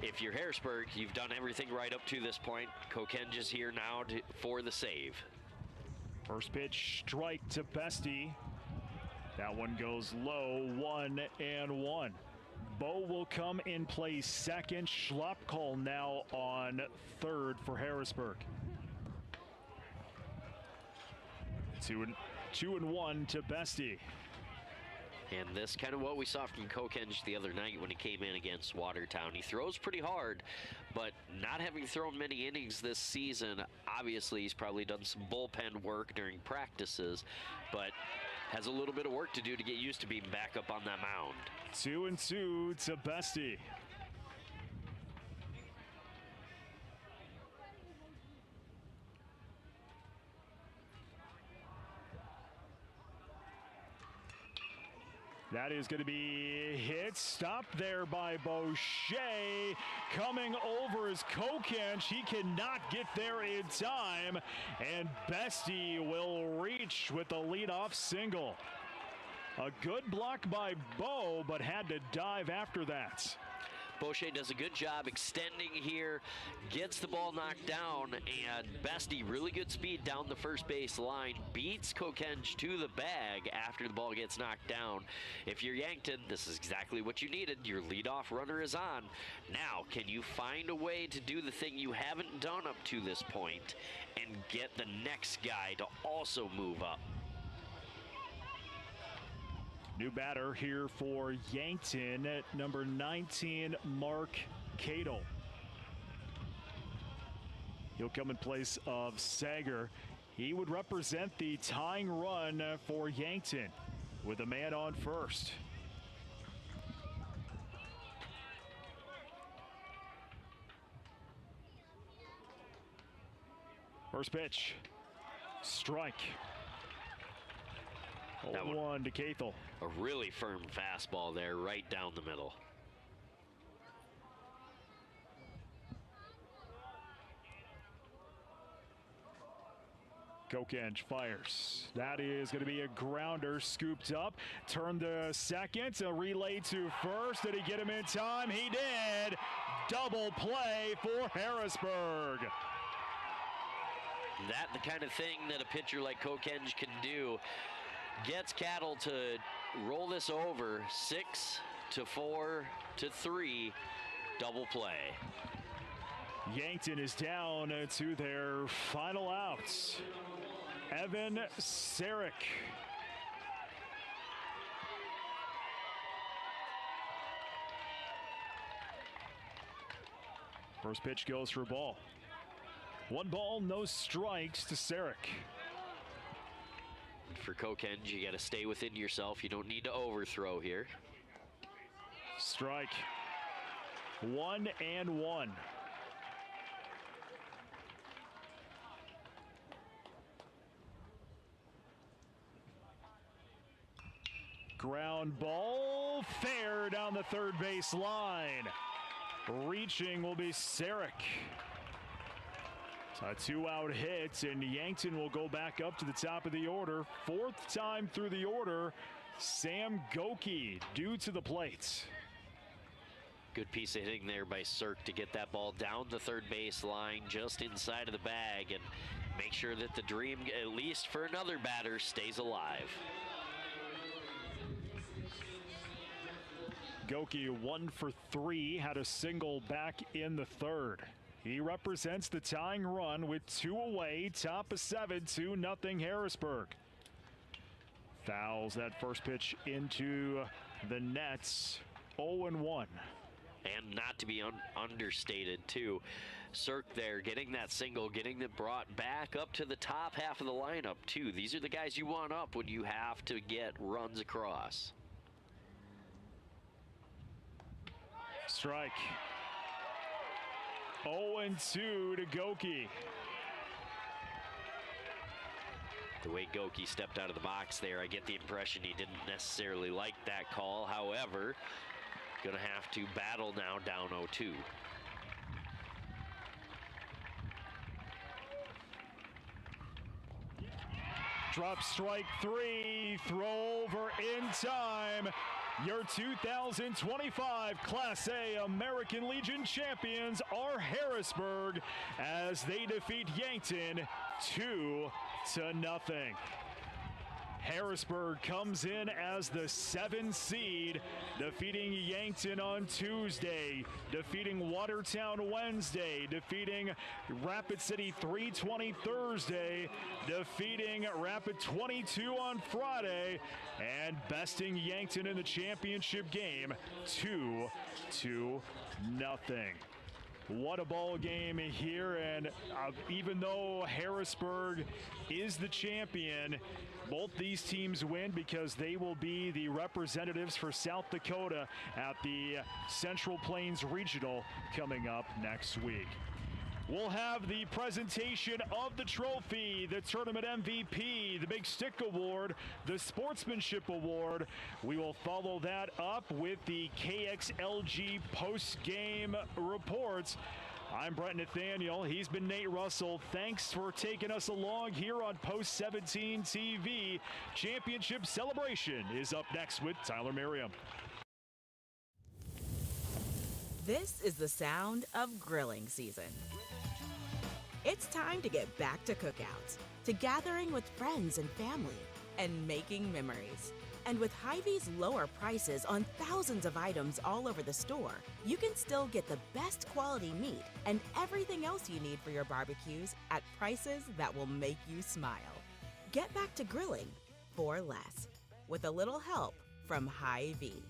If you're Harrisburg, you've done everything right up to this point. Kokenge is here now for the save. First pitch, strike to Bestie. That one goes low, 1-1. Bo will come in play second. Schlopkol now on third for Harrisburg. 2-1 to Bestie. And this kind of what we saw from Kokenge the other night when he came in against Watertown. He throws pretty hard, but not having thrown many innings this season, obviously he's probably done some bullpen work during practices, but has a little bit of work to do to get used to being back up on that mound. 2-2 to Bestie. That is going to be hit. Stopped there by Boucher. Coming over is Kokenge. He cannot get there in time. And Bestie will reach with the leadoff single. A good block by Bo, but had to dive after that. Boucher does a good job extending here, gets the ball knocked down, and Bestie, really good speed down the first base line, beats Kokenge to the bag after the ball gets knocked down. If you're Yankton, this is exactly what you needed. Your leadoff runner is on. Now, can you find a way to do the thing you haven't done up to this point and get the next guy to also move up? New batter here for Yankton at number 19, Mark Cadle. He'll come in place of Sager. He would represent the tying run for Yankton with a man on first. First pitch, strike. 0-1 to Cathel. A really firm fastball there, right down the middle. Kokenge fires. That is going to be a grounder, scooped up, turned to second, a relay to first. Did he get him in time? He did. Double play for Harrisburg. That the kind of thing that a pitcher like Kokenge can do. Gets Cattle to roll this over 6-4-3, double play. Yankton is down to their final outs. Evan Sarek. First pitch goes for a ball. 1 ball, no strikes to Sarek. For Kokenge, you got to stay within yourself. You don't need to overthrow here. Strike. 1-1. Ground ball, fair down the third base line. Reaching will be Sarek. A 2-out hit, and Yankton will go back up to the top of the order. 4th time through the order, Sam Goki due to the plate. Good piece of hitting there by Sirk to get that ball down the third base line, just inside of the bag, and make sure that the dream, at least for another batter, stays alive. Goki 1 for 3, had a single back in the third. He represents the tying run with 2 away, top of 7, 2-0 Harrisburg. Fouls that first pitch into the nets, 0-1. And not to be understated, too. Sirk there getting that single, getting it brought back up to the top half of the lineup, too. These are the guys you want up when you have to get runs across. Strike. 0-2 to Goki. The way Goki stepped out of the box there, I get the impression he didn't necessarily like that call. However, going to have to battle now, down 0-2. Drop strike 3, throw over in time. Your 2025 Class A American Legion champions are Harrisburg as they defeat Yankton 2-0. Harrisburg comes in as the 7th seed, defeating Yankton on Tuesday, defeating Watertown Wednesday, defeating Rapid City 320 Thursday, defeating Rapid 22 on Friday, and besting Yankton in the championship game 2-0. What a ball game here, and even though Harrisburg is the champion, both these teams win because they will be the representatives for South Dakota at the Central Plains Regional coming up next week. We'll have the presentation of the trophy, the tournament MVP, the Big Stick Award, the Sportsmanship Award. We will follow that up with the KXLG post-game reports. I'm Brett Nathaniel. He's been Nate Russell. Thanks for taking us along here on Post 17 TV. Championship celebration is up next with Tyler Merriam. This is the sound of grilling season. It's time to get back to cookouts, to gathering with friends and family, and making memories. And with Hy-Vee's lower prices on thousands of items all over the store, you can still get the best quality meat and everything else you need for your barbecues at prices that will make you smile. Get back to grilling for less, with a little help from Hy-Vee.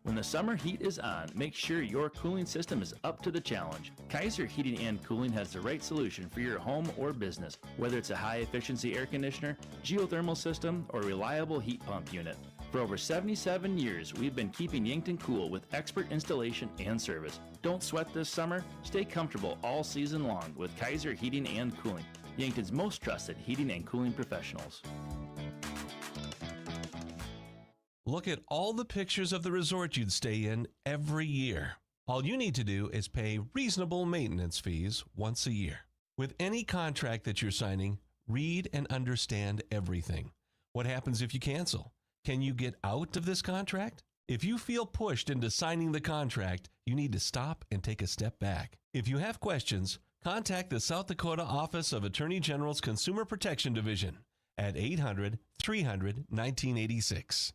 When the summer heat is on, make sure your cooling system is up to the challenge. Kaiser Heating and Cooling has the right solution for your home or business, whether it's a high-efficiency air conditioner, geothermal system, or reliable heat pump unit. For over 77 years, we've been keeping Yankton cool with expert installation and service. Don't sweat this summer. Stay comfortable all season long with Kaiser Heating and Cooling, Yankton's most trusted heating and cooling professionals. Look at all the pictures of the resort you'd stay in every year. All you need to do is pay reasonable maintenance fees once a year. With any contract that you're signing, read and understand everything. What happens if you cancel? Can you get out of this contract? If you feel pushed into signing the contract, you need to stop and take a step back. If you have questions, contact the South Dakota Office of Attorney General's Consumer Protection Division at 800-300-1986.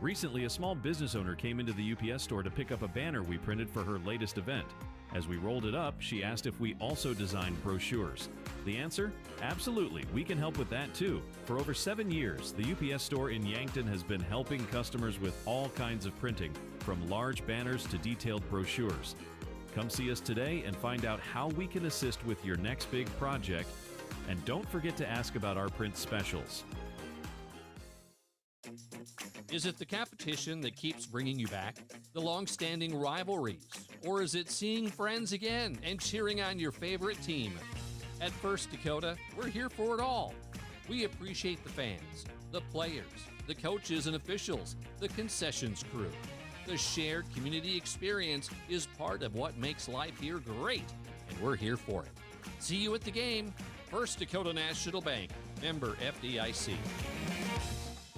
Recently, a small business owner came into the UPS store to pick up a banner we printed for her latest event. As we rolled it up, she asked if we also designed brochures. The answer? Absolutely, we can help with that too. For over 7 years, the UPS store in Yankton has been helping customers with all kinds of printing, from large banners to detailed brochures. Come see us today and find out how we can assist with your next big project. And don't forget to ask about our print specials. Is it the competition that keeps bringing you back? The long-standing rivalries? Or is it seeing friends again and cheering on your favorite team? At First Dakota, we're here for it all. We appreciate the fans, the players, the coaches and officials, the concessions crew. The shared community experience is part of what makes life here great, and we're here for it. See you at the game. First Dakota National Bank, member FDIC.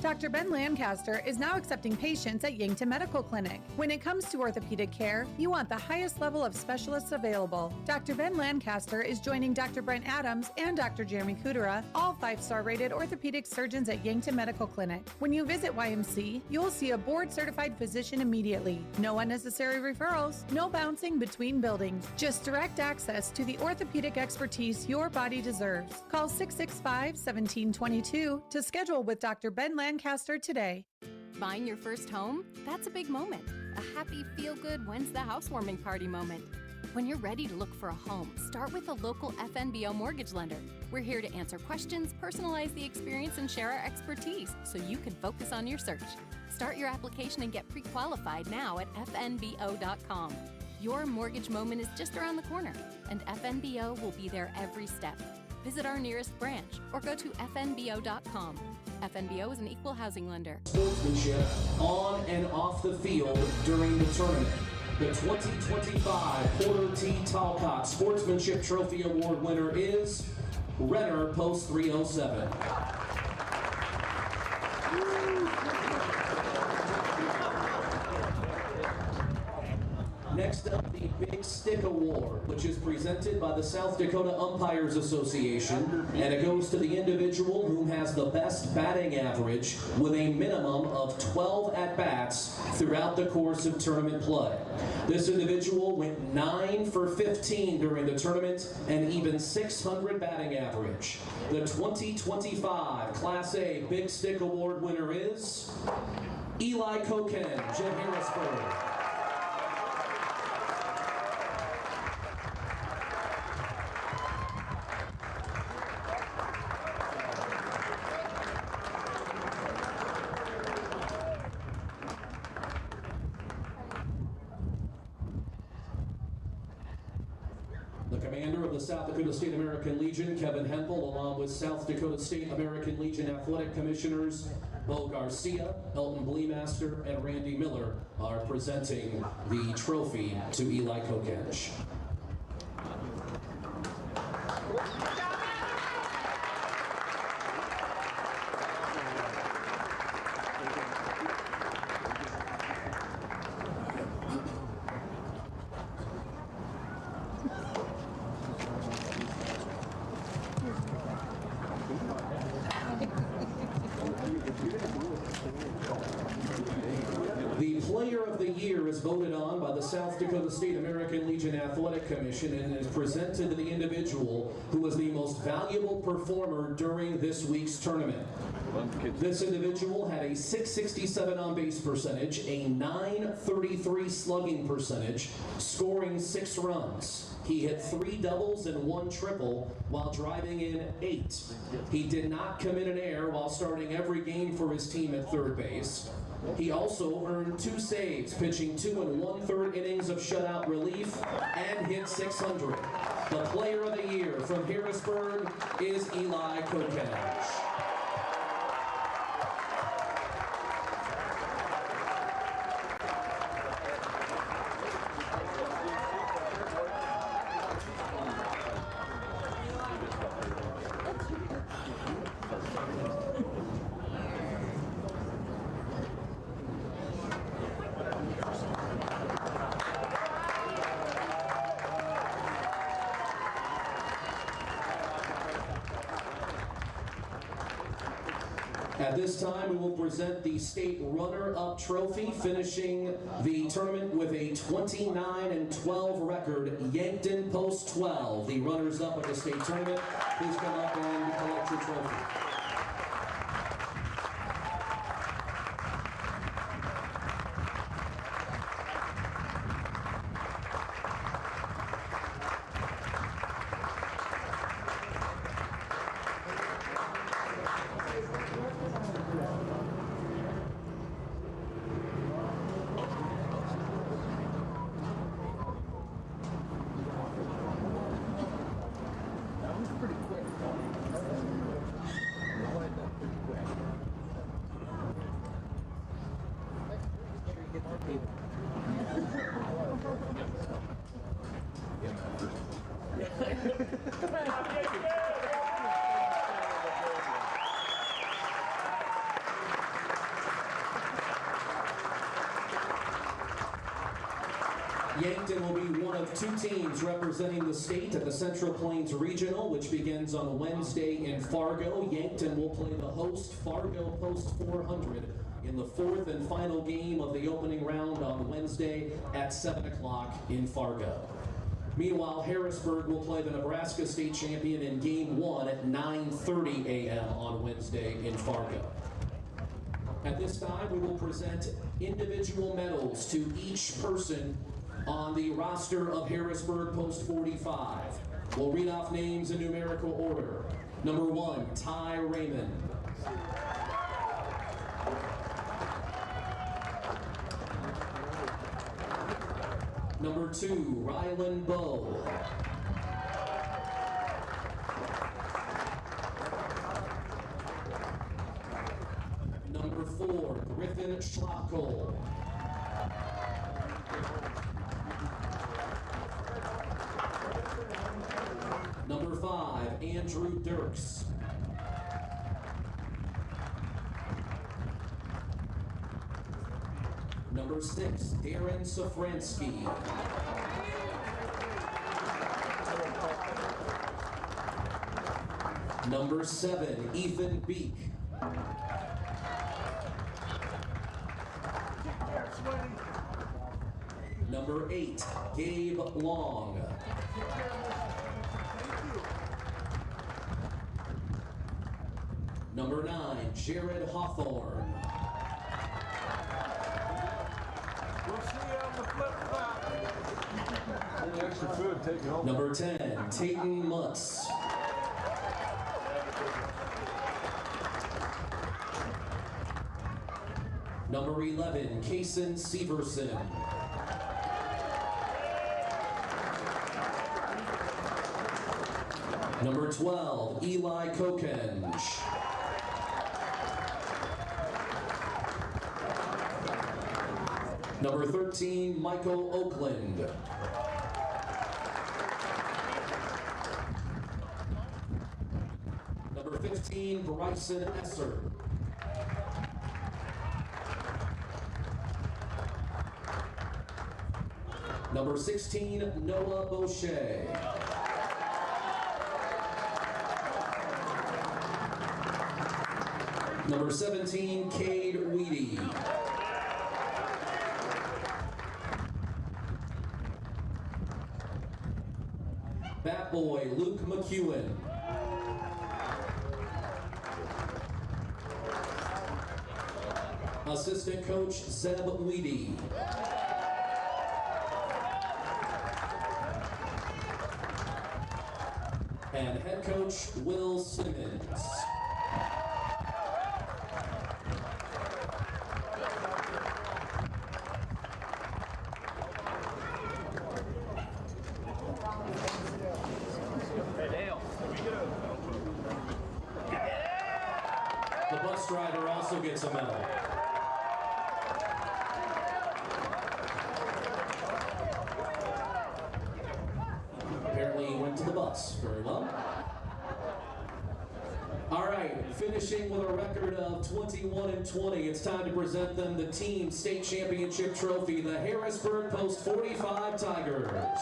Dr. Ben Lancaster is now accepting patients at Yankton Medical Clinic. When it comes to orthopedic care, you want the highest level of specialists available. Dr. Ben Lancaster is joining Dr. Brent Adams and Dr. Jeremy Kudera, all 5-star rated orthopedic surgeons at Yankton Medical Clinic. When you visit YMC, you will see a board-certified physician immediately. No unnecessary referrals, no bouncing between buildings, just direct access to the orthopedic expertise your body deserves. Call 665-1722 to schedule with Dr. Ben Lancaster today. Buying your first home? That's a big moment. A happy, feel-good when's the housewarming party moment. When you're ready to look for a home, start with a local FNBO mortgage lender. We're here to answer questions, personalize the experience, and share our expertise so you can focus on your search. Start your application and get pre-qualified now at fnbo.com. Your mortgage moment is just around the corner, and FNBO will be there every step. Visit our nearest branch or go to fnbo.com. FNBO is an equal housing lender. Sportsmanship on and off the field during the tournament. The 2025 Porter T. Talcott Sportsmanship Trophy Award winner is Renner Post 307. Next up, the Big Stick Award, which is presented by the South Dakota Umpires Association, and it goes to the individual who has the best batting average with a minimum of 12 at-bats throughout the course of tournament play. This individual went 9 for 15 during the tournament and even 600 batting average. The 2025 Class A Big Stick Award winner is Eli Kokenge of Harrisburg. South Dakota State American Legion, Kevin Hempel, along with South Dakota State American Legion Athletic Commissioners Bo Garcia, Elton Bleemaster, and Randy Miller are presenting the trophy to Eli Kokenge. Voted on by the South Dakota State American Legion Athletic Commission and is presented to the individual who was the most valuable performer during this week's tournament. This individual had a .667 on-base percentage, a .933 slugging percentage, scoring 6 runs. He hit 3 doubles and 1 triple while driving in 8. He did not commit an error while starting every game for his team at third base. He also earned 2 saves, pitching 2 1/3 innings of shutout relief, and hit 600. The Player of the Year from Harrisburg is Eli Kokenge. At this time, we will present the state runner-up trophy, finishing the tournament with a 29-12 record, Yankton Post 12. The runners-up of the state tournament, please come up and collect your trophy. Yankton will be one of two teams representing the state at the Central Plains Regional, which begins on Wednesday in Fargo. Yankton will play the host, Fargo Post 400, in the fourth and final game of the opening round on Wednesday at 7 o'clock in Fargo. Meanwhile, Harrisburg will play the Nebraska State Champion in Game 1 at 9:30 a.m. on Wednesday in Fargo. At this time, we will present individual medals to each person on the roster of Harrisburg Post 45. We'll read off names in numerical order. Number 1, Ty Raymond. Number 2, Rylan Bowe. Number 4, Griffin Schlockel. Number 5, Andrew Dirks. Number 6, Darren Safransky. Number 7, Ethan Beek. Number 8, Gabe Long. Number 9, Jared Hawthorne. Number 10, Tayton Mutz. Number 11, Kaysen Severson. Number 12, Eli Kokenge. Number 13, Michael Oakland. Number 15, Bryson Esser. Number 16, Noah Boucher. Number 17, Cade Weedy. Bat boy, Luke McEwen. Assistant coach, Zeb Weedy. And head coach, Will Simmons. The bus driver also gets a medal. Apparently he went to the bus. Very well. All right, finishing with a record of 21-20, it's time to present them the team state championship trophy, the Harrisburg Post 45 Tigers.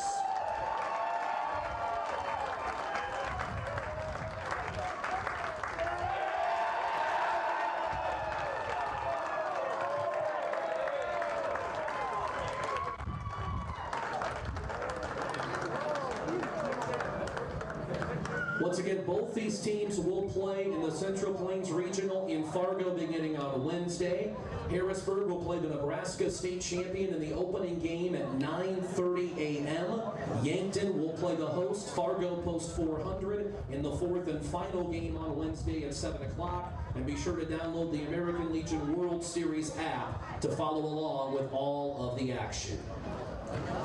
Once again, both these teams will play in the Central Plains Regional in Fargo beginning on Wednesday. Harrisburg will play the Nebraska State Champion in the opening game at 9:30 a.m. Yankton will play the host, Fargo Post 400, in the fourth and final game on Wednesday at 7 o'clock. And be sure to download the American Legion World Series app to follow along with all of the action.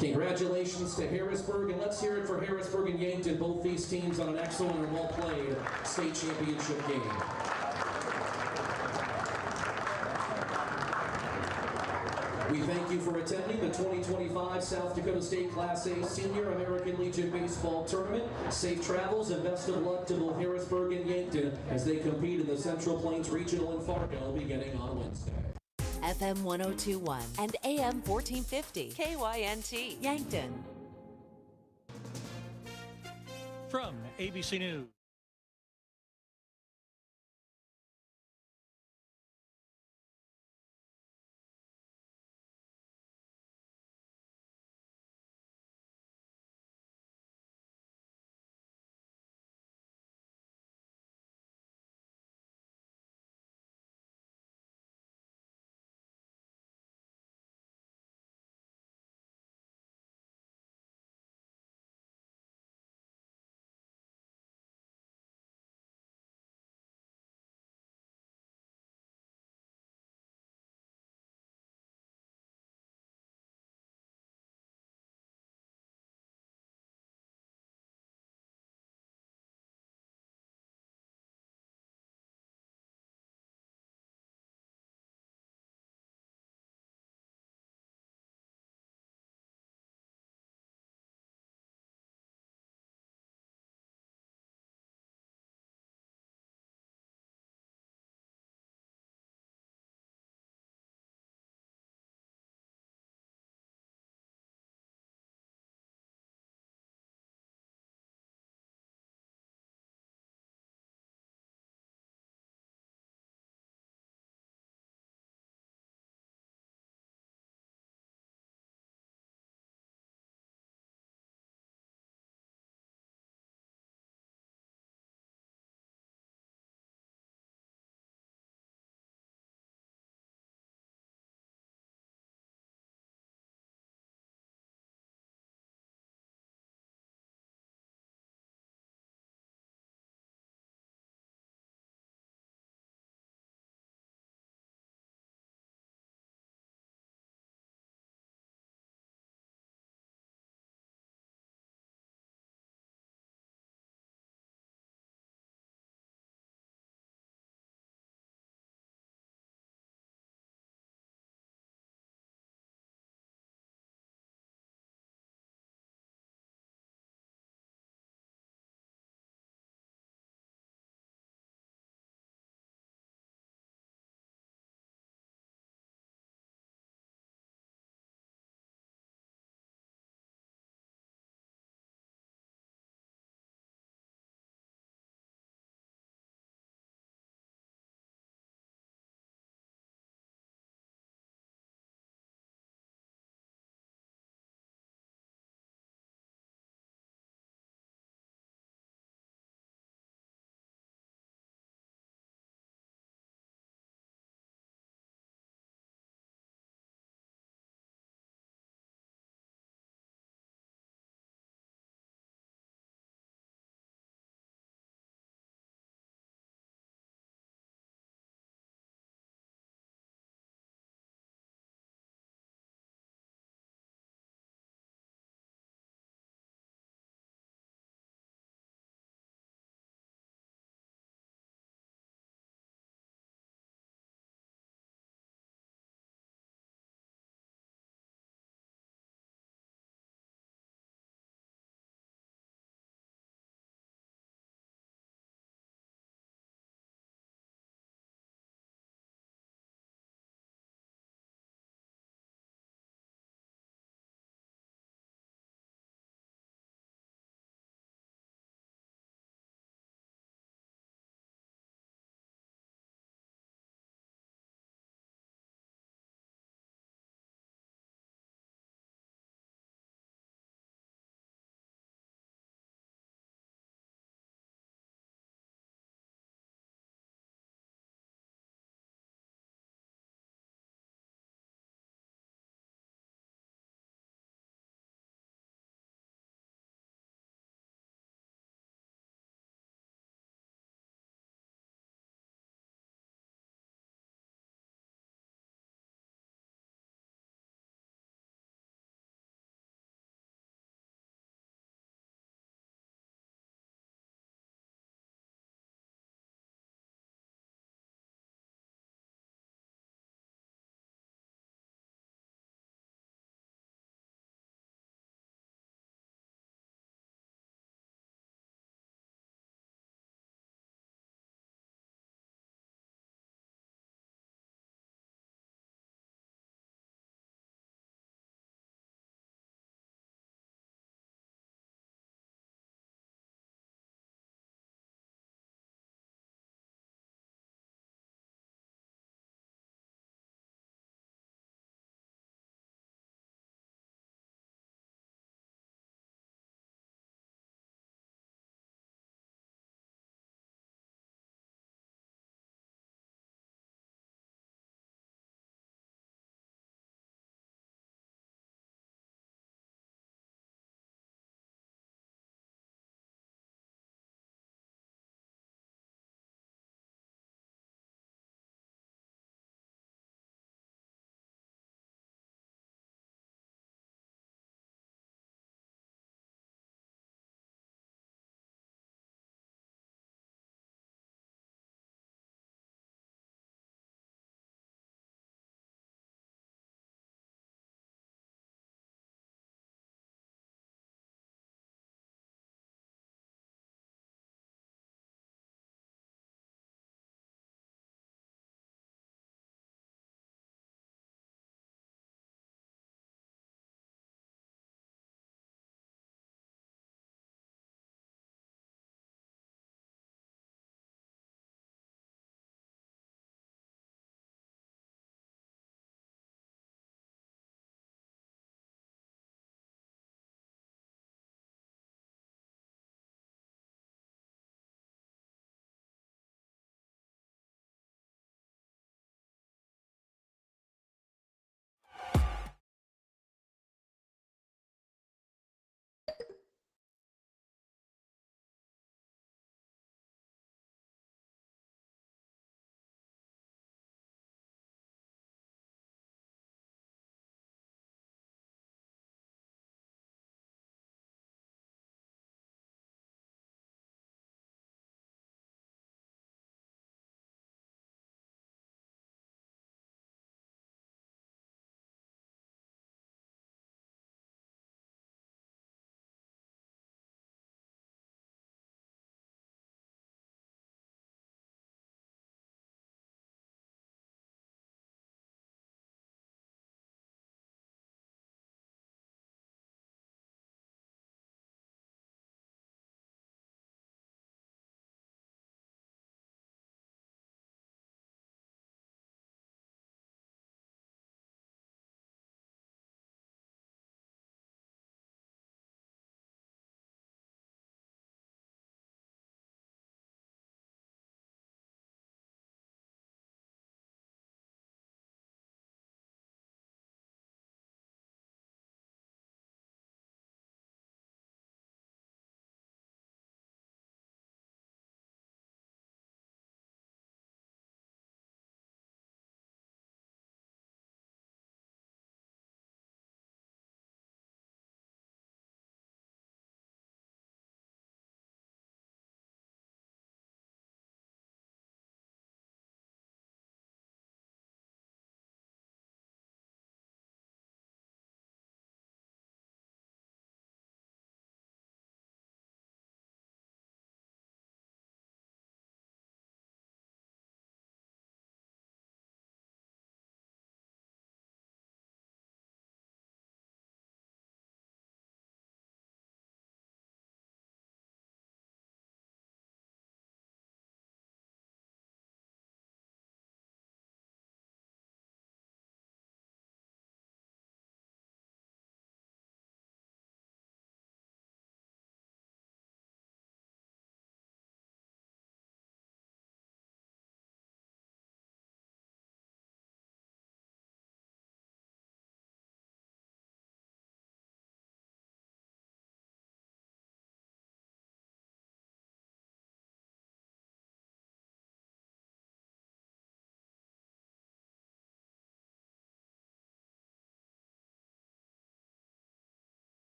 Congratulations to Harrisburg, and let's hear it for Harrisburg and Yankton, both these teams on an excellent and well-played state championship game. We thank you for attending the 2025 South Dakota State Class A Senior American Legion Baseball Tournament. Safe travels and best of luck to both Harrisburg and Yankton as they compete in the Central Plains Regional in Fargo beginning on Wednesday. FM 1021 and AM 1450. KYNT, Yankton. From ABC News,